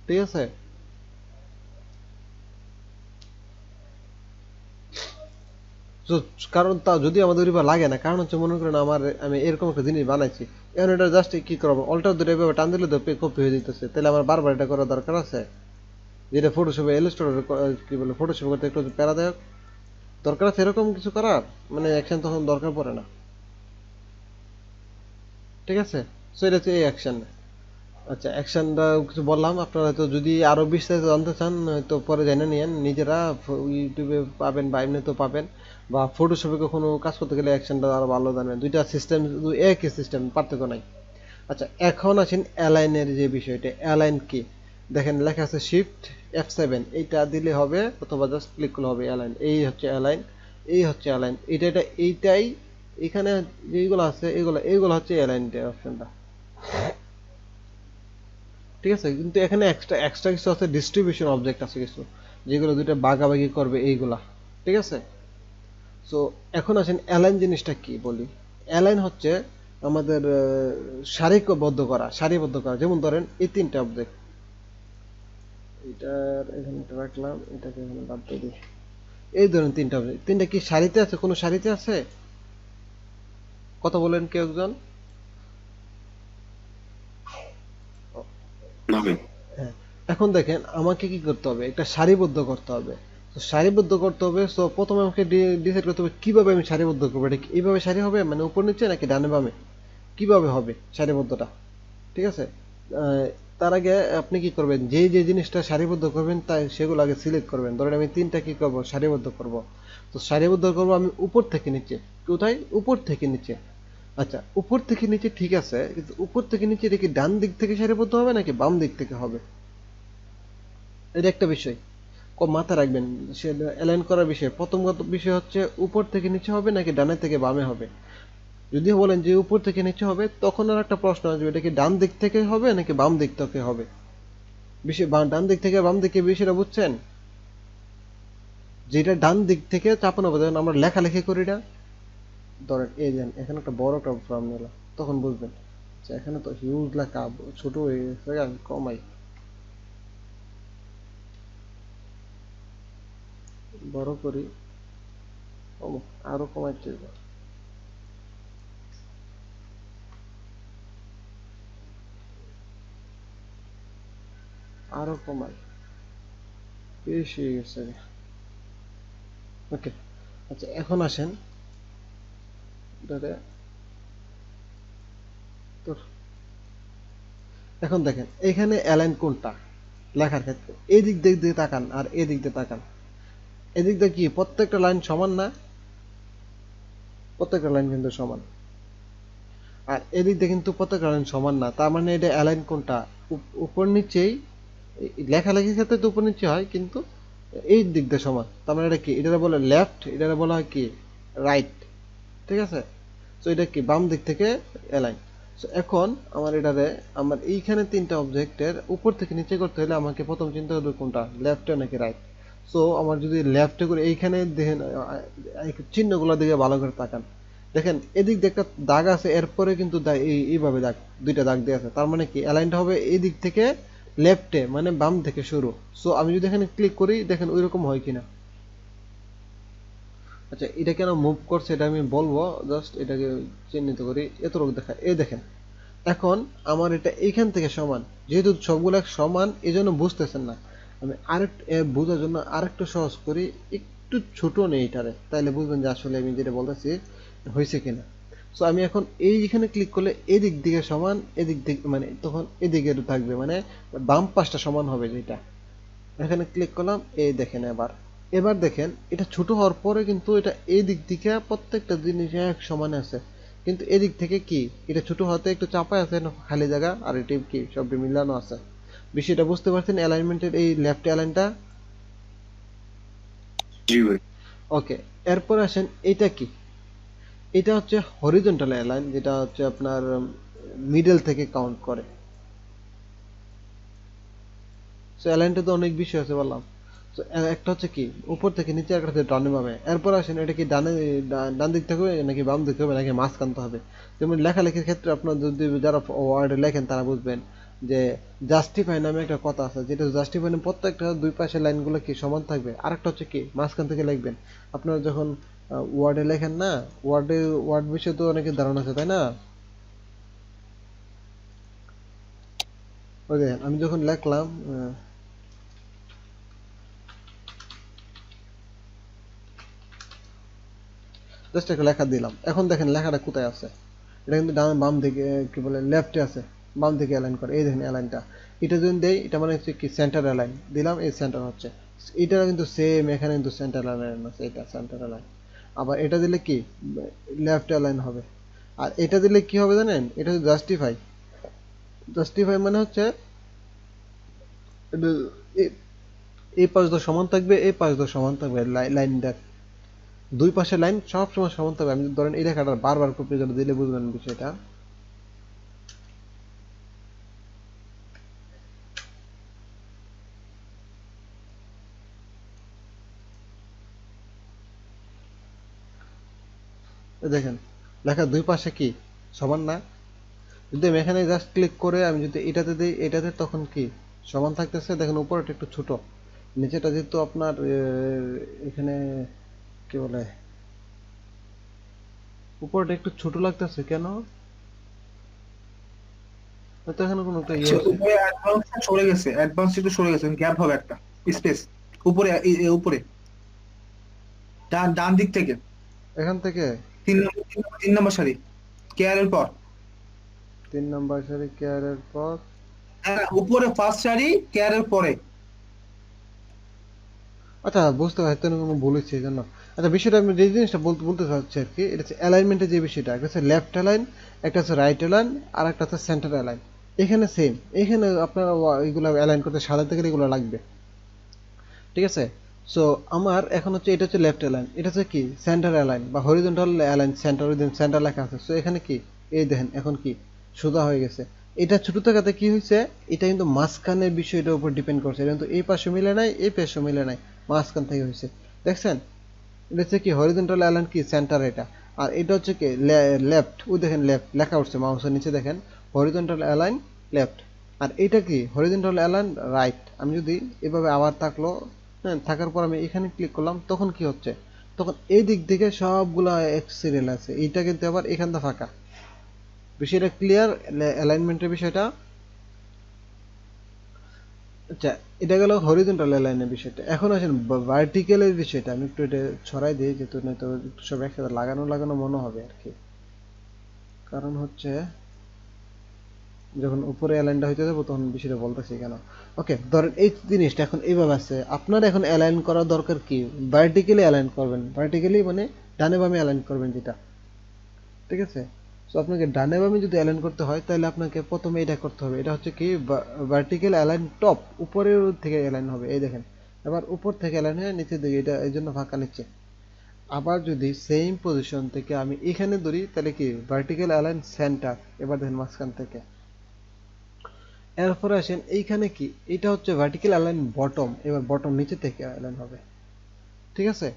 ঠিক আছে, তো কারণ তা যদি আমাদের ওইবার লাগে না, কারণ হচ্ছে মনে করেন আমি এরকম একটা জিনিস বানাইছি, এখন এটা জাস্ট কি করবো, অল্টার ধরে এভাবে টান দিলে তো কপি হয়ে যেতেছে, তাহলে আমার বারবার এটা করার দরকার আছে? যেটা ফটোশপে ইলাস্ট্রেটর কি বলে, ফটোশপে করতে একটু প্যারাদায়ক, দরকার আছে এরকম কিছু করার, মানে অ্যাকশন তখন দরকার পড়ে না। ঠিক আছে, সো এটা হচ্ছে এই অ্যাকশন। আচ্ছা, অ্যাকশনটা কিছু বললাম, আপনারা তো যদি আরো বিস্তারিত জানতে চান তো পরে জেনে নিয়েন নিজেরা, ইউটিউবে পাবেন বা এমনি তো পাবেন, বা ফটোশপে কখনো কাজ করতে গেলে অ্যাকশনটা আরো ভালো জানবেন। দুইটা সিস্টেম একই সিস্টেম, পার্থক্য নাই। আচ্ছা, এখন আসেন অ্যালাইনের যে বিষয়টা, অ্যালাইন কি? দেখেন লেখা আছে শিফট F7, এইটা দিলে হবে অথবা জাস্ট ক্লিক করলে হবে অ্যালাইন। এই হচ্ছে অ্যালাইন, এই হচ্ছে অ্যালাইন, এইটাই এখানে যেগুলো আছে এগুলো এগুলো হচ্ছে অ্যালাইন অপশনটা, ঠিক আছে? কিন্তু এখানে এক্সট্রা এক্সট্রা কিছু আছে, ডিস্ট্রিবিউশন অবজেক্ট আছে কিছু, যেগুলো দুইটা ভাগাভাগি করবে এইগুলা, ঠিক আছে? সো এখন আসেন অ্যালাইন জিনিসটা কি বলি। অ্যালাইন হচ্ছে আমাদের সারিবদ্ধ করা। যেমন ধরেন এই তিনটা অবজেক্ট, এটার এখানে একটা রাখলাম, এটাকে এখানে বাদ দিয়ে দিই। এই ধরেন তিনটা অবজেক্ট, তিনটা কি সারিতে আছে? কোনো সারিতে আছে? কথা বলেন কেউ একজন। না ভাই। হ্যাঁ, এখন দেখেন আমাকে কি করতে হবে, একটা সারিবদ্ধ করতে হবে। তো সারিবদ্ধ করতে হবে, সো প্রথমে আমাকে ডিসাইড করতে হবে কিভাবে আমি সারিবদ্ধ করবো। এটা কি এইভাবে সারি হবে, মানে উপর নিচে নাকি ডানে বামে, কিভাবে হবে সারিবদ্ধটা, ঠিক আছে? তার আগে আপনি কি করবেন, যে যে জিনিসটা সারিবদ্ধ করবেন তাই সেগুলো আগে সিলেক্ট করবেন। ধরেন আমি তিনটা কি করব, সারিবদ্ধ করব। তো সারিবদ্ধ করব আমি উপর থেকে নিচে। কোথায়? উপর থেকে নিচে। আচ্ছা, উপর থেকে নিচে ঠিক আছে, কিন্তু উপর থেকে নিচে এটা কি ডান দিক থেকে সারিবদ্ধ হবে নাকি বাম দিক থেকে হবে, এটা একটা বিষয় মাথায় রাখবেন। সে অ্যালাইন করার বিষয়, প্রথম বিষয় হচ্ছে উপর থেকে নিচে হবে নাকি ডানে থেকে বামে হবে। যদি বলেন যে উপর থেকে নিচে হবে, তখন আর একটা প্রশ্ন আসবে, এটা কি ডান দিক থেকে হবে নাকি বাম দিক থেকে হবে। বিষয় ডান দিক থেকে বাম দিকে বিষয়টা বুঝছেন? যেটা ডান দিক থেকে চাপানো হবে, যখন আমরা লেখালেখি করি না, ধরেন এই যে এখানে একটা বড় একটা ফর্ম নিলাম, তখন বুঝবেন। আচ্ছা, এখানে তো হিউজ লেখা, ছোট হয়ে গেছে, আমি কমাই, বড় করি, আরো কমাই চাইবো, আরো কমাই, বেশি হয়ে গেছে। ওকে, আচ্ছা এখন আসেন এটাতে, তো এখন দেখেন এখানে অ্যালাইন কোনটা লেখার ক্ষেত্রে, এদিক দিক দিয়ে তাকান আর এদিক দিয়ে তাকান। এদিক দিয়ে কি প্রত্যেকটা লাইন সমান না? প্রত্যেকটা লাইন কিন্তু সমান। আর এদিক দিয়ে কিন্তু প্রত্যেকটা লাইন সমান না, তার মানে এটা অ্যালাইন কোনটা? উপর নিচেই, লেখালেখির ক্ষেত্রে তো উপর নিচে হয়, কিন্তু এই দিক দিয়ে সমান। তার মানে এটা কি, এটা বলে লেফট, এটা বলা হয় কি রাইট, ঠিক আছে? তো এটা কি বাম দিক থেকে অ্যালাইন। সো এখন আমার এটারে, আমার এইখানে তিনটা অবজেক্টের উপর থেকে নিচে করতে হলে আমাকে প্রথম চিন্তা করবে কোনটা, লেফটে নাকি রাইট। সো আমার যদি লেফটে করে, এইখানে দেখেন চিহ্নগুলো দিকে ভালো করে তাকান, দেখেন এদিক দিয়ে একটা দাগ আছে, এরপরে কিন্তু এইভাবে দাগ, দুইটা দাগ দিয়ে আছে, তার মানে কি অ্যালাইনটা হবে এই দিক থেকে লেফটে, মানে বাম থেকে শুরু। সো আমি যদি এখানে ক্লিক করি, দেখেন ওইরকম হয় কিনা। আচ্ছা, এটা কেন মুভ করছে এটা আমি বলবো, জাস্ট এটাকে চিহ্নিত করি, এতটুকু দেখা, এই দেখেন এখন আমার এটা এইখান থেকে সমান, যেহেতু সবগুলো সমান এই জন্য বুঝতেছেন না। আমি আরেকটু বোঝার জন্য আরেকটু সহজ করি, একটু ছোট নেই এটারে, তাইলে বুঝবেন যে আসলে আমি যেটা বলতেছি হয়েছে কিনা। সো আমি এখন এইখানে ক্লিক করলে এদিক দিকে সমান, এদিক দিক মানে তখন এদিকে থাকবে, মানে বাম পাশটা সমান হবে যেটা। এখানে ক্লিক করলাম, এই দেখেন এবার, এবার দেখেন এটা ছোট হওয়ার পরে কিন্তু এটা এই দিক থেকে প্রত্যেকটা জিনিস এক সমানে আছে, কিন্তু এদিক থেকে কি এটা ছোট হতে একটু চাপায় আছে না, খালি জায়গা, আর এটি কি সবটি মিলানো আছে। বিষয়টা বুঝতে পারছেন অ্যালাইনমেন্টের এই লেফট অ্যালাইনটা? জি ভাই। ওকে, এরপর আসেন এটা কি, এটা হচ্ছে হরিজন্টাল অ্যালাইন, যেটা হচ্ছে আপনার মিডল থেকে কাউন্ট করে। সো অ্যালাইনটা তো অনেক বিষয় আছে বললাম। তো একটা হচ্ছে কি উপর থেকে নিচে, একটা হচ্ছে ডানে বামে। এরপর আসেন এটা কি ডান দিক থেকে হবে নাকি বাম দিক থেকে হবে নাকি মাঝখান থেকে হবে। যেমন লেখালেখির ক্ষেত্রে আপনার যদি যারা ওয়ার্ডে লেখেন তারা বুঝবেন যে জাস্টিফাই নামে একটা কথা আছে, যেটা জাস্টিফাই নামে প্রত্যেকটা দুই পাশের লাইনগুলো কি সমান থাকবে, আরেকটা হচ্ছে কি মাঝখান থেকে লিখবেন। আপনারা যখন ওয়ার্ডে লেখেন না, ওয়ার্ড বিষয়ে তো অনেকের ধারণা আছে তাই না? ওই দেখেন আমি যখন লেখলাম, জাস্ট একটা লেখা দিলাম, এখন দেখেন লেখাটা কোথায় আছে, এটা কিন্তু ডান বাম দিকে কি বলে লেফটে আছে। বাম দিকে অ্যালাইন করে, এই দেখেন অ্যালাইনটা। এটা যদি দেই এটা মানে হচ্ছে কি সেন্টার অ্যালাইন দিলাম, এই সেন্টার হচ্ছে। এটা কিন্তু সেম, এখানে কিন্তু সেন্টার অ্যালাইন আছে, এটা সেন্টার অ্যালাইন। আবার এটা দিলে কি লেফট অ্যালাইন হবে। আর এটা দিলে কি হবে জানেন, এটা জাস্টিফাই। জাস্টিফাই মানে হচ্ছে এটা এ- এই পাশ দিয়ে সমান থাকবে, এই পাশ দিয়ে সমান থাকবে, লাইন দেখ, দুই পাশের লাইন সব সময় সমান থাকবে। আমি যদি ধরেন এই রেখাটা বারবার কপি করে দিলে বুঝবেন বিষয়টা। এই দেখেন লেখা দুই পাশে কি সমান না? যদি আমি এখানে জাস্ট ক্লিক করে আমি যদি এটাতে দিই, এটাতে তখন কি সমান থাকতেছে। দেখেন উপরেটা একটু ছোট, নিচেটা যেহেতু আপনার এখানে কি বলে উপরটা একটু ছোট লাগতেছে কেন? হয়তো এখানে কোনো একটা ইয়ে আছে। উপরে অ্যাডভান্স সরে গেছে, অ্যাডভান্স একটু সরে গেছে, গ্যাপ হবে একটা স্পেস উপরে, উপরে ডান ডান দিক থেকে এখান থেকে 3 নম্বর সারি, কেয়ার এর পর। 3 নম্বর সারি কেয়ারের পর। হ্যাঁ, উপরে ফার্স্ট সারি, কেয়ার এর পরে। আচ্ছা বুঝতে পারছি, কোনো ভুল হচ্ছে এই জন্য। আচ্ছা বিষয়টা আমি যে জিনিসটা বলতে বলতে চাচ্ছি আর কি, এটা হচ্ছে অ্যালাইনমেন্টের যে বিষয়টা, একটা হচ্ছে লেফট অ্যালাইন, একটা হচ্ছে রাইট অ্যালাইন, আর একটা হচ্ছে সেন্টার অ্যালাইন। এখানে সেম, এখানে আপনার এগুলো অ্যালাইন করতে সাজাতে গেলে এগুলো লাগবে, ঠিক আছে? সো আমার এখন হচ্ছে এটা হচ্ছে লেফট অ্যালাইন, এটা হচ্ছে কি সেন্টার অ্যালাইন বা horizontal align, centre within centre লেখা আছে। সো এখানে কি এই দেখেন এখন কি সোজা হয়ে গেছে। এটা ছোট থাকাতে কি হয়েছে, এটা কিন্তু মাঝখানের বিষয়টার উপর ডিপেন্ড করছে, এটা কিন্তু এই পাশে মিলে নাই, এই পাশে মিলে নাই, মাঝখান থেকে হয়েছে। দেখছেন এটা হচ্ছে কি হরিজন্টাল অ্যালাইন কি সেন্টার এটা। আর এটা হচ্ছে কি লেফট, ওই দেখেন লেফট লেখা উঠছে মাউসের নিচে দেখেন হরিজন্টাল অ্যালাইন লেফট। আর এটা কি হরিজন্টাল অ্যালাইন রাইট। আমি যদি এভাবে আবার থাকলো, হ্যাঁ থাকার পর আমি এখানে ক্লিক করলাম, তখন কি হচ্ছে, তখন এই দিক থেকে সবগুলা এক সিরিয়াল আছে, এইটা কিন্তু আবার এখানটা ফাঁকা। বিষয়টা ক্লিয়ার অ্যালাইনমেন্টের বিষয়টা? আচ্ছা এটা গেল হরিজন্টাল লাইনের বিষয়টা। এখন আসেন ভার্টিক্যালের বিষয়টা। আমি একটু এটা ছড়াই দিই, যেহেতু নয়তো একটু সব একসাথে লাগানো লাগানো মনে হবে আর কি। কারণ হচ্ছে যখন উপরে অ্যালাইনটা হইতে যাবো তখন বিষয়টা বলতেছি কেন। ওকে ধরেন এই জিনিসটা এখন এইভাবে আছে, আপনার এখন অ্যালাইন করা দরকার কি, ভার্টিক্যালি অ্যালাইন করবেন, ভার্টিক্যালি মানে ডানে বামে অ্যালাইন করবেন যেটা, ঠিক আছে? সো আপনাকে ডানে বামে যদি অ্যালাইন করতে হয় তাহলে আপনাকে প্রথমে এটা করতে হবে, এটা হচ্ছে কি ভার্টিক্যাল অ্যালাইন টপ, উপরের থেকে অ্যালাইন হবে, এই দেখেন এবার উপর থেকে অ্যালাইন হয়ে নিচের দিকে, এটা এই জন্য ফাঁকা নিচ্ছে। আবার যদি সেম পজিশন থেকে আমি এখানে ধরি তাহলে কি ভার্টিক্যাল অ্যালাইন সেন্টার, এবার দেখেন মাঝখান থেকে। এরপরে আসেন এইখানে কি, এটা হচ্ছে ভার্টিক্যাল অ্যালাইন বটম, এবার বটম নিচে থেকে অ্যালাইন হবে, ঠিক আছে?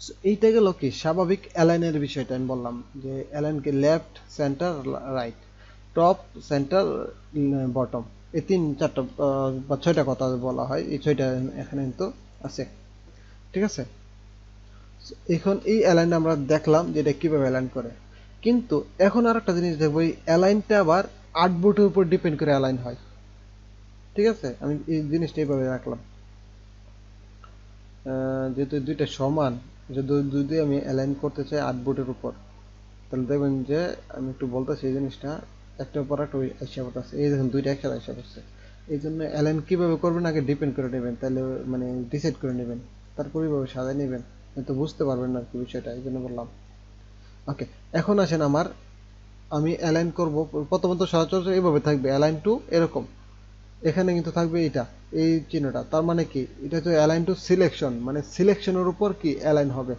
So, এইটা গেল কি স্বাভাবিক অ্যালাইনের বিষয়টা আমি বললাম, যে অ্যালাইনকে left centre right, top centre bottom, এই তিন চারটা বা ছয়টা কথা বলা হয়, এই ছয়টা এখানে কিন্তু আছে, ঠিক আছে? So, এখন এই অ্যালাইনটা আমরা দেখলাম যে এটা কিভাবে অ্যালাইন করে। কিন্তু এখন আর একটা জিনিস দেখবো, এই অ্যালাইনটা আবার আউটপুটের উপর ডিপেন্ড করে অ্যালাইন হয়, ঠিক আছে? আমি এই জিনিসটা এইভাবে রাখলাম, যেহেতু দুইটা সমান, যদি আমি অ্যালাইন করতে চাই আউটপুটের উপর, তাহলে দেখবেন যে আমি একটু বলতেছি এই জিনিসটা একটার পর একটা এসে পড়তেছে, এই দেখুন দুইটা একসাথে এসে পড়ছে। এই জন্য অ্যালাইন কিভাবে করবেন আগে ডিপেন্ড করে নেবেন, তাহলে মানে ডিসাইড করে নেবেন, তারপর এইভাবে সাজায় নেবেন, তো বুঝতে পারবেন না আর কি বিষয়টা, এই জন্য বললাম। ওকে এখন আসেন আমার, আমি অ্যালাইন করব, প্রথমত সচরাচর এইভাবে থাকবে অ্যালাইন টু এরকম, এখানে কিন্তু থাকবে এটা, এই চিহ্নটা, তার মানে কি এটা হচ্ছে অ্যালাইন টু সিলেকশন, মানে সিলেকশনের উপর কি অ্যালাইন হবে,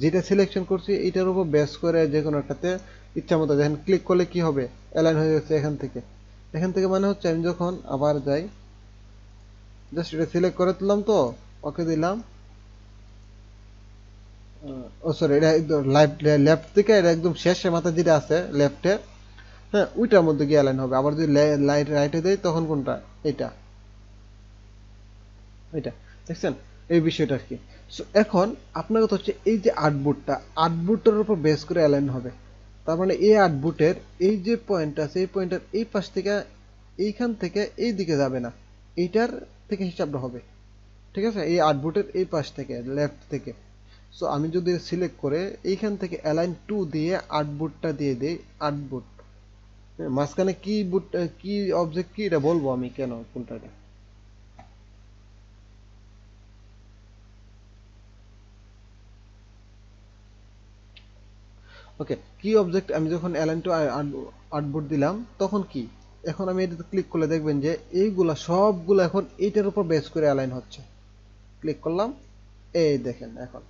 যেটা সিলেকশন করছি এটার উপর বেস করে যে কোনো একটাতে ইচ্ছা মতো দেখেন ক্লিক করলে কি হবে, অ্যালাইন হয়ে যাচ্ছে এখান থেকে। এখান থেকে মানে হচ্ছে আমি যখন আবার যাই, জাস্ট এটা সিলেক্ট করে তুললাম, তো ওকে দিলাম, ও সরি এটা একদম লেফট থেকে এটা একদম শেষে মাথা যেটা আছে লেফটে, হ্যাঁ ওইটার মধ্যে গিয়ে অ্যালাইন হবে। আবার যদি লাইট রাইটে দেয় তখন কোনটা, এটা, এটা, দেখছেন এই বিষয়টা আর কি। সো এখন আপনার কথা হচ্ছে এই যে আউটপুটটা, আউটপুটটার উপর বেস করে অ্যালাইন হবে। তার মানে এই আউটপুটের এই যে পয়েন্ট আছে, এই পয়েন্টের এই পাশ থেকে এইখান থেকে এই দিকে যাবে না, এইটার থেকে হিসাবটা হবে, ঠিক আছে? এই আউটপুটের এই পাশ থেকে লেফট থেকে। সো আমি যদি সিলেক্ট করে এইখান থেকে অ্যালাইন টু দিয়ে আউটপুটটা দিয়ে দিই, আউটপুট মাঝখানে কি কি অবজেক্ট কি এটা বলবো আমি কেন কোনটা এটা। ওকে, কি অবজেক্ট আমি যখন অ্যালাইন টু আর্টবোর্ড দিলাম তখন কি, এখন আমি এটাতে ক্লিক করলে দেখবেন যে এইগুলা সবগুলো এখন এইটার উপর বেস করে অ্যালাইন হচ্ছে। ক্লিক করলাম, এই দেখেন এখন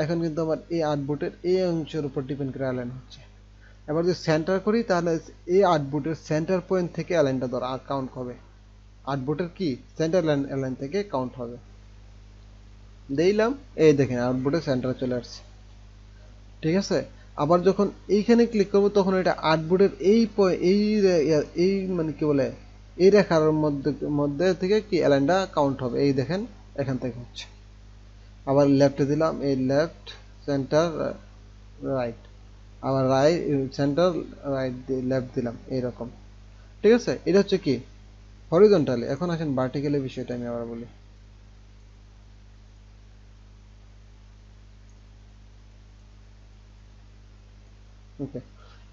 এখন কিন্তু আমার এই আর্টবোর্ডের এই অংশের উপর ডিপেন্ড করে অ্যালাইন হচ্ছে। এবার যদি সেন্টার করি তাহলে এই আর্টবোর্ডের সেন্টার পয়েন্ট থেকে অ্যালাইনটা ধর কাউন্ট হবে, আর্টবোর্ডের কি সেন্টার অ্যালাইন থেকে কাউন্ট হবে। দিলাম, এই দেখেন আর্টবোর্ডের সেন্টারে চলে আসছে, ঠিক আছে। আবার যখন এইখানে ক্লিক করবো তখন এটা আর্টবোর্ডের এই মানে কি বলে এই রেখার মধ্যে মধ্যে থেকে কি অ্যালাইনটা কাউন্ট হবে, এই দেখেন এখান থেকে হচ্ছে। আবার লেফটে দিলাম, এই লেফট সেন্টার রাইট, আবার রাইট সেন্টার রাইট লেফট দিলাম এইরকম, ঠিক আছে। এটা হচ্ছে কি হরিজন্টালি। এখন আসেন ভার্টিক্যালি বিষয়টা আমি আবার বলি। ওকে,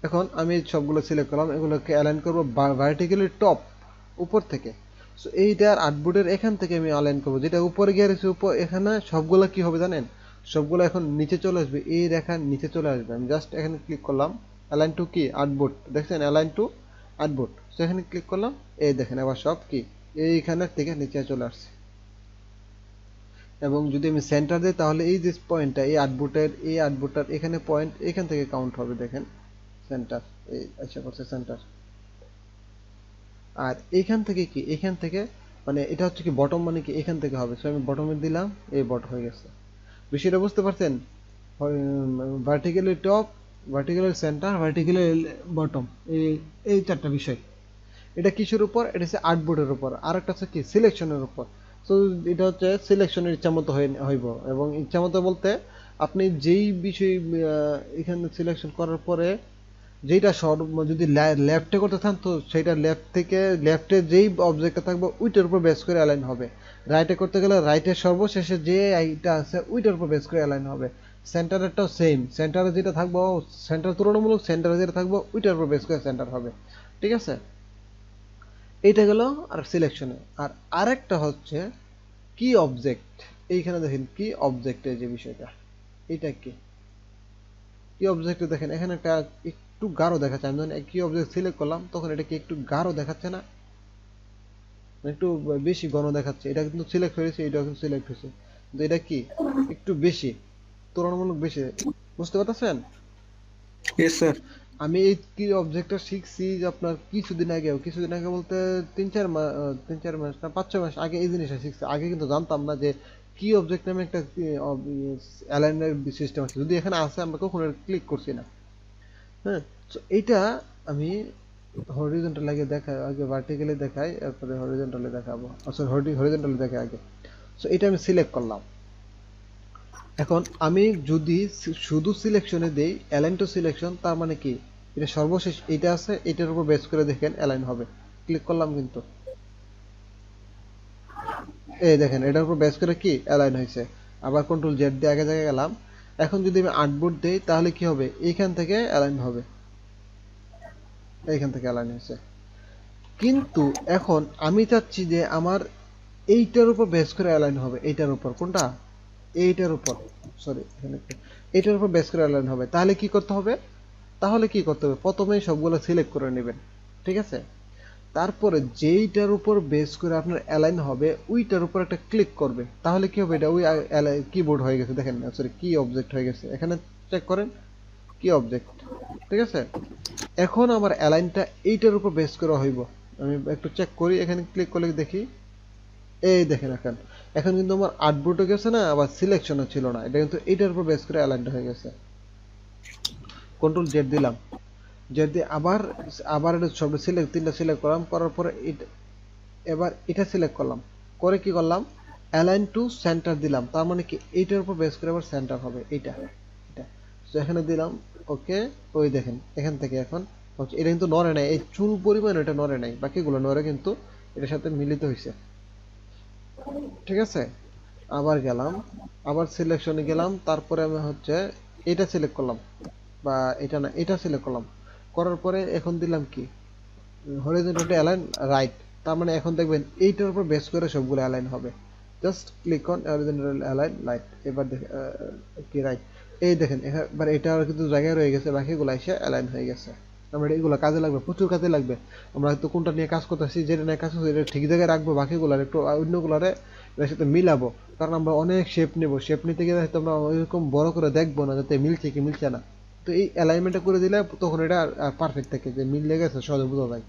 এখন আমি সবগুলো সিলেক্ট করলাম, এগুলোকে অ্যালাইন করবো ভার্টিক্যালি টপ উপর থেকে। সো এইটার আর্টবোর্ডের এখান থেকে আমি অ্যালাইন করবো, যেটা উপরে গিয়ে রয়েছে উপর, এখানে সবগুলো কি হবে জানেন, সবগুলো এখন নিচে চলে আসবে, এই রেখার নিচে চলে আসবে। আমি জাস্ট এখানে ক্লিক করলাম, অ্যালাইন টু কি আর্টবোর্ড, দেখছেন অ্যালাইন টু আর্টবোর্ড, সো এখানে ক্লিক করলাম, এই দেখেন আবার সব কি এইখানের থেকে নিচে চলে আসছে। এবং যদি আমি সেন্টার দিই তাহলে এই যে পয়েন্টটা এই আর্টবোর্ডটার এখানে পয়েন্ট এখান থেকে কাউন্ট হবে, দেখেন সেন্টার, এই আচ্ছা করছে সেন্টার। আর এইখান থেকে কি এখান থেকে মানে এটা হচ্ছে কি বটম, মানে কি এখান থেকে হবে, সো আমি বটমে দিলাম, এই বট হয়ে গেছে। বিষয়টা বুঝতে পারছেন, vertically top, vertically centre, vertically bottom, এই এই চারটা বিষয়। এটা কিসের উপর, এটা হচ্ছে আর্টবোর্ডের উপর, আর একটা হচ্ছে কি সিলেকশনের উপর। তো এটা হচ্ছে সিলেকশনের ইচ্ছা মতো হইব, এবং ইচ্ছা মতো বলতে আপনি যেই বিষয় এখানে সিলেকশন করার পরে যেইটা যদি লেফটে করতে চান তো সেইটা লেফট থেকে লেফটে যেই অবজেক্টটা থাকবে ওইটার উপর বেস করে অ্যালাইন হবে। রাইটে করতে গেলে রাইটের সর্বশেষে যে এইটা আছে ওইটার উপর বেস করে অ্যালাইন হবে। সেন্টারেরটাও সেম, সেন্টারে যেটা থাকবো সেন্টার তুলনামূলক সেন্টারে যেটা থাকবো ওইটার উপর বেস করে সেন্টার হবে, ঠিক আছে। এইটা গেল আর সিলেকশনে। আর আরেকটা হচ্ছে কি অবজেক্ট, এইখানে দেখেন কি অবজেক্টের যে বিষয়টা, এটা কি কি অবজেক্টে দেখেন এখানে একটা একটু গাঢ় দেখাচ্ছে। আমি যখন কি অবজেক্ট সিলেক্ট করলাম তখন এটা কি একটু গাঢ় দেখাচ্ছে না, একটু বেশি ঘন দেখাচ্ছে। এটা কিন্তু সিলেক্ট হয়েছে, এটা কিন্তু সিলেক্ট হয়েছে, কিন্তু এটা কি একটু বেশি, তুলনামূলক বেশি, বুঝতে পারতেছেন। Yes sir. আমি এই কি অবজেক্টটা শিখছি যে আপনার কিছুদিন আগে বলতে 3-4 মাস না 5-6 মাস আগে এই জিনিসটা শিখছি। আগে কিন্তু জানতাম না যে কি অবজেক্ট নামে একটা অ্যালাইনের সিস্টেম আছে, যদি এখানে আছে আমরা কখনো ক্লিক করছি না। হ্যাঁ, তো এইটা আমি হরিজন্টাল আগে দেখাই, আগে ভার্টিক্যালি দেখাই, এরপরে হরিজন্টালি দেখাবো। আচ্ছা হরিজন্টালি দেখাই আগে। সো এটা আমি সিলেক্ট করলাম। এখন আমি যদি শুধু সিলেকশনে দেই অ্যালাইন টু সিলেকশন, তার মানে কি এটা সর্বশেষ এটা আছে, এটার উপর বেস করে দেখেন অ্যালাইন হবে। ক্লিক করলাম কিন্তু এই দেখেন এটার উপর বেস করে কি অ্যালাইন হয়েছে। আবার কন্ট্রোল জেড দিয়ে আগে জায়গায় গেলাম। এখন যদি আমি আর্টবোর্ড দেই তাহলে কি হবে, এইখান থেকে অ্যালাইন হবে, এইখান থেকে অ্যালাইন হয়েছে। কিন্তু এখন আমি চাচ্ছি যে আমার এইটার উপর বেস করে অ্যালাইন হবে, এইটার উপর কোনটা, এইটার উপর, সরি এখানে এইটার উপর বেস করে অ্যালাইন হবে। তাহলে কি করতে হবে, প্রথমেই সবগুলো সিলেক্ট করে নেবেন, ঠিক আছে। তারপরে যেইটার উপর বেস করে আপনার অ্যালাইন হবে ওইটার উপর একটা ক্লিক করবে, তাহলে কি হবে, এটা ওই কিবোর্ড হয়ে গেছে, দেখেন সরি কি অবজেক্ট হয়ে গেছে, এখানে চেক করেন কি অবজেক্ট, ঠিক আছে। এখন আমার অ্যালাইনটা এইটার উপর বেস করে হইব। আমি একটু চেক করি, এখানে ক্লিক করলে দেখি, এই দেখেন এখন এখন কিন্তু আমার আর্টবোর্ডে গেছে না, আবার সিলেকশনও ছিল না, এটা কিন্তু এইটার উপর বেস করে অ্যালাইনটা হয়ে গেছে। কন্ট্রোল জেড দিলাম, জেড দিয়ে আবার আবার এটা সব তিনটা সিলেক্ট করলাম, করার পরে এবার এটা সিলেক্ট করলাম, করে কি করলাম অ্যালাইন টু সেন্টার দিলাম, তার মানে কি এইটার উপর বেস করে আবার সেন্টার হবে, এটা এটা তো এখানে দিলাম। ওকে, ওই দেখেন এখান থেকে এখন হচ্ছে এটা কিন্তু নড়ে নাই, এই চুল পরিমাণ এটা নড়ে নাই, বাকিগুলো নড়ে কিন্তু এটার সাথে মিলিত হয়েছে, ঠিক আছে। আবার গেলাম, আবার সিলেকশনে গেলাম, তারপরে আমি হচ্ছে এটা সিলেক্ট করলাম, বা এটা না এটা সিলেক্ট করলাম, করার পরে এখন দিলাম কি হরিজন্টাল অ্যালাইন রাইট, তার মানে এখন দেখবেন এইটার উপর বেস করে সবগুলো অ্যালাইন হবে। Just click on horizontal align right, এবার কি রাইট, এই দেখেন এবার এটা আর কিন্তু জায়গায় রয়ে গেছে, বাকিগুলো এসে অ্যালাইন হয়ে গেছে। আমরা এগুলো কাজে লাগবে, প্রচুর কাজে লাগবে। আমরা হয়তো কোনটা নিয়ে কাজ করতেছি, যেটা নিয়ে কাজ করছি এটা ঠিক জায়গায় রাখবো, বাকিগুলো একটু অন্যগুলারে এর সাথে মিলাবো। কারণ আমরা অনেক শেপ নেব, শেপ নিতে গেলে হয়তো আমরা ওইরকম বড় করে দেখবো না যাতে মিলছে কি মিলছে না। তো এই অ্যালাইনমেন্টটা করে দিলে তখন এটা পারফেক্ট থাকে, যে মিল লেগেছে সহজে বোঝা যায়।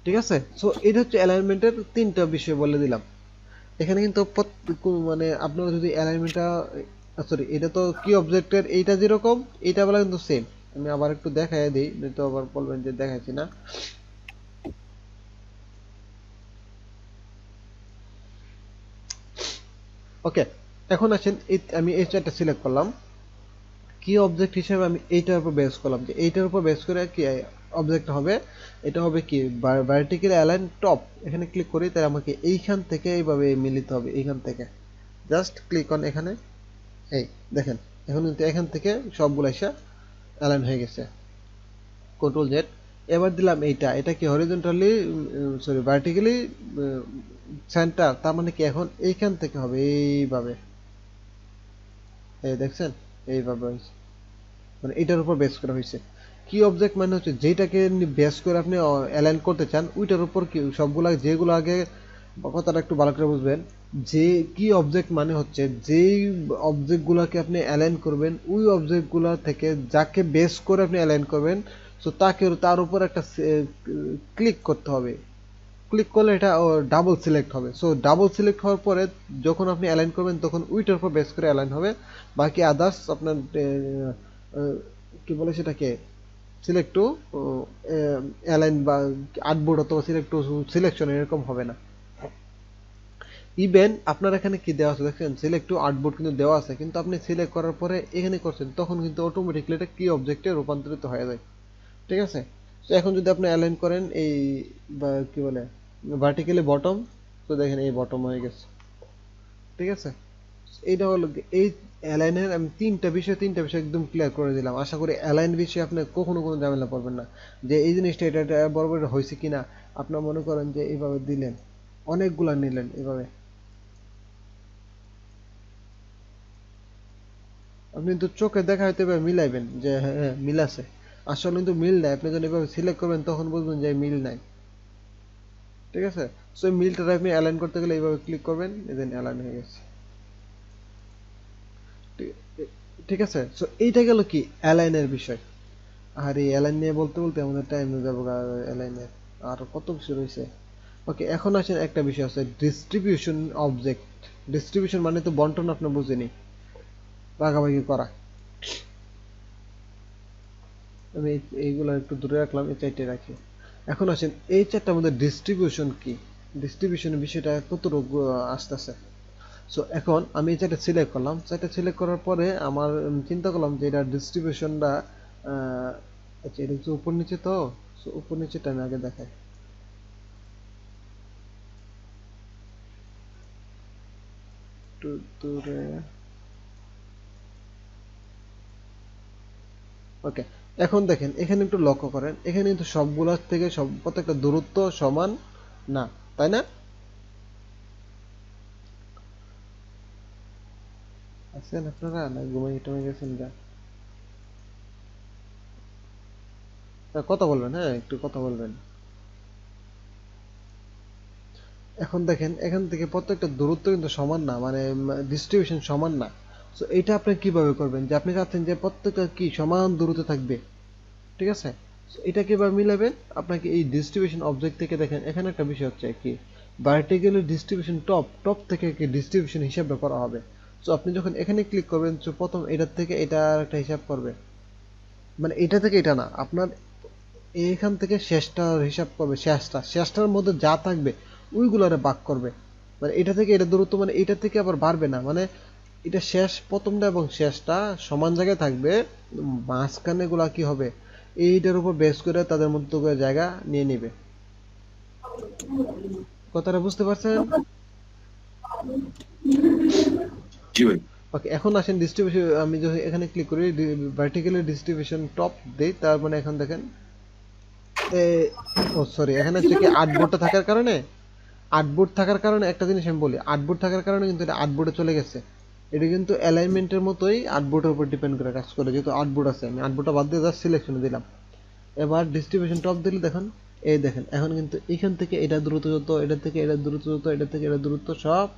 ঠিক আছে, সো এটা হচ্ছে অ্যালাইনমেন্টের তিনটা বিষয় বলে দিলাম। এখানে কিন্তু মানে আপনারা যদি অ্যালাইনমেন্টটা, সরি এটা তো কি অবজেক্টের এইটা যেরকম এইটা বলা কিন্তু সেম। আমি আবার একটু দেখাই দিই, নয়তো আবার বলবেন যে দেখাইছি না। ওকে, এখন আসেন আমি এই চারটা সিলেক্ট করলাম, কি অবজেক্ট হিসেবে আমি এইটার উপর বেস করলাম, যে এইটার উপর বেস করে কি অবজেক্ট হবে। এটা হবে কি ভার্টিক্যালি অ্যালাইন টপ, এখানে ক্লিক করি তাহলে আমাকে এইখান থেকে এইভাবে মিলিত হবে, এইখান থেকে জাস্ট ক্লিক অন এখানে, এই দেখেন এখন কিন্তু এখান থেকে সবগুলো এসে অ্যালাইন হয়ে গেছে, কন্ট্রোল জেড। এবার দিলাম এইটা, এটা কি হরিজন্টালি সরি ভার্টিক্যালি সেন্টার, তার মানে কি এখন এইখান থেকে হবে এইভাবে, এই দেখছেন এইভাবে হয়েছে, মানে এটার উপর বেস করা হয়েছে। কি অবজেক্ট মানে হচ্ছে যেটাকে বেস করে আপনি অ্যালাইন করতে চান ওইটার উপর কি সবগুলা, যেগুলো আগে কথাটা একটু ভালো করে বুঝবেন, যে কি অবজেক্ট মানে হচ্ছে যেই অবজেক্টগুলোকে আপনি অ্যালাইন করবেন ওই অবজেক্টগুলো থেকে যাকে বেস করে আপনি অ্যালাইন করবেন, সো তাকে তার উপর একটা ক্লিক করতে হবে। ক্লিক করলে এটা ডাবল সিলেক্ট হবে, সো ডাবল সিলেক্ট হওয়ার পরে যখন আপনি অ্যালাইন করবেন তখন উইটার উপর বেস করে অ্যালাইন হবে। বাকি আদার্স আপনার কি বলে সেটাকে সিলেক্ট টু অ্যালাইন বা আর্টবোর্ড অথবা সিলেক্ট টু সিলেকশন এরকম হবে না। ইভেন আপনার এখানে কি দেওয়া আছে দেখছেন, সিলেক্ট টু আর্টবোর্ড কিন্তু দেওয়া আছে, কিন্তু আপনি সিলেক্ট করার পরে এখানে করছেন তখন কিন্তু অটোমেটিকলি এটা কি অবজেক্টে রূপান্তরিত হয়ে যায়। ঠিক আছে, তো এখন যদি আপনি অ্যালাইন করেন এই বা কি বলে ভার্টিক্যালি বটম, তো দেখেন এই বটম হয়ে গেছে। ঠিক আছে, এইটা হলো এই অ্যালাইনের আমি তিনটা বিষয় একদম ক্লিয়ার করে দিলাম। আশা করি অ্যালাইন বিষয়ে আপনি কখনো কোনো ঝামেলা পড়বেন না, যে এই জিনিসটা এটা বরাবর হয়েছে কিনা। আপনার মনে করেন যে এইভাবে দিলেন, অনেকগুলা নিলেন এইভাবে, আপনি কিন্তু চোখে দেখা হয়তো এবার মিলাইবেন যে হ্যাঁ হ্যাঁ মিল আছে, আসলে কিন্তু মিল নাই। আপনি যখন এভাবে সিলেক্ট করবেন তখন বুঝবেন যে মিল নাই। ঠিক আছে, সো মিলটা আপনি অ্যালাইন করতে গেলে এইভাবে ক্লিক করবেন, দেন অ্যালাইন হয়ে গেছে। ঠিক আছে, সো এইটা গেল কি অ্যালাইনের বিষয়। আর এই অ্যালাইন নিয়ে বলতে বলতে আমাদের টাইম হয়ে যাবো অ্যালাইনের, আর কত কিছু রয়েছে। ওকে, এখন আসেন একটা বিষয় আছে ডিস্ট্রিবিউশন অবজেক্ট। ডিস্ট্রিবিউশন মানে তো বন্টন, আপনি বুঝেনি, ভাগাভাগি করা। আমি এইগুলো একটু দূরে রাখলাম, এই চারটে রাখি। এখন আসেন এই চারটার মধ্যে ডিস্ট্রিবিউশন কি, ডিস্ট্রিবিউশনের বিষয়টা কতটুকু আসতেছে। সো এখন আমি এই চারটা সিলেক্ট করলাম, চারটা সিলেক্ট করার পরে আমার চিন্তা করলাম যে এটা ডিস্ট্রিবিউশনটা আচ্ছা এটা হচ্ছে উপর নিচে, তো উপর নিচেটা আমি আগে দেখাই। একটু দূরে, ওকে। এখন দেখেন এখানে একটু লক্ষ্য করেন, এখানে কিন্তু সবগুলোর থেকে সব প্রত্যেকটা দূরত্ব সমান না, তাই না? আছেন আপনারা না ঘুমাই টুমাই গেছেন গা? কথা বলবেন, হ্যাঁ একটু কথা বলবেন। এখন দেখেন এখান থেকে প্রত্যেকটা দূরত্ব কিন্তু সমান না, মানে ডিস্ট্রিবিউশন সমান না। সো এটা আপনি কিভাবে করবেন, যে আপনি চাচ্ছেন যে প্রত্যেকটা কি সমান দূরত্বে থাকবে। ঠিক আছে, so এটা কিভাবে মিলাবেন, আপনাকে এই ডিস্ট্রিবিউশন অবজেক্ট থেকে দেখেন এখানে একটা বিষয় হচ্ছে কি ভার্টিক্যালি ডিস্ট্রিবিউশন টপ, টপ থেকে কি ডিস্ট্রিবিউশন হিসাবে করা হবে। সো আপনি যখন এখানে ক্লিক করবেন তো প্রথম এটার থেকে এটা একটা হিসাব করবে, মানে এটা থেকে এটা না, আপনার এইখান থেকে শেষটার হিসাব করবে, শেষটার মধ্যে যা থাকবে ওইগুলোরে ভাগ করবে। মানে এটা থেকে এটা দূরত্ব, মানে এটা থেকে আবার বাড়বে না, মানে এটা শেষ প্রথমটা এবং শেষটা সমান জায়গায় থাকবে, মাঝখানে গুলা কি হবে এইটার উপর বেস করে তাদের মধ্যে করে জায়গা নিয়ে নিবে। কথাটা বুঝতে পারছেন? জি ভাই। ওকে, এখন আসেন ডিস্ট্রিবিউশন, আমি যদি এখানে ক্লিক করি ভার্টিক্যালি ডিস্ট্রিবিউশন টপ দেই, তার মানে এখন দেখেন ও সরি, এখানে হচ্ছে কি আর্টবোর্ডটা থাকার কারণে, আর্টবোর্ড থাকার কারণে একটা জিনিস আমি বলি, আর্টবোর্ড থাকার কারণে কিন্তু এটা আর্টবোর্ডে চলে গেছে। এটা কিন্তু অ্যালাইনমেন্টের মতোই আর্টবোর্ডের উপর ডিপেন্ড করে কাজ করে, যেহেতু আর্টবোর্ড আছে, আমি আর্টবোর্ডটা বাদ দিয়ে জাস্ট সিলেকশনে দিলাম। এবার ডিস্ট্রিবিউশন টপ দিলে দেখুন, এই দেখেন এখন কিন্তু এখান থেকে এটা দূরত্ব যত, এটা থেকে এটা দূরত্ব যত, এটা থেকে এটা দূরত্ব সব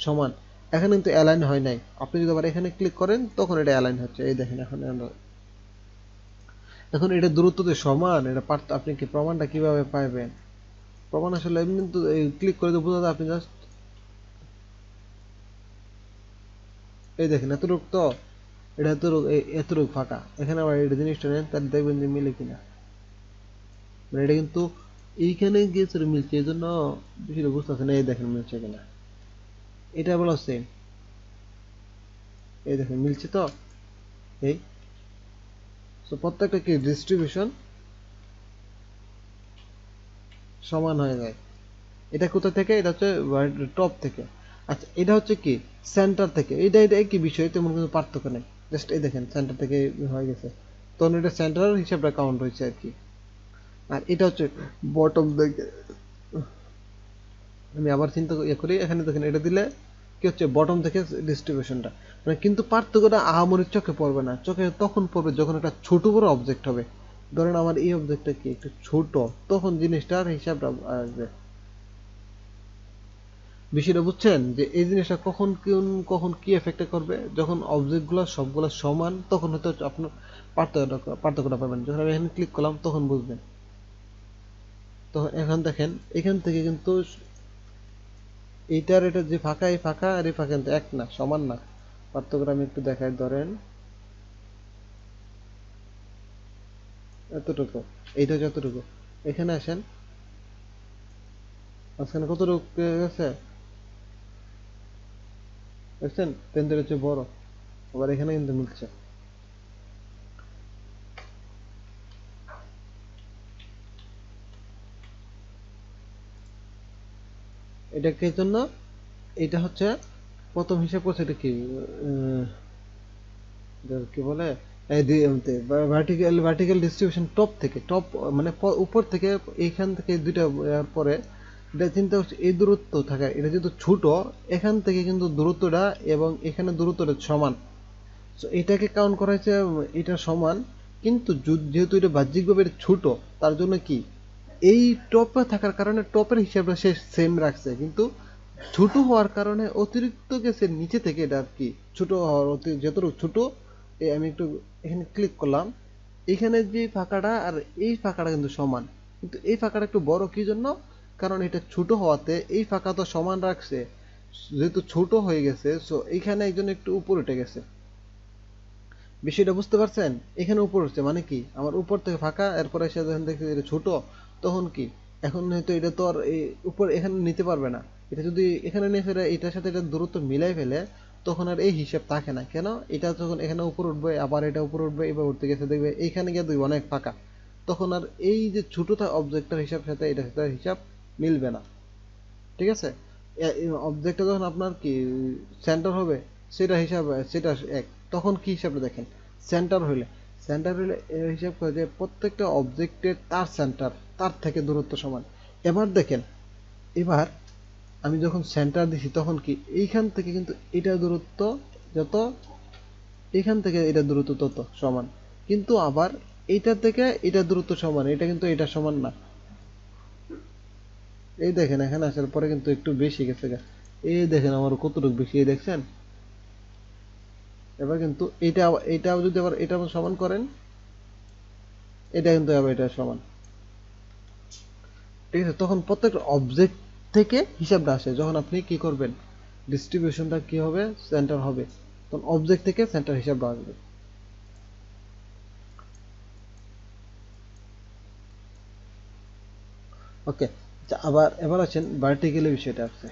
সমান। এখানে কিন্তু অ্যালাইন হয় নাই, আপনি যদি আবার এখানে ক্লিক করেন তখন এটা অ্যালাইন হচ্ছে। এই দেখেন এখন এখন এটা দূরত্ব তো সমান, এটা আপনি কি প্রমাণটা কিভাবে পাইবেন? প্রমাণ আসলে এমনি তো ক্লিক করে তো বোঝা যায়, আপনি জাস্ট এই দেখেন এতটুক তো, এটা এতটুক ফাঁকা, এখানে আবার এটা জিনিসটা নেন, তাহলে দেখবেন যে মিলে কিনা। মানে এটা কিন্তু এইখানে গিয়েছে মিলছে, এই জন্য বিষয়টা বুঝতেছে না। এই দেখেন মিলছে কিনা, এটা বলা সেম, এই দেখেন মিলছে তো। এই তো প্রত্যেকটা কি ডিস্ট্রিবিউশন সমান হয়ে যায়। এটা কোথা থেকে? এটা হচ্ছে টপ থেকে। আচ্ছা, এটা হচ্ছে কি সেন্টার থেকে, এটা এটা একই বিষয়, তেমন কোনো পার্থক্য নেই। জাস্ট এই দেখেন সেন্টার থেকে হয়ে গেছে, তখন এটা সেন্টার হিসাবটা কাউন্ট হয়েছে আর কি। আর এটা হচ্ছে বটম থেকে। আমি আবার চিন্তা করি, এখানে দেখেন এটা দিলে কি হচ্ছে, বটম থেকে ডিস্ট্রিবিউশনটা, মানে কিন্তু পার্থক্যটা আহামরি চোখে পড়বে না, চোখে তখন পড়বে যখন একটা ছোট বড় অবজেক্ট হবে। ধরেন আমার এই অবজেক্টটা কি একটু ছোট, তখন জিনিসটার হিসাবটা আসবে। বিষয়টা বুঝছেন যে এই জিনিসটা কখন কি এফেক্ট করবে? যখন অবজেক্টগুলো সবগুলো সমান, তখন হয়তো আপনার পার্থক্যটা পাবেন। যখন আমি এখানে ক্লিক করলাম তখন বুঝবেন। তো এখন দেখেন এখান থেকে কিন্তু এইটার এটা যে ফাঁকা, এই ফাঁকা আর এই ফাঁকা কিন্তু এক না, সমান না। পার্থক্যটা আমি একটু দেখাই, ধরেন এতটুকু, এইটা যতটুকু, এখানে আসেন, মাঝখানে কতটুকু গেছে দেখছেন, পেন্দের হচ্ছে বড়, আবার এখানে কিন্তু মিলছে। এটা কি জন্য? এটা হচ্ছে প্রথম হিসাব করছে, এটা কি কি বলে, ভার্টিক্যাল ডিস্ট্রিবিউশন টপ থেকে, টপ মানে উপর থেকে, এইখান থেকে দুইটা পরে এটা চিন্তা করছে এই দূরত্ব থাকা, এটা যেহেতু ছোট, এখান থেকে কিন্তু দূরত্বটা এবং এখানে দূরত্বটা সমান। তো এটাকে কাউন্ট করা হয়েছে, এটা সমান, কিন্তু যেহেতু এটা বাহ্যিকভাবে এটা ছোট, তার জন্য কি এই টপে থাকার কারণে টপের হিসাবটা সে সেম রাখছে, কিন্তু ছোট হওয়ার কারণে অতিরিক্ত গেছে নিচে থেকে, এটা আর কি ছোট হওয়ার যতটুকু ছোট। আমি একটু এখানে ক্লিক করলাম, এখানে যে ফাঁকাটা আর এই ফাঁকাটা কিন্তু সমান, কিন্তু এই ফাঁকাটা একটু বড় কি জন্য? কারণ এটা ছোট হওয়াতে এই ফাঁকা তো সমান রাখছে, যেহেতু ছোট হয়ে গেছে, সো এইখানে একজন একটু উপর উঠে গেছে। বিষয়টা বুঝতে পারছেন? এখানে উপর উঠছে মানে কি, আমার উপর থেকে ফাঁকা, এরপরে এসে যখন দেখি এটা ছোট, তখন কি এখন হয়তো এটা তো আর এই উপর এখানে নিতে পারবে না। এটা যদি এখানে নিয়ে ফেলে, এটার সাথে এটা দূরত্ব মিলাই ফেলে, তখন আর এই হিসাব থাকে না। কেন? এটা যখন এখানে উপর উঠবে, আবার এটা উপর উঠবে, এবার উঠতে গেছে দেখবে এইখানে গিয়ে দেখবে অনেক ফাঁকা, তখন আর এই যে ছোট অবজেক্টের হিসাব সাথে এটার সাথে হিসাব মিলবে না। ঠিক আছে? অবজেক্টটা যখন আপনার কি সেন্টার হবে, সেটা হিসাব সেটা এক, তখন কি হিসাবটা দেখেন, সেন্টার হইলে, এর হিসাব করে যে প্রত্যেকটা অবজেক্টের তার সেন্টার, তার থেকে দূরত্ব সমান। এবার দেখেন, এবার আমি যখন সেন্টার দিছি তখন কি এইখান থেকে কিন্তু এটা দূরত্ব যত, এখান থেকে এটা দূরত্ব তত সমান, কিন্তু আবার এইটা থেকে এটা দূরত্ব সমান, এটা কিন্তু এটা সমান না। এই দেখেন এখানে আসার পরে কিন্তু একটু বেশি গেছে গা। এই দেখেন আমার কতটুকু বেশি, এই দেখছেন? এবার কিন্তু এটা যদি আবার এটা সমান করেন, এটা কিন্তু আবার এটা সমান। ঠিক আছে? তখন প্রত্যেকটা অবজেক্ট থেকে হিসাবটা আসে, যখন আপনি কি করবেন, ডিস্ট্রিবিউশনটা কি হবে, সেন্টার হবে, তখন অবজেক্ট থেকে সেন্টার হিসাবটা আসবে। ওকে, আচ্ছা, এবার আছেন ভার্টিক্যালি, বিষয়টা আছে।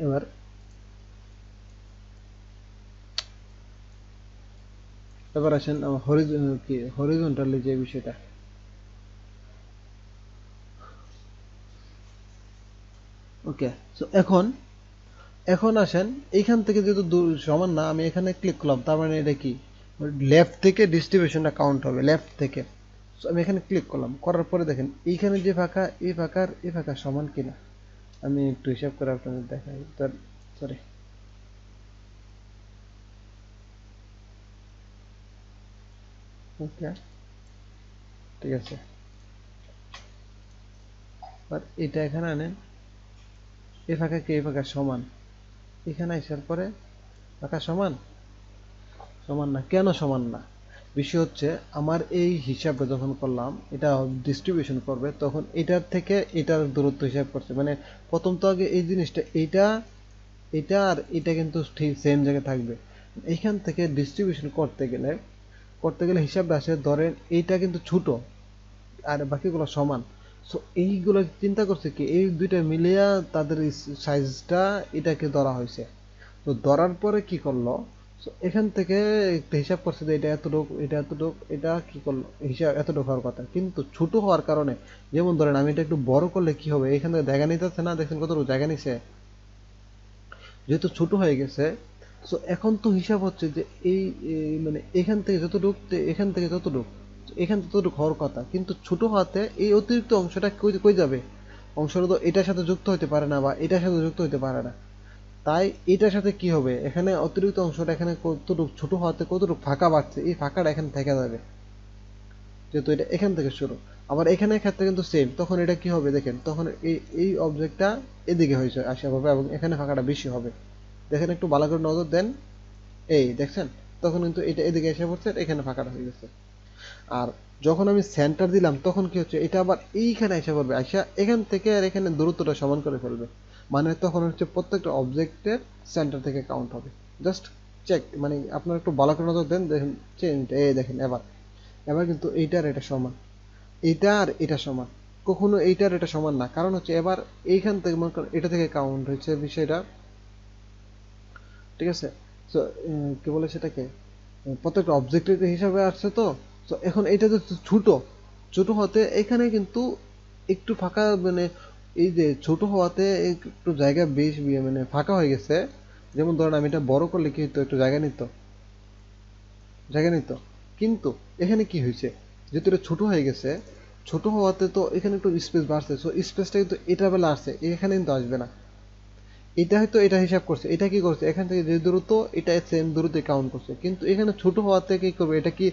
এবার এবার আসেন হরিজন্টালি যে বিষয়টা। ওকে, সো এখন এখন আসেন এইখান থেকে যেহেতু সমান না, আমি এখানে ক্লিক করলাম, তার মানে এটা কি লেফট থেকে ডিস্ট্রিবিউশনটা কাউন্ট হবে লেফট থেকে। সো আমি এখানে ক্লিক করলাম, করার পরে দেখেন এইখানে যে ফাঁকা, এই ফাঁকার এই ফাঁকা সমান কিনা আমি একটু হিসাব করে আপনাদের দেখাই। সরি, ওকে ঠিক আছে, আর এটা এখানে আনেন, এই ফাঁকা কি এই ফাঁকা সমান, এখানে আসার পরে ফাঁকা সমান সমান না। কেন সমান না? বিষয় হচ্ছে আমার এই হিসাবটা যখন করলাম, এটা ডিস্ট্রিবিউশন করবে, তখন এটার থেকে এটার দূরত্ব হিসাব করছে, মানে প্রথম তো আগে এই জিনিসটা এইটা এটা আর এটা কিন্তু ঠিক সেম জায়গায় থাকবে। এইখান থেকে ডিস্ট্রিবিউশন করতে গেলে হিসাবটা আসে, ধরেন এইটা কিন্তু ছোট আর বাকিগুলো সমান। সো এইগুলো চিন্তা করছে কি, এই দুইটা মিলিয়া তাদের সাইজটা এটাকে ধরা হয়েছে। তো ধরার পরে কি করলো, so এখান থেকে একটা হিসাব করছে যে এটা এতটুক, এটা এতটুক, এটা কি করলো হিসাব এতটুক হওয়ার কথা, কিন্তু ছোট হওয়ার কারণে, যেমন ধরেন আমি এটা একটু বড় করলে কি হবে, এখান থেকে জায়গা নিতেছে না, দেখছেন কতটুকু জায়গা নিছে, যেহেতু ছোট হয়ে গেছে। সো এখন তো হিসাব হচ্ছে যে মানে এখান থেকে যতটুক এখান থেকে যতটুক, এখান থেকে ততটুক হওয়ার কথা, কিন্তু ছোট হওয়াতে এই অতিরিক্ত অংশটা কই কই যাবে, অংশটা তো এটার সাথে যুক্ত হতে পারে না বা এটার সাথে যুক্ত হতে পারে না। তাই এটার সাথে কি হবে, এখানে অতিরিক্ত অংশটা এখানে কতটুকু ছোট হওয়াতে কতটুকু ফাঁকা বাড়ছে, এই ফাঁকাটা এখানে থেকে যাবে, যেহেতু এটা এখান থেকে শুরু। আবার এখানে ক্ষেত্রে কিন্তু সেম, তখন এটা কি হবে দেখেন, তখন এই এই অবজেক্টটা এদিকে হয়েছে আসা হবে এবং এখানে ফাঁকাটা বেশি হবে। দেখেন একটু ভালো করে নজর দেন, এই দেখছেন, তখন কিন্তু এটা এদিকে এসে পড়ছে, এখানে ফাঁকাটা হয়ে গেছে। আর যখন আমি সেন্টার দিলাম, তখন কি হচ্ছে, এটা আবার এইখানে এসে পড়বে, আসা এখান থেকে আর এখানে দূরত্বটা সমান করে ফেলবে, মানে তখন হচ্ছে প্রত্যেকটা অবজেক্টের সেন্টার থেকে কাউন্ট হবে। জাস্ট চেক, মানে আপনারা একটু ভালো করে নজর দেন, দেখেন চেঞ্জ, এই দেখেন এবার এবার কিন্তু এইটা আর এটা সমান, এইটা আর এটা সমান, কখনো এইটা আর এটা সমান না, কারণ হচ্ছে এবার এইখান থেকে মনে করেন এটা থেকে কাউন্ট হয়েছে বিষয়টা, ঠিক আছে। তো কি বলে সেটাকে, প্রত্যেকটা অবজেক্টের হিসাবে আসছে তো। তো এখন এটা তো ছোট, ছোট হতে এখানে কিন্তু একটু ফাঁকা, মানে এই যে ছোট হওয়াতে একটু জায়গা বেশ মানে ফাঁকা হয়ে গেছে। যেমন ধরেন আমি এটা বড় করলে কি হতো, একটু জায়গা নিত, কিন্তু এখানে কি হয়েছে, যেহেতু এটা ছোট হয়ে গেছে, ছোট হওয়াতে তো এখানে একটু স্পেস বাড়ছে, সো স্পেসটা কিন্তু এটা বেলা আসছে, এখানে কিন্তু আসবে না। এটা হয়তো এটা হিসাব করছে, এটা কি করছে, এখান থেকে যে দূরত্ব এটা সেম দূরত্বে কাউন্ট করছে, কিন্তু এখানে ছোট হওয়াতে কি করবে, এটা কি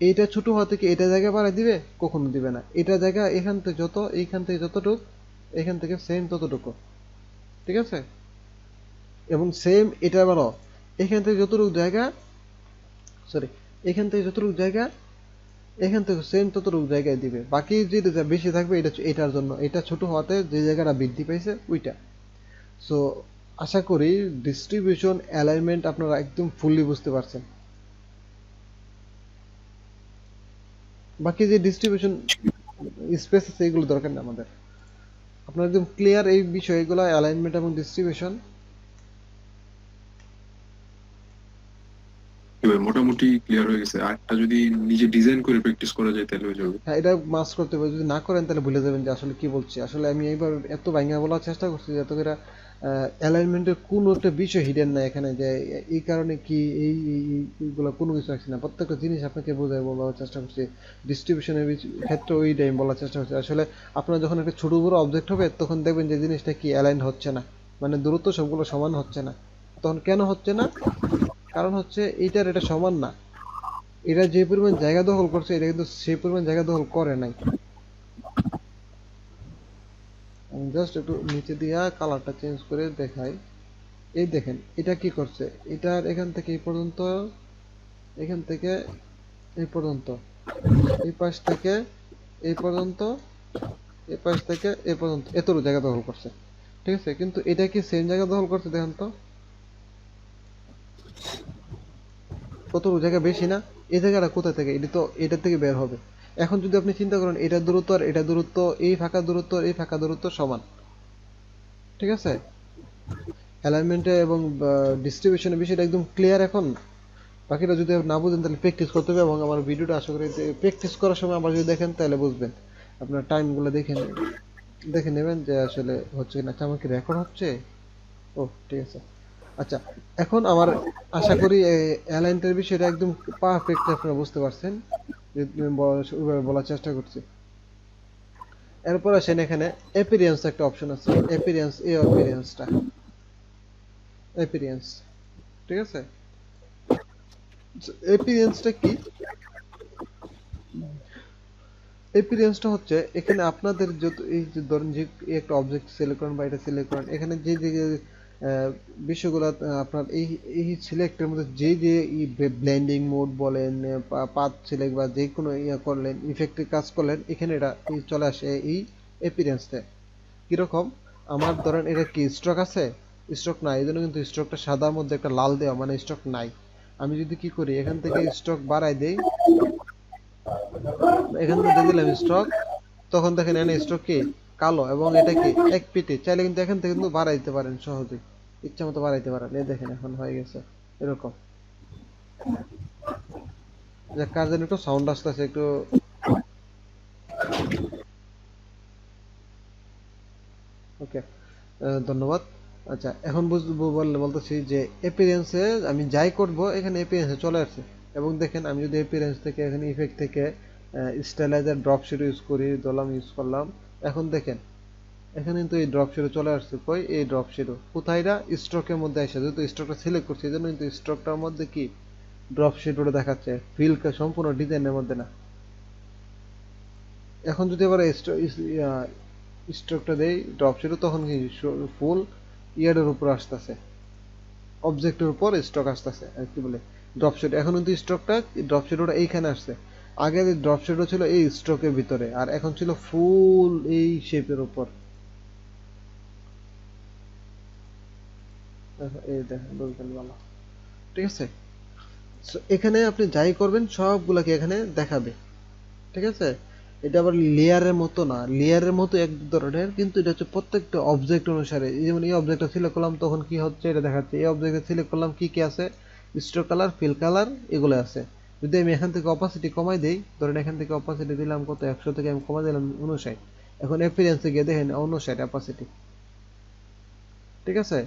এইটা ছোট হওয়া থেকে এটা জায়গা বাড়ায় দিবে, কখনো দিবে না। এটা জায়গা এখান থেকে এইখান থেকে যতটুক, এখান থেকে সেম ততটুকু, ঠিক আছে। এবং সেম এটা বাড়াও, এখান থেকে যতটুকু জায়গা, সরি, এখান থেকে যতটুকু জায়গা, এখান থেকে সেম ততটুকু জায়গায় দিবে, বাকি যেটা বেশি থাকবে এটা এটার জন্য, এটা ছোট হওয়াতে যে জায়গাটা বৃদ্ধি পাইছে ওইটা। সো আশা করি ডিস্ট্রিবিউশন অ্যালাইনমেন্ট আপনারা একদম ফুললি বুঝতে পারছেন। বাকি যে ডিস্ট্রিবিউশন স্পেস আছে এগুলো দরকার নেই আমাদের, আপনার একদম ক্লিয়ার এই বিষয়গুলো অ্যালাইনমেন্ট এবং ডিস্ট্রিবিউশন। এবার মোটামুটি ক্লিয়ার হয়ে গেছে, আরেকটা যদি নিজে ডিজাইন করে প্র্যাকটিস করা যায় তাহলে হয়ে যাবে। হ্যাঁ, এটা মাস্ট করতে হবে, যদি না করেন তাহলে ভুলে যাবেন যে আসলে কি বলছি। আসলে আমি এইবার এত ভাঙা বলার চেষ্টা করছি যাতে করে অ্যালাইনমেন্টের কোনো একটা বিষয় হিডেন না এখানে, যে এই কারণে কি এইগুলো কোনো কিছু রাখছি না, প্রত্যেকটা জিনিস আপনাকে বোঝায় বলার চেষ্টা করছি। ডিস্ট্রিবিউশনের ক্ষেত্রে ওইটাই আমি বলার চেষ্টা করছি। আসলে আপনার যখন একটা ছোট বড় অবজেক্ট হবে তখন দেখবেন যে জিনিসটা কি অ্যালাইন হচ্ছে না, মানে দূরত্ব সবগুলো সমান হচ্ছে না। তখন কেন হচ্ছে না, কারণ হচ্ছে এইটার এটা সমান না, এরা যে পরিমাণ জায়গা দখল করছে এটা কিন্তু সেই পরিমাণ জায়গা দখল করে নাই। আমি জাস্ট একটু নিচে দিয়া কালারটা চেঞ্জ করে দেখাই। এই দেখেন এটা কি করছে, এটার এখান থেকে এই পর্যন্ত, এখান থেকে এই পর্যন্ত, এই পাশ থেকে এই পর্যন্ত, এই পাশ থেকে এই পর্যন্ত এতটুকু জায়গা দখল করছে, ঠিক আছে। কিন্তু এটা কি সেম জায়গা দখল করছে দেখেন তো, কতটুকু জায়গা বেশি না। এই জায়গাটা কোথা থেকে, এটা তো এটার থেকে বের হবে। এখন যদি আপনি চিন্তা করেন এটার দূরত্ব আর এটা দূরত্ব, এই ফাঁকা দূরত্ব এই ফাঁকা দূরত্ব সমান, ঠিক আছে। অ্যালাইনমেন্টে এবং ডিস্ট্রিবিউশনের বিষয়টা একদম ক্লিয়ার এখন। বাকিটা যদি না বুঝেন তাহলে প্র্যাকটিস করতে হবে, এবং আমার ভিডিওটা আশা করি প্র্যাকটিস করার সময় আবার যদি দেখেন তাহলে বুঝবেন, আপনার টাইমগুলো দেখে নেবেন। দেখে নেবেন যে আসলে হচ্ছে কিনা। আচ্ছা, আমার কি রেকর্ড হচ্ছে? ও, ঠিক আছে। আচ্ছা, এখন আমার আশা করি অ্যালাইনটার বিষয়টা একদম পারফেক্ট আপনারা বুঝতে পারছেন, যে ওইভাবে বলার চেষ্টা করছি। এরপর আসেন এখানে অ্যাপিরিয়েন্স একটা অপশন আছে, অ্যাপিরিয়েন্স, এই অ্যাপিরিয়েন্সটা, অ্যাপিরিয়েন্স, ঠিক আছে। অ্যাপিরিয়েন্সটা কি? এপিরিয়েন্সটা হচ্ছে এখানে আপনাদের যত এই যে ধরেন যে একটা অবজেক্ট সিলেক্ট করেন বা এটা সিলেক্ট করেন, এখানে যে যে বিষয়গুলো আপনার এই এই সিলেক্টের মধ্যে যে যে ব্লেন্ডিং মোড বলেন, পাথ সিলেক্ট বা যে কোনো ইয়ে করলেন, ইফেক্টের কাজ করলেন, এখানে এটা চলে আসে এই এপিরিয়েন্সতে। কিরকম? আমার ধরেন এটা কি স্ট্রোক আছে? স্ট্রোক নাই, এই জন্য কিন্তু স্ট্রোকটা সাদার মধ্যে একটা লাল দেওয়া, মানে স্ট্রোক নাই। আমি যদি কি করি, এখান থেকে স্ট্রোক বাড়াই দেই, এখান থেকে দিয়ে দিলাম স্ট্রোক, তখন দেখেন এখানে স্ট্রোক কি কালো, এবং এটা কি এক পিটি। চাইলে কিন্তু এখান থেকে কিন্তু বাড়াই দিতে পারেন সহজেই, ইচ্ছা মতো বাড়াইতে পারেন। এই দেখেন এখন হয়ে গেছে এরকম। যে কার যেন একটু সাউন্ড আসতেছে একটু। ওকে, ধন্যবাদ। আচ্ছা, এখন বলতেছি যে অ্যাপিয়ারেন্সে আমি যাই করব, এখানে অ্যাপিয়ারেন্সে চলে আসছে। এবং দেখেন আমি যদি অ্যাপিয়ারেন্স থেকে এখানে ইফেক্ট থেকে স্টাইলাইজার ড্রপ শ্যাডো ইউজ করি, ধরলাম, ইউজ করলাম, এখন দেখেন এখানে কিন্তু এই ড্রপ শ্যাডো চলে আসছে। কই এই ড্রপ শ্যাডো কোথায়? এটা স্ট্রোকের মধ্যে আসে, যেহেতু স্ট্রোকটা সিলেক্ট করছি এই জন্য কিন্তু স্ট্রোকটার মধ্যে কি ড্রপ শ্যাডোটা দেখাচ্ছে, ফিল সম্পূর্ণ ডিজাইনের মধ্যে না। এখন যদি আবার স্ট্রোকটা দেই ড্রপ শ্যাডো, তখন কি ফুল ইয়ারের উপর আসতেছে, অবজেক্টের উপর স্ট্রোক আসতেছে, আর কি বলে ড্রপ শ্যাডো। এখন কিন্তু স্ট্রোকটা, ড্রপ শ্যাডোটা এইখানে আসছে। আগে ড্রপ শ্যাডো ছিল এই স্ট্রোকের ভিতরে, আর এখন ছিল ফুল এই শেপের উপর। এই দেখেন, বুঝবেন ভালো, ঠিক আছে। So, এখানে আপনি যাই করবেন সবগুলাকে এখানে দেখাবে, ঠিক আছে। এটা আবার লেয়ারের মতো না, লেয়ারের মতো এক ধরনের, কিন্তু এটা হচ্ছে প্রত্যেকটা অবজেক্ট অনুসারে। যেমন এই অবজেক্টটা সিলেক্ট করলাম তখন কি হচ্ছে এটা দেখাচ্ছে, এই অবজেক্টে সিলেক্ট করলাম কি কি আছে, স্ট্রোক কালার, ফিল কালার, এগুলো আছে। যদি আমি এখান থেকে অপাসিটি কমাই দেই, ধরেন এখান থেকে অপাসিটি দিলাম কত, 100 থেকে আমি কমাই দিলাম 59, এখন অ্যাপিয়ারেন্সে গিয়ে দেখেন 59 অপাসিটি, ঠিক আছে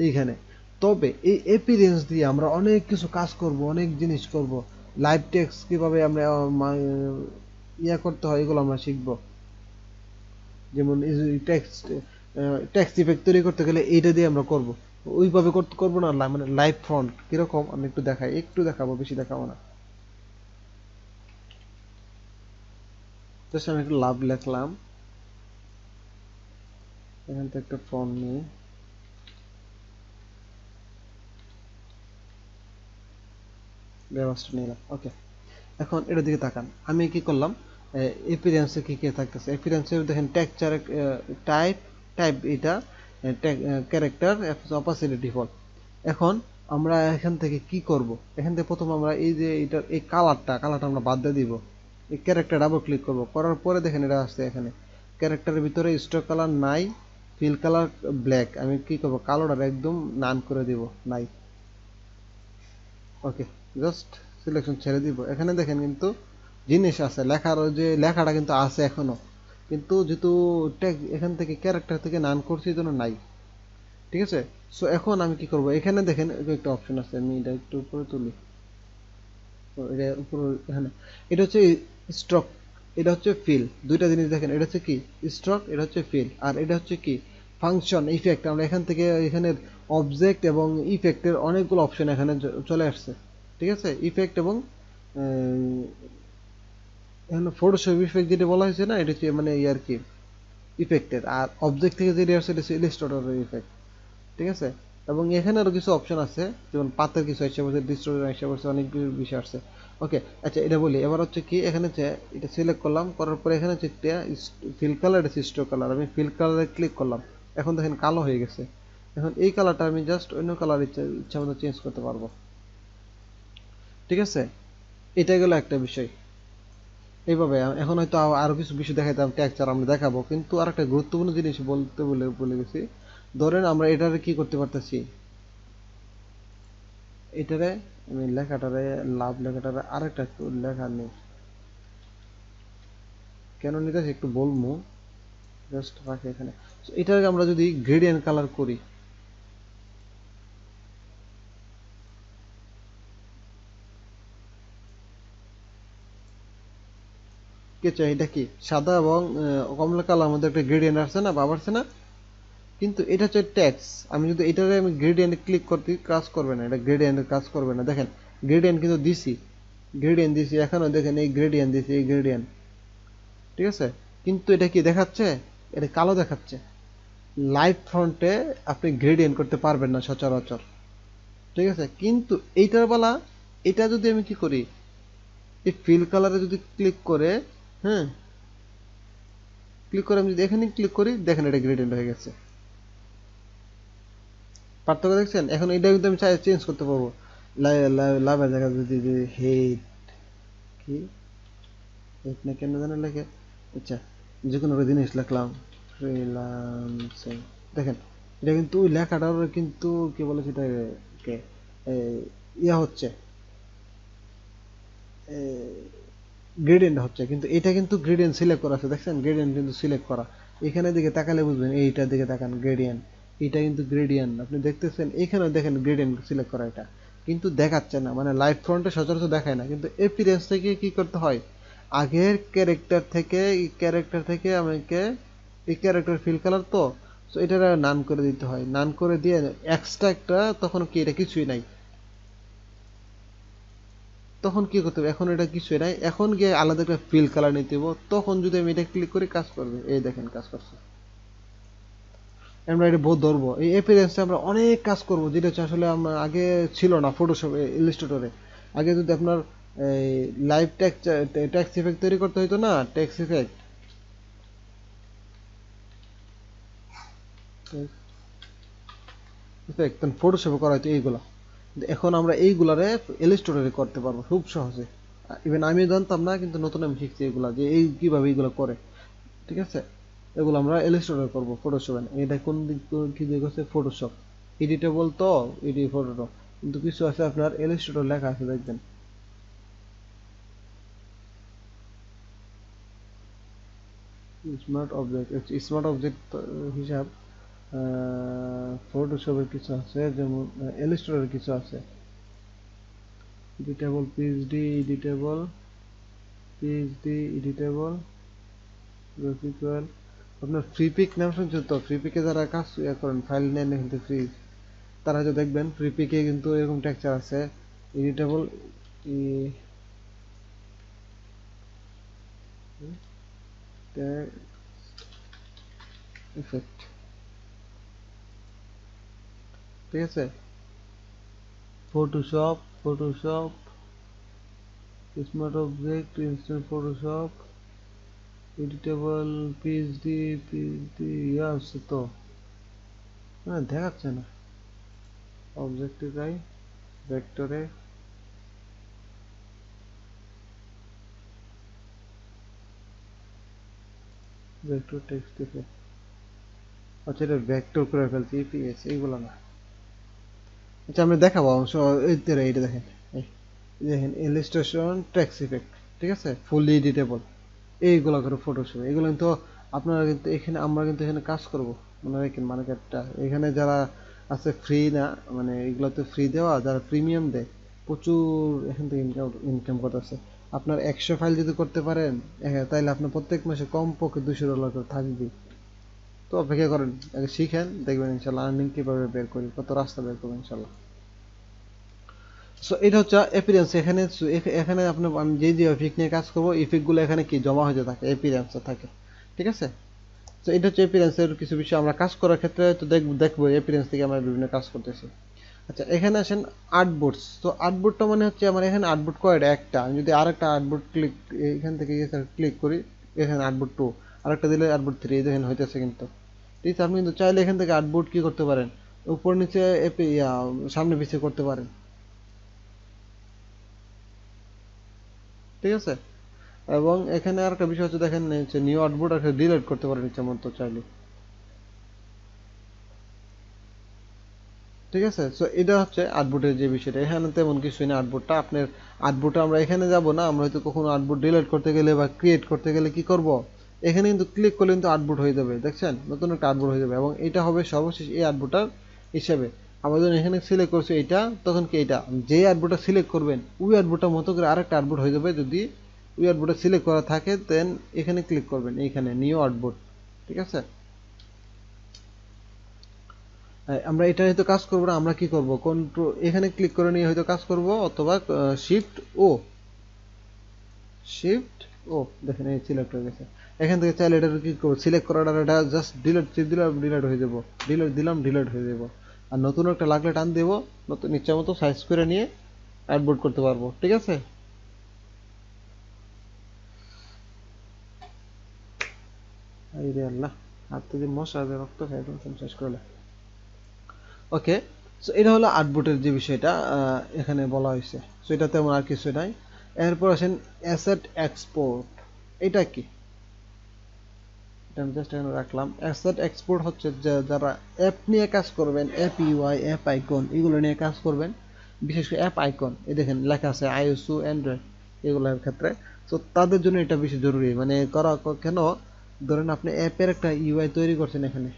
এইখানে। তবে এই অ্যাপিয়ারেন্স দিয়ে আমরা অনেক কিছু কাজ করব, অনেক জিনিস করব। লাইভ টেক্সট কিভাবে আমরা ইয়া করতে হয় এগুলো আমরা শিখব। যেমন টেক্সট টেক্সট ইফেক্ট তৈরি করতে গেলে এইটা দিয়ে আমরা করব। ওইভাবে করবো না, মানে লাইভ ফন্ট কিরকম আমি একটু দেখাই, একটু দেখাবো, বেশি দেখাবো না। জাস্ট আমি একটু লাভ লিখলাম, এখান থেকে একটা ফন্ট নিয়ে ব্যবস্থা নিলাম। ওকে, এখন এটার দিকে তাকান, আমি কি করলাম, এপিরিয়েন্সে কি কি থাকতেছে। এপিরিয়েন্সে দেখেন টেক্সচার, টাইপ, টাইপ এটা ক্যারেক্টার, অপাসিটি ডিফল্ট। এখন আমরা এখান থেকে কি করব, এখান থেকে প্রথম আমরা এই যে এটার এই কালারটা আমরা বাদ দিয়ে দিব। এই ক্যারেক্টার ডাবল ক্লিক করব, করার পরে দেখেন এটা আসছে এখানে ক্যারেক্টারের ভিতরে স্ট্রোক কালার নাই, ফিল কালার ব্ল্যাক। আমি কি করব, কালোটা একদম নান করে দিব, নাই। ওকে, জাস্ট সিলেকশন ছেড়ে দিব। এখানে দেখেন কিন্তু জিনিস আছে, লেখার ওই যে লেখাটা কিন্তু আছে এখনো, কিন্তু যেহেতু এখান থেকে ক্যারেক্টার থেকে নান করছি এই জন্য নাই, ঠিক আছে। সো এখন আমি কি করব, এখানে দেখেন একটা অপশন আছে, আমি এটা একটু উপরে তুলি। তো এটা উপরে, এখানে এটা হচ্ছে স্ট্রোক, এটা হচ্ছে ফিল। দুইটা জিনিস দেখেন, এটা হচ্ছে কি স্ট্রোক, এটা হচ্ছে ফিল, আর এটা হচ্ছে কি ফাংশন ইফেক্ট। আমরা এখান থেকে এখানে অবজেক্ট এবং ইফেক্টের অনেকগুলো অপশন এখানে চলে আসছে, ঠিক আছে। ইফেক্ট এবং এখানে ফটোশপ ইফেক্ট যেটা বলা হয়েছে না, এটা হচ্ছে মানে ইয়ার কি ইফেক্টের, আর অবজেক্ট থেকে যেটা আসছে এটা হচ্ছে ইলাস্ট্রেটরের ইফেক্ট, ঠিক আছে। এবং এখানে আরো কিছু অপশন আছে, যেমন পাতের কিছু আসছে, ডিস্ট্রিবিউশন আসছে, অনেক বিষয় আসছে। ওকে, আচ্ছা এটা বলি, এবার হচ্ছে কি এখানে হচ্ছে এটা সিলেক্ট করলাম, করার পরে এখানে হচ্ছে একটা ফিল কালার, এটা স্ট্রোক কালার, আমি ফিল কালারে ক্লিক করলাম, এখন দেখেন কালো হয়ে গেছে। এখন এই কালারটা আমি জাস্ট অন্য কালার ইচ্ছা মতো চেঞ্জ করতে পারবো, ঠিক আছে। এটা গেল একটা বিষয়। এইভাবে এখন হয়তো আরো কিছু বিষয় দেখাইতাম, টেক্সচার আমরা দেখাবো, কিন্তু আর একটা গুরুত্বপূর্ণ জিনিস বলতে বলে গেছি। ধরেন আমরা এটারে কি করতে পারতেছি, এটারে আমি লেখাটারে, লাভ লেখাটারে আরেকটা একটু লেখা নেই, কেন নিতেছি একটু বলবো। জাস্ট রাখি এখানে। So, এটাকে আমরা যদি গ্রেডিয়েন্ট কালার করি, কে চাই এটা কি সাদা এবং কমলা কালার মধ্যে একটা গ্রেডিয়েন্ট আসছে না, ভাব আসছে না? কিন্তু এটা হচ্ছে ট্যাক্স। আমি যদি এটারে আমি গ্রেডিয়েন্টে ক্লিক করতে, কাজ করবে না, এটা গ্রেডিয়েন্টে কাজ করবে না। দেখেন গ্রেডিয়েন্ট কিন্তু দিছি, গ্রেডিয়েন্ট দিছি, এখনো দেখেন এই গ্রেডিয়েন্ট দিছি, এই গ্রেডিয়েন্ট, ঠিক আছে? কিন্তু এটা কি দেখাচ্ছে? এটা কালো দেখাচ্ছে। লাইট ফ্রন্টে আপনি গ্রেডিয়েন্ট করতে পারবেন না সচরাচর, ঠিক আছে? কিন্তু এইটার বেলা এটা যদি আমি কি করি, এই ফিল কালারে যদি ক্লিক করে, হ্যাঁ ক্লিক করে আমি যদি এখানে ক্লিক করি, দেখেন এটা গ্রেডিয়েন্ট হয়ে গেছে। পার্থক্য দেখছেন? এখন এটা কিন্তু আমি চাই চেঞ্জ করতে পারবো। লাভের জায়গায় যদি হেড, কি হেড না কেন জানেন লেখে, আচ্ছা যে কোনো একটা জিনিস লিখলাম ফ্রিল্যান্সিং, দেখেন এটা কিন্তু ওই লেখাটার কিন্তু কি বলে সেটা কে ইয়া হচ্ছে, গ্রেডিয়েন্ট হচ্ছে, কিন্তু এটা কিন্তু গ্রেডিয়েন্ট সিলেক্ট করা আছে, দেখছেন গ্রেডিয়েন্ট কিন্তু সিলেক্ট করা। এখানে দিকে তাকালে বুঝবেন, এইটার দিকে তাকান, গ্রেডিয়েন্ট, এটা কিন্তু গ্রেডিয়েন্ট আপনি দেখতেছেন, এখানেও দেখেন গ্রেডিয়েন্ট সিলেক্ট করা, এটা কিন্তু দেখাচ্ছে না, মানে লাইভ ফ্রন্টে সচরাচর দেখায় না। কিন্তু এপিরিয়েন্স থেকে কি করতে হয়, আগের ক্যারেক্টার থেকে আমাকে এই ক্যারেক্টার ফিল কালার তো, সো এটা নান করে দিতে হয়, নান করে দিয়ে এক্সট্রা একটা, তখন কি এটা কিছুই নাই, তখন কি করতে হবে, এখন এটা কিছুই নাই, এখন গিয়ে আলাদা একটা ফিল কালার নিতে হবে, তখন যদি আমি এটা ক্লিক করি কাজ করবে, এই দেখেন কাজ করছে। আমরা এটা বোধ ধরবো, এই অ্যাপিয়ারেন্সে আমরা অনেক কাজ করব, যেটা হচ্ছে আসলে আমরা আগে ছিল না ফটোশপে, ইলাস্ট্রেটরে। আগে যদি আপনার এই লাইভ টেক্সট ইফেক্ট তৈরি করতে হইতো না, টেক্সট ইফেক্ট, তখন ফটোশপে করা হয়তো এইগুলা। কিন্তু এখন আমরা এইগুলারে ইলাস্ট্রেটরে করতে পারবো খুব সহজে। ইভেন আমি জানতাম না, কিন্তু নতুন আমি শিখছি এগুলা, যে এই কিভাবে এইগুলো করে, ঠিক আছে? এগুলো আমরা ইলাস্ট্রেটর করব, ফটোশপে না। এটা কোন দিক কি দিক হচ্ছে ফটোশপ, এডিটেবল তো, এডি ফটো, কিন্তু কিছু আছে আপনার ইলাস্ট্রেটর লেখা আছে, দেখবেন স্মার্ট অবজেক্ট হিসাব ফটোশপের কিছু আছে, যেমন ইলাস্ট্রেটরের কিছু আছে, এডিটেবল, এডিটেবল গ্রাফিক্যাল। আপনার ফ্রি পিক নাম শুনছেন তো? ফ্রি পিকে যারা কাজ করেন, ফাইল নেন কিন্তু ফ্রি, তারা হয়তো দেখবেন ফ্রি পিকে কিন্তু এরকম টেক্সচার আছে, এডিটেবল ইফেক্ট, ঠিক আছে? Photoshop smart object, instant Photoshop, editable, PhD ইয়া আছে তো, হ্যাঁ দেখাচ্ছে না। অবজেক্টে যাই, ভেক্টরে, ভেক্টর টেক্সট ইফেক্ট, আচ্ছা এটা ভেক্টর করে ফেলছি, ইপিএস এইগুলো না। আচ্ছা আমরা দেখাবো অংশ, এইটা দেখেন, এই দেখেন ইলাস্ট্রেশন টেক্সট ইফেক্ট, ঠিক আছে, ফুললি এডিটেবল, এইগুলো করে ফটোশপ, এগুলো কিন্তু আপনারা কিন্তু এখানে, আমরা কিন্তু এখানে কাজ করব, মনে রাখেন মার্কেটটা এখানে যারা আছে ফ্রি না, মানে এগুলোতে ফ্রি দেওয়া, যারা প্রিমিয়াম দেয় প্রচুর এখান থেকে ইনকাম করতেছে। আপনার 100 ফাইল যদি করতে পারেন, তাইলে আপনার প্রত্যেক মাসে কমপক্ষে $200 করে থাকবে। তো অপেক্ষা করেন, আগে শিখেন, দেখবেন ইনশাল্লাহ আর্নিং কিভাবে বের করি, কত রাস্তা বের করবেন ইনশাল্লাহ। সো এটা হচ্ছে অ্যাপিয়ারেন্স। এখানে এখানে আপনি, আমি যে ইফেক্ট নিয়ে কাজ করবো, ইফেক্ট গুলো এখানে কি জমা হয়ে থাকে, অ্যাপিয়ারেন্সে থাকে, ঠিক আছে? তো এটা হচ্ছে অ্যাপিয়ারেন্সের কিছু বিষয়, আমরা কাজ করার ক্ষেত্রে তো দেখবো অ্যাপিয়ারেন্স থেকে আমরা বিভিন্ন কাজ করতেছি। আচ্ছা এখানে আসেন আর্টবোর্ডস। তো আর্টবোর্ডটা মানে হচ্ছে আমার এখানে আর্টবোর্ড কয়টা, একটা। আমি যদি আরেকটা আর্টবোর্ড ক্লিক, এখান থেকে ক্লিক করি, এখানে আর্টবোর্ড 2, আরেকটা দিলে আর্টবোর্ড 3, দেখেন হইতেছে কিন্তু, ঠিক আছে? আপনি কিন্তু চাইলে এখান থেকে আর্টবোর্ড কি করতে পারেন, উপর নিচে সামনে পিছিয়ে করতে পারেন, ঠিক আছে? এবং এখানে আরেকটা বিষয় হচ্ছে, দেখেন নিউ আর্টবোর্ড আর ডিলিট করতে পারেন ইচ্ছা মতো চাইলে, ঠিক আছে? সো এটা হচ্ছে আর্টবোর্ডের যে বিষয়টা, এখানে তেমন কিছুই না। আর্টবোর্ডটা আপনার, আর্টবোর্ডটা আমরা এখানে যাব না, আমরা হয়তো কখনো আর্টবোর্ড ডিলিট করতে গেলে বা ক্রিয়েট করতে গেলে কি করব, এখানে কিন্তু ক্লিক করলে কিন্তু আউটপুট হয়ে যাবে, দেখছেন নতুন একটা আউটপুট হয়ে যাবে, এবং এটা হবে সর্বশেষ এই আউটপুটটার হিসাবে। আবার যখন এখানে সিলেক্ট করছে এইটা, তখন কি এটা যে আউটপুটটা সিলেক্ট করবেন ওই আউটপুটটার মতো করে আরেকটা আউটপুট হয়ে যাবে। যদি ওই আউটপুটটা সিলেক্ট করা থাকে দেন এখানে ক্লিক করবেন, এইখানে নিউ আউটপুট, ঠিক আছে। আমরা এটা হয়তো কাজ করবো না, আমরা কি করব, কন্ট্রোল এখানে ক্লিক করে নিয়ে হয়তো কাজ করব, অথবা শিফট ও, শিফট ও, দেখেন এই সিলেক্ট হয়ে গেছে। এখান থেকে চাইলে এটা কি করবো, সিলেক্ট করাটা এটা জাস্ট ডিলিট টিপ দিলাম, ডিলিট হয়ে যাব, ডিলিট দিলাম ডিলিট হয়ে যাব। আর নতুন একটা লাগলে টান দেবো, নতুন ইচ্ছা মতো সাইজ করে নিয়ে অ্যাডবোর্ড করতে পারবো, ঠিক আছে। এই রে আল্লাহ, হাত থেকে মশা রক্ত খাই একদম শেষ করলে। ওকে, সো এটা হলো আউটপুটের যে বিষয়টা এখানে বলা হয়েছে। সো এটা তেমন আর কিছু নাই। এরপর আসেন অ্যাসেট এক্সপোর্ট। এটা কি, এটা আমি জাস্ট এখানে রাখলাম। অ্যাসেট এক্সপোর্ট হচ্ছে যে যারা অ্যাপ নিয়ে কাজ করবেন, অ্যাপ ইউআই, অ্যাপ আইকন, এগুলো নিয়ে কাজ করবেন, বিশেষ করে অ্যাপ আইকন, এই দেখেন লেখা আছে আইওএস, অ্যান্ড্রয়েড, এগুলোর ক্ষেত্রে। তো তাদের জন্য এটা বেশি জরুরি, মানে করা কেন, ধরেন আপনি অ্যাপের একটা ইউআই তৈরি করছেন এখানে,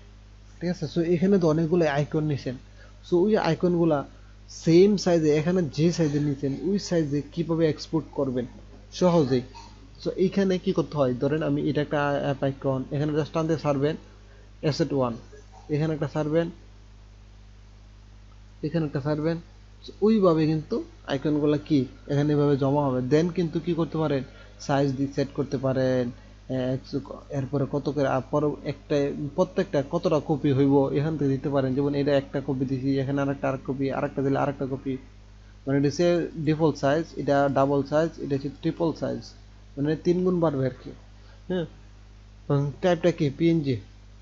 ঠিক আছে। সো এখানে তো অনেকগুলো আইকন নিছেন, সো ওই আইকনগুলা সেম সাইজে, এখানে যে সাইজে নিছেন ওই সাইজে কিভাবে এক্সপোর্ট করবেন সহজেই। সো এইখানে কি করতে হয়, ধরেন আমি এটা একটা অ্যাপ আইকন, এখানে জাস্ট টান দিয়ে সারবেন অ্যাসেট 1, এখানে একটা সারবেন, এখানে একটা সারবেন। ওইভাবে কিন্তু আইকনগুলো কি এখানে এভাবে জমা হবে। দেন কিন্তু কি করতে পারেন, সাইজ দিয়ে সেট করতে পারেন, এরপরে কত করে একটা প্রত্যেকটা কতটা কপি হইব এখান থেকে দিতে পারেন। যেমন এটা একটা কপি দিছি, এখানে আরেকটা কপি, আরেকটা দিলে আরেকটা কপি, মানে এটা হচ্ছে ডিফল্ট সাইজ, এটা ডাবল সাইজ, এটা হচ্ছে ট্রিপল সাইজ, মানে 3 গুণ বাড়বে আর কি। হ্যাঁ, টাইপটা কি পিএনজি।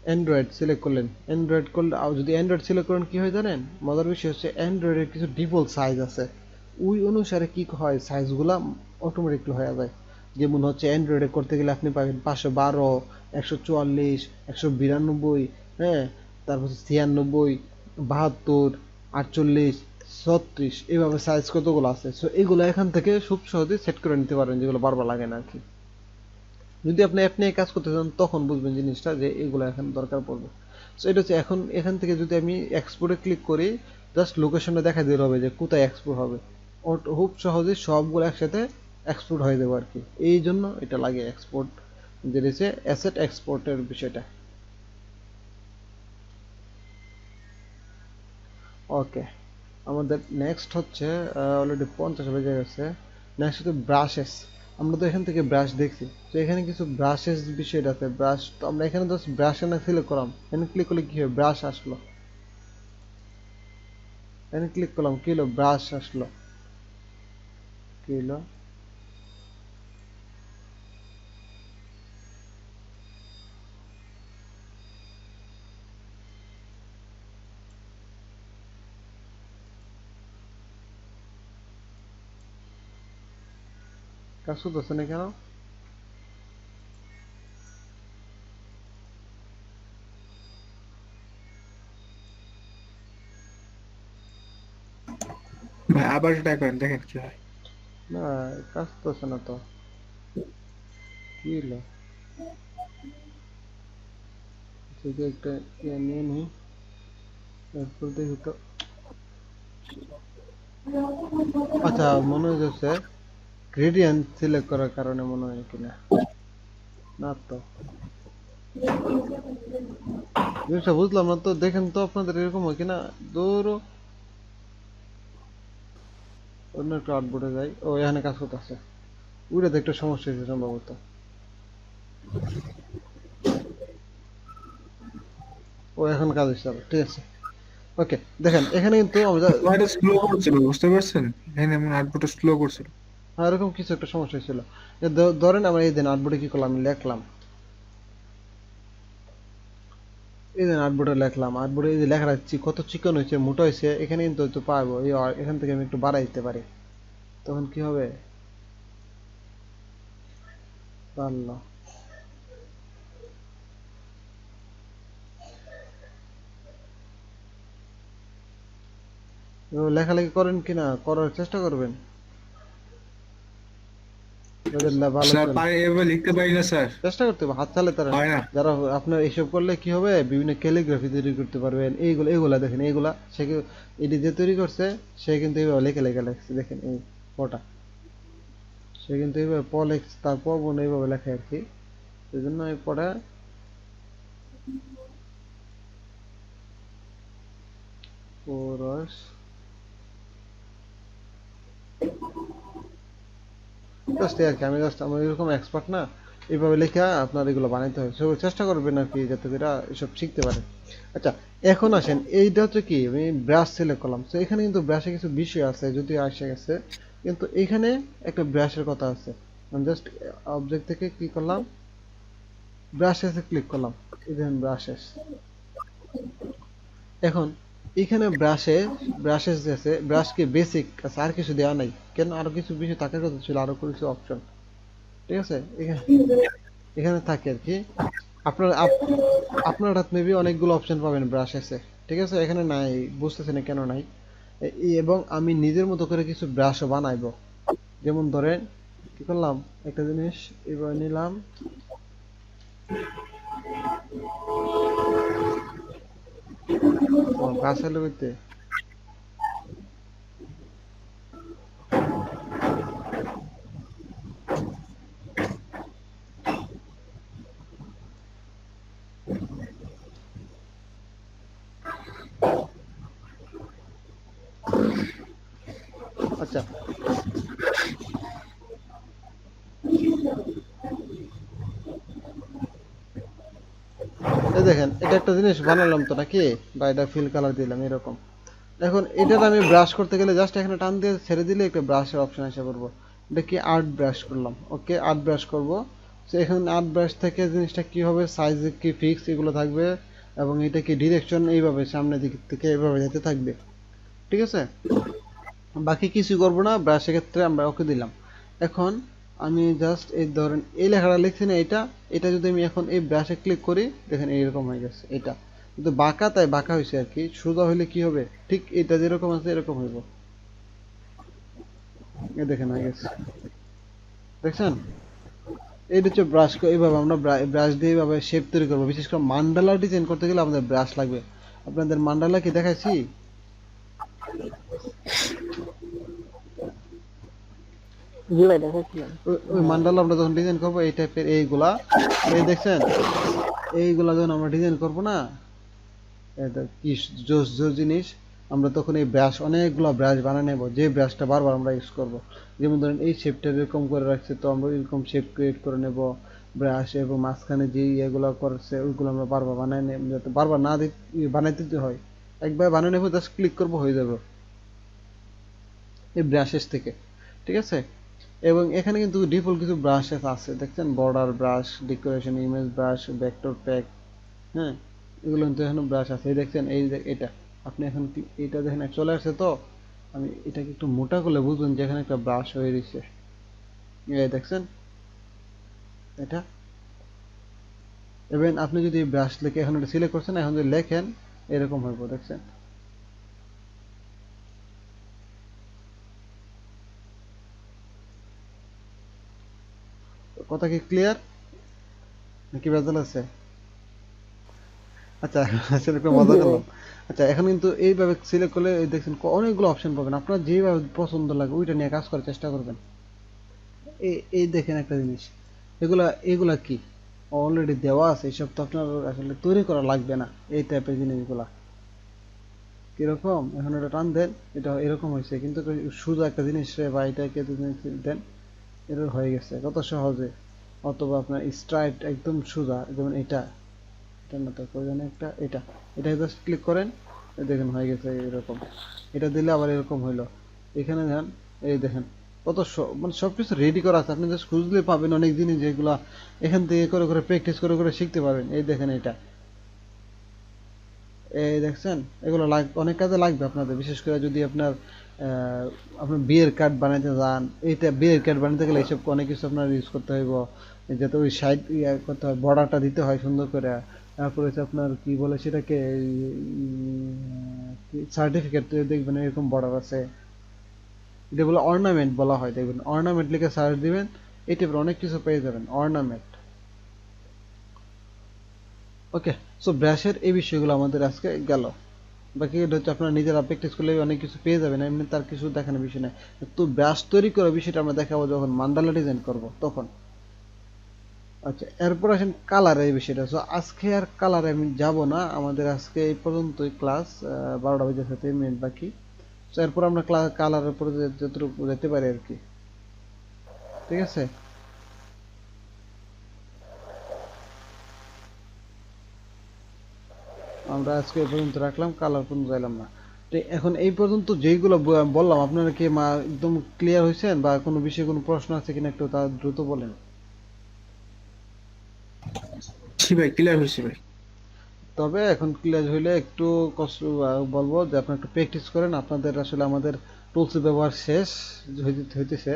অ্যান্ড্রয়েড সিলেক্ট করলেন, অ্যান্ড্রয়েড করলে যদি অ্যান্ড্রয়েড সিলেক্ট করেন কি হয় জানেন, মজার বিষয় হচ্ছে অ্যান্ড্রয়েডের কিছু ডিফল্ট সাইজ আছে, ওই অনুসারে কি হয় সাইজগুলা অটোমেটিকলি হয়ে যায়। যেমন হচ্ছে অ্যান্ড্রয়েডে করতে গেলে আপনি পাবেন 512, 144, 192, হ্যাঁ, তারপর 96, 72, 48, 36, এইভাবে সাইজ কতগুলো আছে। সো এগুলো এখান থেকে খুব সহজে সেট করে নিতে পারেন, যেগুলো বারবার লাগে না আর কি। যদি আপনি অ্যাপ নিয়ে কাজ করতে চান তখন বুঝবেন জিনিসটা যে এগুলো এখন দরকার পড়বে। সো এটা হচ্ছে এখন এখান থেকে যদি আমি এক্সপোর্টে ক্লিক করি, জাস্ট লোকেশনটা দেখা দিলে হবে যে কোথায় এক্সপোর্ট হবে, খুব সহজে সবগুলো একসাথে এক্সপোর্ট হয়ে যাবে আর কি। এই জন্য এটা লাগে এক্সপোর্ট, যেটা হচ্ছে অ্যাসেট এক্সপোর্টের বিষয়টা। ওকে, আমাদের নেক্সট হচ্ছে অলরেডি 50 বেজে গেছে। নেক্সট হচ্ছে ব্রাশেস। আমরা তো এখান থেকে ব্রাশ দেখছি, তো এখানে কিছু ব্রাশেস বিষয়টা আছে। ব্রাশ তো আমরা এখানে জাস্ট ব্রাশ না সিলেক্ট করলাম, এখানে ক্লিক করলে কি হবে, ব্রাশ আসলো, এখানে ক্লিক করলাম কি হলো, ব্রাশ আসলো, কি হলো, কাজ করতেছে না কেন? ভাই আবার ট্রাই করেন, দেখেন কি হয়। না, কাজ করতেছে না তো, কি হলো, থেকে একটা ইয়ে নিয়ে নিই, এরপর দেখি তো। আচ্ছা, মনে হচ্ছে গ্রেডিয়েন্ট সিলেক্ট করার কারণে মনে হয় কিনা, না তো জিনিসটা বুঝলাম না তো। দেখেন তো আপনাদের এরকম হয় কিনা, দৌড়ো অন্য একটা আউটপুটে যাই। ও এখানে কাজ করতেছে, ওইটাতে একটা সমস্যা হয়েছে সম্ভবত। ও এখন কাজ হচ্ছে, ঠিক আছে। ওকে, দেখেন এখানে কিন্তু আমরা তোমার এটা স্লো করছিল, বুঝতে পারছেন? এখানে এমন আউটপুটটা স্লো করছিল। এরকম কিছু একটা সমস্যা ছিল। ধরেন আমরা এই দিন আউটপুটে কি করলাম, লিখলাম, এই দিন আউটপুটে লিখলাম, আউটপুটে এই যে লেখা রাখছি কত চিকন হয়েছে, মোটা হয়েছে, এখানে কিন্তু হয়তো পারবো এই এখান থেকে আমি একটু বাড়াই দিতে পারি, তখন কি হবে, পারলো। লেখালেখি করেন কিনা, করার চেষ্টা করবেন। যাদের ভালো স্যার চলে। পারে এভাবে লিখতে পারি না স্যার, চেষ্টা করতে হবে, হাত চালে তারা হয় না। যারা আপনার এইসব করলে কি হবে, বিভিন্ন ক্যালিগ্রাফি তৈরি করতে পারবেন। এইগুলা দেখেন, এইগুলা সে এটি যে তৈরি করছে সে কিন্তু এইভাবে লেখে লেখে লেখছে, দেখেন এই পটা সে কিন্তু এইভাবে প লেখছে, তারপর বোন এইভাবে লেখে আর কি। এই জন্য এই পটা পোরস জাস্ট আর কি, আমি জাস্ট আমার এরকম এক্সপার্ট না, এইভাবে লেখা আপনার এগুলো বানাইতে হয়। সো চেষ্টা করবেন আর কি যাতে করে এসব শিখতে পারে। আচ্ছা, এখন আসেন, এইটা হচ্ছে কি আমি ব্রাশ সিলেক্ট করলাম, তো এখানে কিন্তু ব্রাশে কিছু বিষয় আছে যদি আসে গেছে, কিন্তু এখানে একটা ব্রাশের কথা আছে। আমি জাস্ট অবজেক্ট থেকে কি করলাম, ব্রাশেসে ক্লিক করলাম, এই দেখেন ব্রাশেস। এখন এখানে ব্রাশেস যে আছে, ব্রাশকে বেসিক আছে, আর কিছু দেওয়া নাই কেন, আরো কিছু বিষয় থাকার কথা ছিল, আরো কিছু অপশন, ঠিক আছে এখানে এখানে থাকে আর কি। আপনার আপনার হাত মেবি অনেকগুলো অপশন পাবেন ব্রাশেসে, ঠিক আছে, এখানে নাই, বুঝতেছি না কেন নাই। এবং আমি নিজের মতো করে কিছু ব্রাশও বানাইবো। যেমন ধরেন কি করলাম, একটা জিনিস এবার নিলাম, ব্রাশ হলো করতে। আচ্ছা, এই দেখেন এটা একটা জিনিস বানালাম তো নাকি, বা এটা ফিল কালার দিলাম এরকম। এখন এটার আমি ব্রাশ করতে গেলে জাস্ট এখানে টান দিয়ে ছেড়ে দিলে একটা ব্রাশের অপশন এসে পড়বো। এটা কি আর্ট ব্রাশ করলাম, ওকে আর্ট ব্রাশ করব। তো এখানে আর্ট ব্রাশ থেকে জিনিসটা কি হবে, সাইজ কি ফিক্স এগুলো থাকবে, এবং এটা কি ডিরেকশন এইভাবে সামনের দিক থেকে এইভাবে যেতে থাকবে, ঠিক আছে। বাকি কিছু করবো না, ব্রাশের ক্ষেত্রে আমরা ওকে দিলাম। এখন আমি জাস্ট এই ধরেন এই লেখাটা লিখছি না, এটা এটা যদি আমি এখন এই ব্রাশে ক্লিক করি, দেখেন এইরকম হয়ে গেছে। এটা কিন্তু বাঁকা, তাই বাঁকা হয়েছে আর কি, সোজা হইলে কি হবে, ঠিক এটা যেরকম আছে এরকম হইব। এই দেখেন হয়ে গেছে, দেখছেন। এইটা হচ্ছে ব্রাশ, এইভাবে আমরা ব্রাশ দিয়ে এইভাবে শেপ তৈরি করবো। বিশেষ করে মান্ডালা ডিজাইন করতে গেলে আমাদের ব্রাশ লাগবে। আপনাদের মান্ডালা কি দেখাইছি, জি ভাই দেখাচ্ছিলাম। ওই মান্ডালা আমরা যখন ডিজাইন করবো এই টাইপের, এইগুলা এই দেখছেন, এইগুলা যখন আমরা ডিজাইন করবো না, এটা কি জোস জোস জিনিস, আমরা তখন এই ব্রাশ অনেকগুলো ব্রাশ বানিয়ে নেব, যে ব্রাশটা বারবার আমরা ইউজ করব। যেমন ধরেন এই শেপটা এরকম করে রাখছে, তো আমরা এরকম শেপ ক্রিয়েট করে নেব ব্রাশ, এবং মাঝখানে যে ইয়েগুলো করছে ওইগুলো আমরা বারবার বানাই নেব, যাতে বারবার না বানাইতে দিতে হয়, একবার বানিয়ে নেব, জাস্ট ক্লিক করব হয়ে যাবে এই ব্রাশেস থেকে, ঠিক আছে। এবং এখানে কিন্তু ডিফল্ট কিছু ব্রাশেস আছে, দেখছেন, border brush, decoration, image brush, vector pack, হ্যাঁ, এগুলো কিন্তু এখানে ব্রাশ আছে। এই দেখছেন, এই যে এটা আপনি এখন এটা দেখেন চলে আসছে, তো আমি এটাকে একটু মোটা করলে বুঝবেন যে এখানে একটা ব্রাশ হয়ে রয়েছে। এই দেখছেন এটা। এবং আপনি যদি ব্রাশ লিখে এখন এটা সিলেক্ট করছেন, এখন যদি লেখেন এরকম হইব, দেখছেন। কথা কি ক্লিয়ার নাকি ভেজাল আছে? আচ্ছা, আসলে একটু মজা করলাম। আচ্ছা, এখন কিন্তু এইভাবে সিলেক্ট করলে এই দেখছেন অনেকগুলো অপশন পাবেন, আপনার যেভাবে পছন্দ লাগে ওইটা নিয়ে কাজ করার চেষ্টা করবেন। এই দেখেন একটা জিনিস, এগুলা এগুলা কি অলরেডি দেওয়া আছে, এসব তো আপনার আসলে তৈরি করা লাগবে না। এই টাইপের জিনিসগুলা কিরকম, এখন এটা টান দেন, এটা এরকম হয়েছে, কিন্তু সোজা একটা জিনিস বা এটাকে দেন, এরকম হয়ে গেছে কত সহজে। অথবা আপনার স্ট্রাইট একদম সোজা, যেমন এটা, এটার মতো প্রয়োজনে একটা, এটা এটা জাস্ট ক্লিক করেন, এই দেখেন হয়ে গেছে এরকম। এটা দিলে আবার এরকম হইলো। এখানে যান, এই দেখেন কত মানে সবকিছু রেডি করা আছে, আপনি জাস্ট খুঁজলে পাবেন অনেক জিনিস, যেগুলা এখান থেকে করে করে প্র্যাকটিস করে করে শিখতে পারবেন। এই দেখেন এটা, এই দেখছেন, এগুলো অনেক কাজে লাগবে আপনাদের, বিশেষ করে যদি আপনার আপনার বিয়ের কার্ড বানাইতে যান। এইটা বিয়ের কার্ড বানাইতে গেলে এইসব অনেক কিছু আপনার ইউজ করতে হইব, যাতে ওই সাইড করতে হয়, বর্ডারটা দিতে হয় সুন্দর করে। তারপরে হচ্ছে আপনার কি বলে সেটাকে, সার্টিফিকেট দেখবেন এরকম বর্ডার আছে, এটা বলে অর্নামেন্ট বলা হয়, দেখবেন অর্নামেন্ট লিখে সার্চ দিবেন, এই টাইপের অনেক কিছু পেয়ে যাবেন, অর্নামেন্ট। ওকে, সো ব্রাশের এই বিষয়গুলো আমাদের আজকে গেল। বাকি এটা হচ্ছে আপনারা নিজেরা প্র্যাকটিস করলে অনেক কিছু পেয়ে যাবেন, এমনি তার কিছু দেখানোর বিষয় নেই। তো ব্রাশ তৈরি করার বিষয়টা আমরা দেখাবো যখন মান্ডালা ডিজাইন করব তখন। আচ্ছা, এরপর আসেন কালার এই বিষয়টা। সো আজকে আর কালারে আমি যাব না, আমাদের আজকে এই পর্যন্তই ক্লাস, 12টা বেজে 7 মিনিট বাকি। তো এরপর আমরা কালারের উপরে যতটুকু যেতে পারি আর কি, ঠিক আছে। আমরা আজকে এই পর্যন্ত রাখলাম, কালার পর্যন্ত যাইলাম না। তো এখন এই পর্যন্ত যেইগুলো বললাম, আপনারা কি একদম ক্লিয়ার হয়েছেন, বা কোনো বিষয়ে কোনো প্রশ্ন আছে কিনা একটু তা দ্রুত বলেন। জি ভাই, ক্লিয়ার হয়েছে ভাই। তবে এখন ক্লিয়ার হইলে একটু কষ্ট বলবো যে আপনারা একটু প্র্যাকটিস করেন। আপনাদের আসলে আমাদের টুলস ব্যবহার শেষ হইতেছে,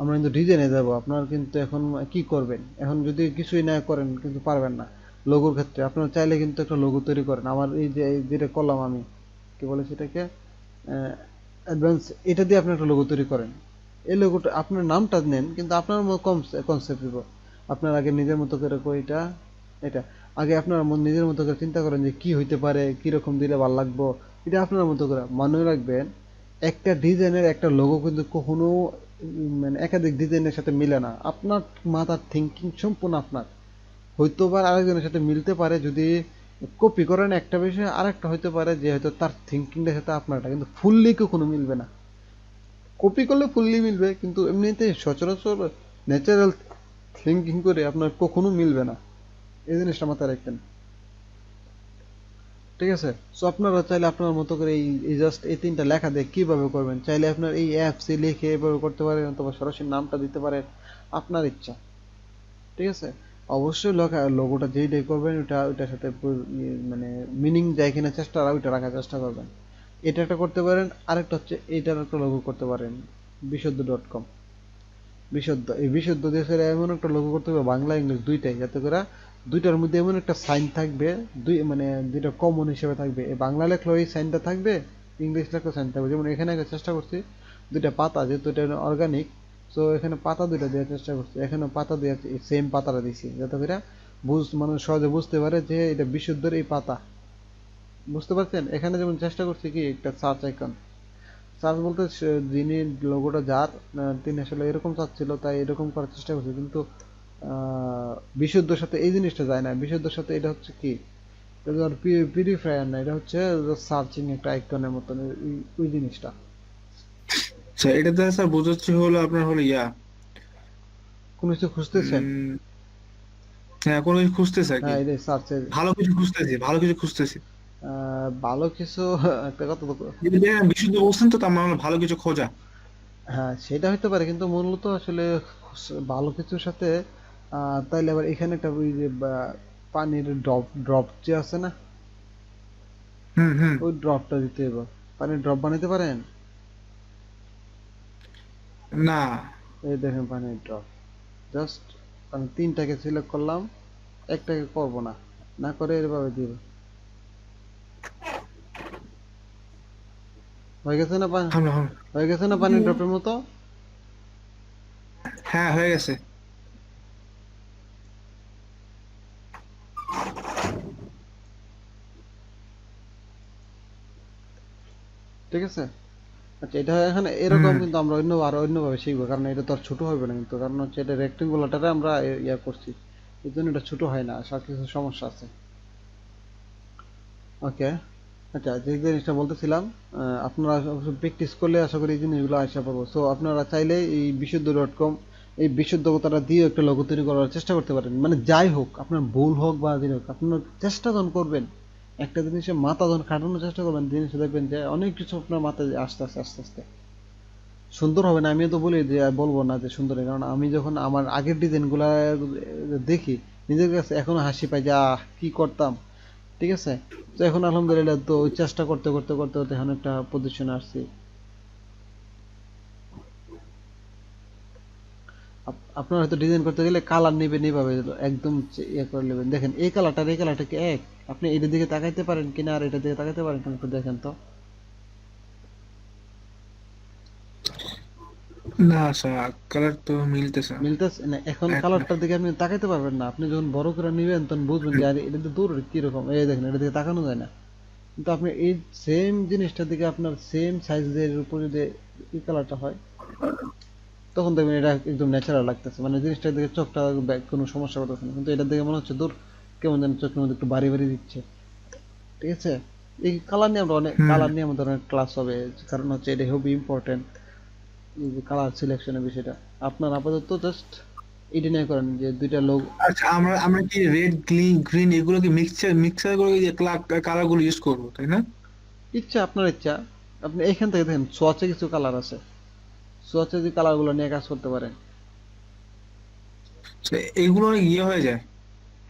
আমরা কিন্তু ডিজাইনে যাব। আপনারা কিন্তু এখন কি করবেন, এখন যদি কিছুই না করেন কিন্তু পারবেন না। লোগোর ক্ষেত্রে আপনারা চাইলে কিন্তু একটা লোগো তৈরি করেন। আমার এই যে যেটা করলাম আমি, কি বলে সেটাকে, অ্যাডভান্স, এটা দিয়ে আপনি একটা লোগো তৈরি করেন। এই লোগোটা আপনার নামটা নেন, কিন্তু আপনার কনসেপ্ট দিব। আপনার আগে নিজের মতো করে এটা এটা আগে আপনার নিজের মতো করে চিন্তা করেন যে কি হইতে পারে, কি রকম দিলে ভালো লাগবো। এটা আপনার মতো করে মনে রাখবেন। একটা ডিজাইনের একটা লোগো কিন্তু কখনো মানে একাধিক ডিজাইনের সাথে মিলে না। আপনার মাথার থিঙ্কিং সম্পূর্ণ আপনার। হয়তো বা আরেকজনের সাথে মিলতে পারে যদি কপি করেন একটা বিষয়, আরেকটা হইতে পারে যে হয়তো তার থিঙ্কিংটার সাথে আপনারটা, কিন্তু ফুললি কখনো মিলবে না। কপি করলে ফুললি মিলবে, কিন্তু এমনিতে সচরাচর ন্যাচারাল থিঙ্কিং করে আপনার কখনো মিলবে না। এই জিনিসটা মাথায় রাখবেন, ঠিক আছে। সো আপনারা চাইলে আপনার মতো করে এই জাস্ট এই 3টা লেখা দিয়ে কিভাবে করবেন, চাইলে আপনার এই অ্যাপসে লিখে এভাবে করতে পারেন, অথবা সরাসরি নামটা দিতে পারেন, আপনার ইচ্ছা, ঠিক আছে। অবশ্যই লোগোটা যেইটাই করবেন ওইটার সাথে মানে মিনিং যায় কিনা চেষ্টা ওইটা রাখার চেষ্টা করবেন। এটা একটা করতে পারেন, আরেকটা হচ্ছে এইটার একটা লোগো করতে পারেন, বিশুদ্ধ.com। এই বিশুদ্ধ দেশের এমন একটা লোগো করতে হবে, বাংলা ইংলিশ দুইটাই, যাতে করে দুইটার মধ্যে এমন একটা সাইন থাকবে, মানে দুইটা কমন হিসেবে থাকবে। এই বাংলা লেখলেও এই সাইনটা থাকবে, ইংলিশ লেখলেও সাইন থাকবে। যেমন এখানে একটা চেষ্টা করছি দুইটা পাতা, যেহেতু এটা অর্গানিক, সো এখানে পাতা দুইটা দেওয়ার চেষ্টা করছি, এখানে পাতা দেওয়ার সেম পাতাটা দিছি, যাতে করে মানুষ সহজে বুঝতে পারে যে এটা বিশুদ্ধর এই পাতা। বুঝতে পারছেন? এখানে যেমন চেষ্টা করছি কি একটা সার্চ আইকন, সার্চ বলতে যিনি লোগোটা যার তিনি আসলে এরকম চাচ্ছিল, তাই এরকম করার চেষ্টা করছি, কিন্তু বিশুদ্ধর সাথে এই জিনিসটা যায় না। বিশুদ্ধর সাথে এটা হচ্ছে কি, এটা আর পিউরিফায়ার না, এটা হচ্ছে সার্চিং একটা আইকনের মতন, ওই জিনিসটা। আচ্ছা, এটা দ্বারা স্যার বোঝাচ্ছে হলো আপনার হলো কোন কিছু খুঁজতেছেন? উম, হ্যাঁ, কোনো কিছু খুঁজতেছে আর কি। হ্যাঁ, এই সার্চের ভালো কিছু খুঁজতেছি, ভালো কিছু খুঁজতেছি। ভালো কিছু একটা কথা তো, যদি দেখেন বিশুদ্ধ বলছেন তো তার মানে হলো ভালো কিছু খোঁজা। হ্যাঁ সেটা হতে পারে, কিন্তু মূলত আসলে ভালো কিছুর সাথে তাইলে আবার এখানে একটা ওই যে পানির ড্রপ ড্রপ যে আছে না, হুম হুম। ওই ড্রপটা দিতে হবে। পানির ড্রপ বানাইতে পারেন? না। এই দেখেন পানির ড্রপ, জাস্ট আমি 3টাকে সিলেক্ট করলাম, একটাকে করব না, না করে এভাবে দিব। হয়ে গেছে না হামলা হামলা। হয়ে গেছে না পানির ড্রপের মতো? হ্যাঁ, হয়ে গেছে। ঠিক আছে। আচ্ছা, এটা এখানে এরকম, হুম। কিন্তু আমরা আরো অন্যভাবে শিখবো, কারণ এটা তো আর ছোট হবে না, কিন্তু কারণ হচ্ছে এটা রেক্টেঙ্গুলারটারে আমরা ইয়া করছি, এই জন্য এটা ছোট হয় না, সব কিছু সমস্যা আছে। ওকে, আচ্ছা, যে জিনিসটা বলতেছিলাম, আপনারা প্র্যাকটিস করলে আশা করি এই জিনিসগুলো আসা পাবো। সো আপনারা চাইলে এই বিশুদ্ধ.com, এই বিশুদ্ধতাটা দিয়ে একটা লোগো তৈরি করার চেষ্টা করতে পারেন। মানে যাই হোক, আপনার ভুল হোক বা যেই হোক, আপনার চেষ্টা যখন করবেন, একটা জিনিসে মাথা যখন খাটানোর চেষ্টা করবেন, জিনিসটা দেখবেন যে অনেক কিছু আপনার মাথায় আস্তে আস্তে আস্তে আস্তে সুন্দর হবে না। আমিও তো বলি যে বলবো না যে সুন্দর হয়, কারণ আমি যখন আমার আগের ডিজাইনগুলা দেখি নিজের কাছে এখনো হাসি পাই যে কি করতাম, ঠিক আছে। তো এখন আলহামদুলিল্লাহ, তো ওই চেষ্টা করতে করতে করতে করতে এখন একটা পজিশনে আসছি। আপনার হয়তো ডিজাইন করতে গেলে কালার নেবেন এইভাবে, একদম ইয়ে করে নেবেন। দেখেন এই কালারটা কি এক, আপনি এটার দিকে তাকাইতে পারেন কিনা আর এটার দিকে তাকাইতে পারেন কিনা একটু দেখেন তো। না স্যার, কালার তো মিলতেছে না। মিলতেছে না, এখন এক- কালারটার দিকে আপনি তাকাইতে পারবেন না। আপনি যখন বড় করে নিবেন তখন বুঝবেন যে আরে এটা তো দূর কিরকম, এই দেখেন এটা দিকে তাকানো যায় না। কিন্তু আপনি এই সেম জিনিসটার দিকে আপনার সেম সাইজের উপর যদি এই কালারটা হয়, তখন দেখবেন এটা একদম ন্যাচারাল লাগতেছে, মানে জিনিসটার দিকে চোখটা কোনো সমস্যা করতেছে না। কিন্তু এটার দিকে মনে হচ্ছে দূর, কেমন যেন চোখের মধ্যে একটু বাড়ি বাড়ি দিচ্ছে। ঠিক আছে, এই কালার নিয়ে আমরা অনেক, হুম। কালার নিয়ে আমাদের অনেক ক্লাস হবে, কারণ হচ্ছে এটা খুবই ইম্পর্টেন্ট, এই যে কালার সিলেকশনের বিষয়টা। আপনার আপাতত জাস্ট এটা নিয়ে করেন যে দুইটা লোক। আচ্ছা, আমরা আমরা কি রেড, গ্রিন এগুলো কি মিক্সার করে কালার গুলো ইউজ করবো, তাই না? ইচ্ছা, আপনার ইচ্ছা। আপনি এখান থেকে দেখেন সোয়াচে কিছু কালার আছে, সোয়াচে যে কালারগুলো নিয়ে কাজ করতে পারেন। তো এগুলো অনেক ইয়ে হয়ে যায়,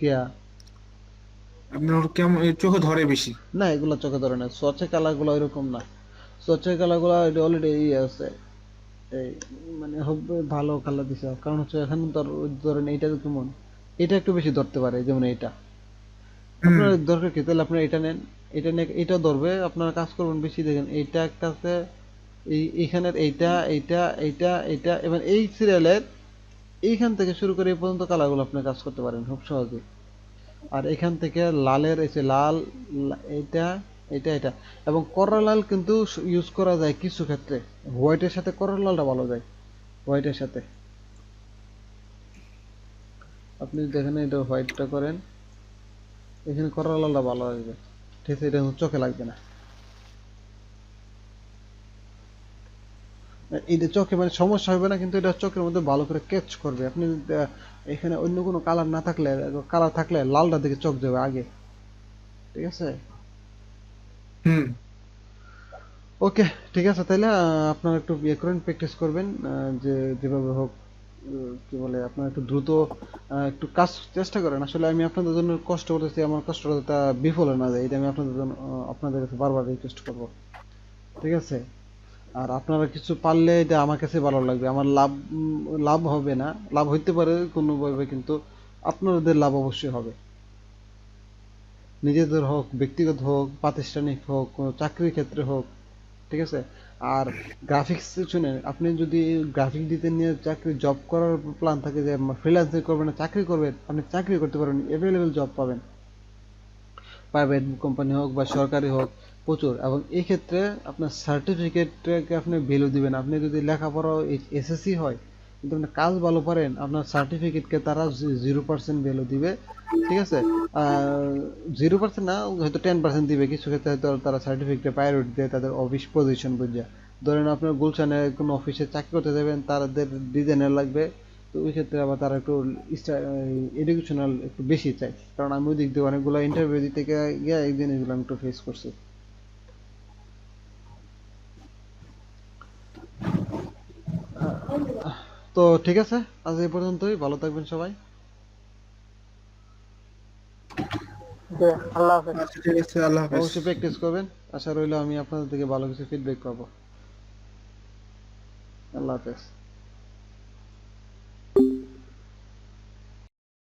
কেয়া, আপনার কেমন চোখে ধরে বেশি। না এগুলো চোখে ধরে না, সোয়াচে কালারগুলো ওইরকম না। সোয়াচের কালারগুলো অলরেডি আছে, এই মানে হবে ভালো কালার দিছে, কারণ হচ্ছে এখন ধরেন এইটা কেমন, এটা একটু বেশি ধরতে পারে, যেমন এইটা। হুম। আপনার দরকার কি, তাহলে আপনার এটা নেন, এটা নিয়ে এটা ধরবে, আপনার কাজ করবেন বেশি। দেখেন এইটা একটা আছে, এইখানের এইটা এইটা এইটা এইটা, এবার এই সিরিয়ালের এইখান থেকে শুরু করে এই পর্যন্ত কালারগুলো আপনি কাজ করতে পারেন খুব সহজে। আর এখান থেকে লালের এই যে লাল, এইটা এটা এটা, এবং করলা লাল কিন্তু ইউজ করা যায় কিছু ক্ষেত্রে। হোয়াইটের সাথে করলা লালটা ভালো যায়, হোয়াইটের সাথে। আপনি যেখানে এটা হোয়াইটটা করেন, এখানে করলা লালটা ভালো আসবে। ঠিক আছে, এটা চোখে লাগবে না। এটা চোখে মানে সমস্যা হবে না, কিন্তু এটা চোখের মধ্যে ভালো করে ক্যাচ করবে। আপনি এখানে অন্য কোনো কালার না থাকলে, কালার থাকলে লালটার দিকে চোখ যাবে আগে। ঠিক আছে, হুম। ওকে, ঠিক আছে। তাহলে আপনারা একটু ইয়ে করেন, প্র্যাকটিস করবেন, যে যেভাবে হোক, কি বলে, আপনারা একটু দ্রুত একটু কাজ চেষ্টা করেন। আসলে আমি আপনাদের জন্য কষ্ট করতেছি, আমার কষ্টটা যাতে বিফলে না যায়, এটা আমি আপনাদের জন্য আপনাদের কাছে বারবার রিকোয়েস্ট করব। ঠিক আছে, আর আপনারা কিছু পারলে এটা আমার কাছে ভালো লাগবে। আমার লাভ লাভ হবে না, লাভ হইতে পারে কোনোভাবে, কিন্তু আপনাদের লাভ অবশ্যই হবে। নিজেদের হোক, ব্যক্তিগত হোক, প্রাতিষ্ঠানিক হোক, কোনো চাকরির ক্ষেত্রে হোক। ঠিক আছে, আর গ্রাফিক্স শুনেন, আপনি যদি গ্রাফিক ডিজাইন নিয়ে চাকরি জব করার প্ল্যান থাকে, যে ফ্রিল্যান্সিং করবেন না চাকরি করবেন, আপনি চাকরি করতে পারবেন, অ্যাভেলেবেল জব পাবেন, প্রাইভেট কোম্পানি হোক বা সরকারি হোক, প্রচুর। এবং এই ক্ষেত্রে আপনার সার্টিফিকেটকে আপনি ভ্যালু দিবেন। আপনি যদি লেখাপড়া এসএসসি হয় কিন্তু আপনি কাজ ভালো পারেন, আপনার সার্টিফিকেটকে তারা 0% ভ্যালু দিবে। ঠিক আছে, 0% না, হয়তো 10% দিবে কিছু ক্ষেত্রে, হয়তো তারা সার্টিফিকেটে প্রায়োরিটি দেয় তাদের অফিস পজিশন বুঝে। ধরেন আপনার গুলশানে কোনো অফিসে চাকরি করতে যাবেন, তাদের ডিজাইনার লাগবে, তো ওই ক্ষেত্রে আবার তারা একটু এডুকেশনাল একটু বেশি চাই। কারণ আমি ওই দিক দিয়ে অনেকগুলো ইন্টারভিউ দিতে গিয়ে এই জিনিসগুলো আমি একটু ফেস করছি। তো ঠিক আছে, আজ এই পর্যন্তই, ভালো থাকবেন সবাই। যে আল্লাহ হাফেজ। আচ্ছা, ঠিক আছে, আল্লাহ হাফেজ। অবশ্যই প্র্যাকটিস করবেন, আশা রইল আমি আপনাদের থেকে ভালো কিছু ফিডব্যাক পাবো। আল্লাহ হাফেজ।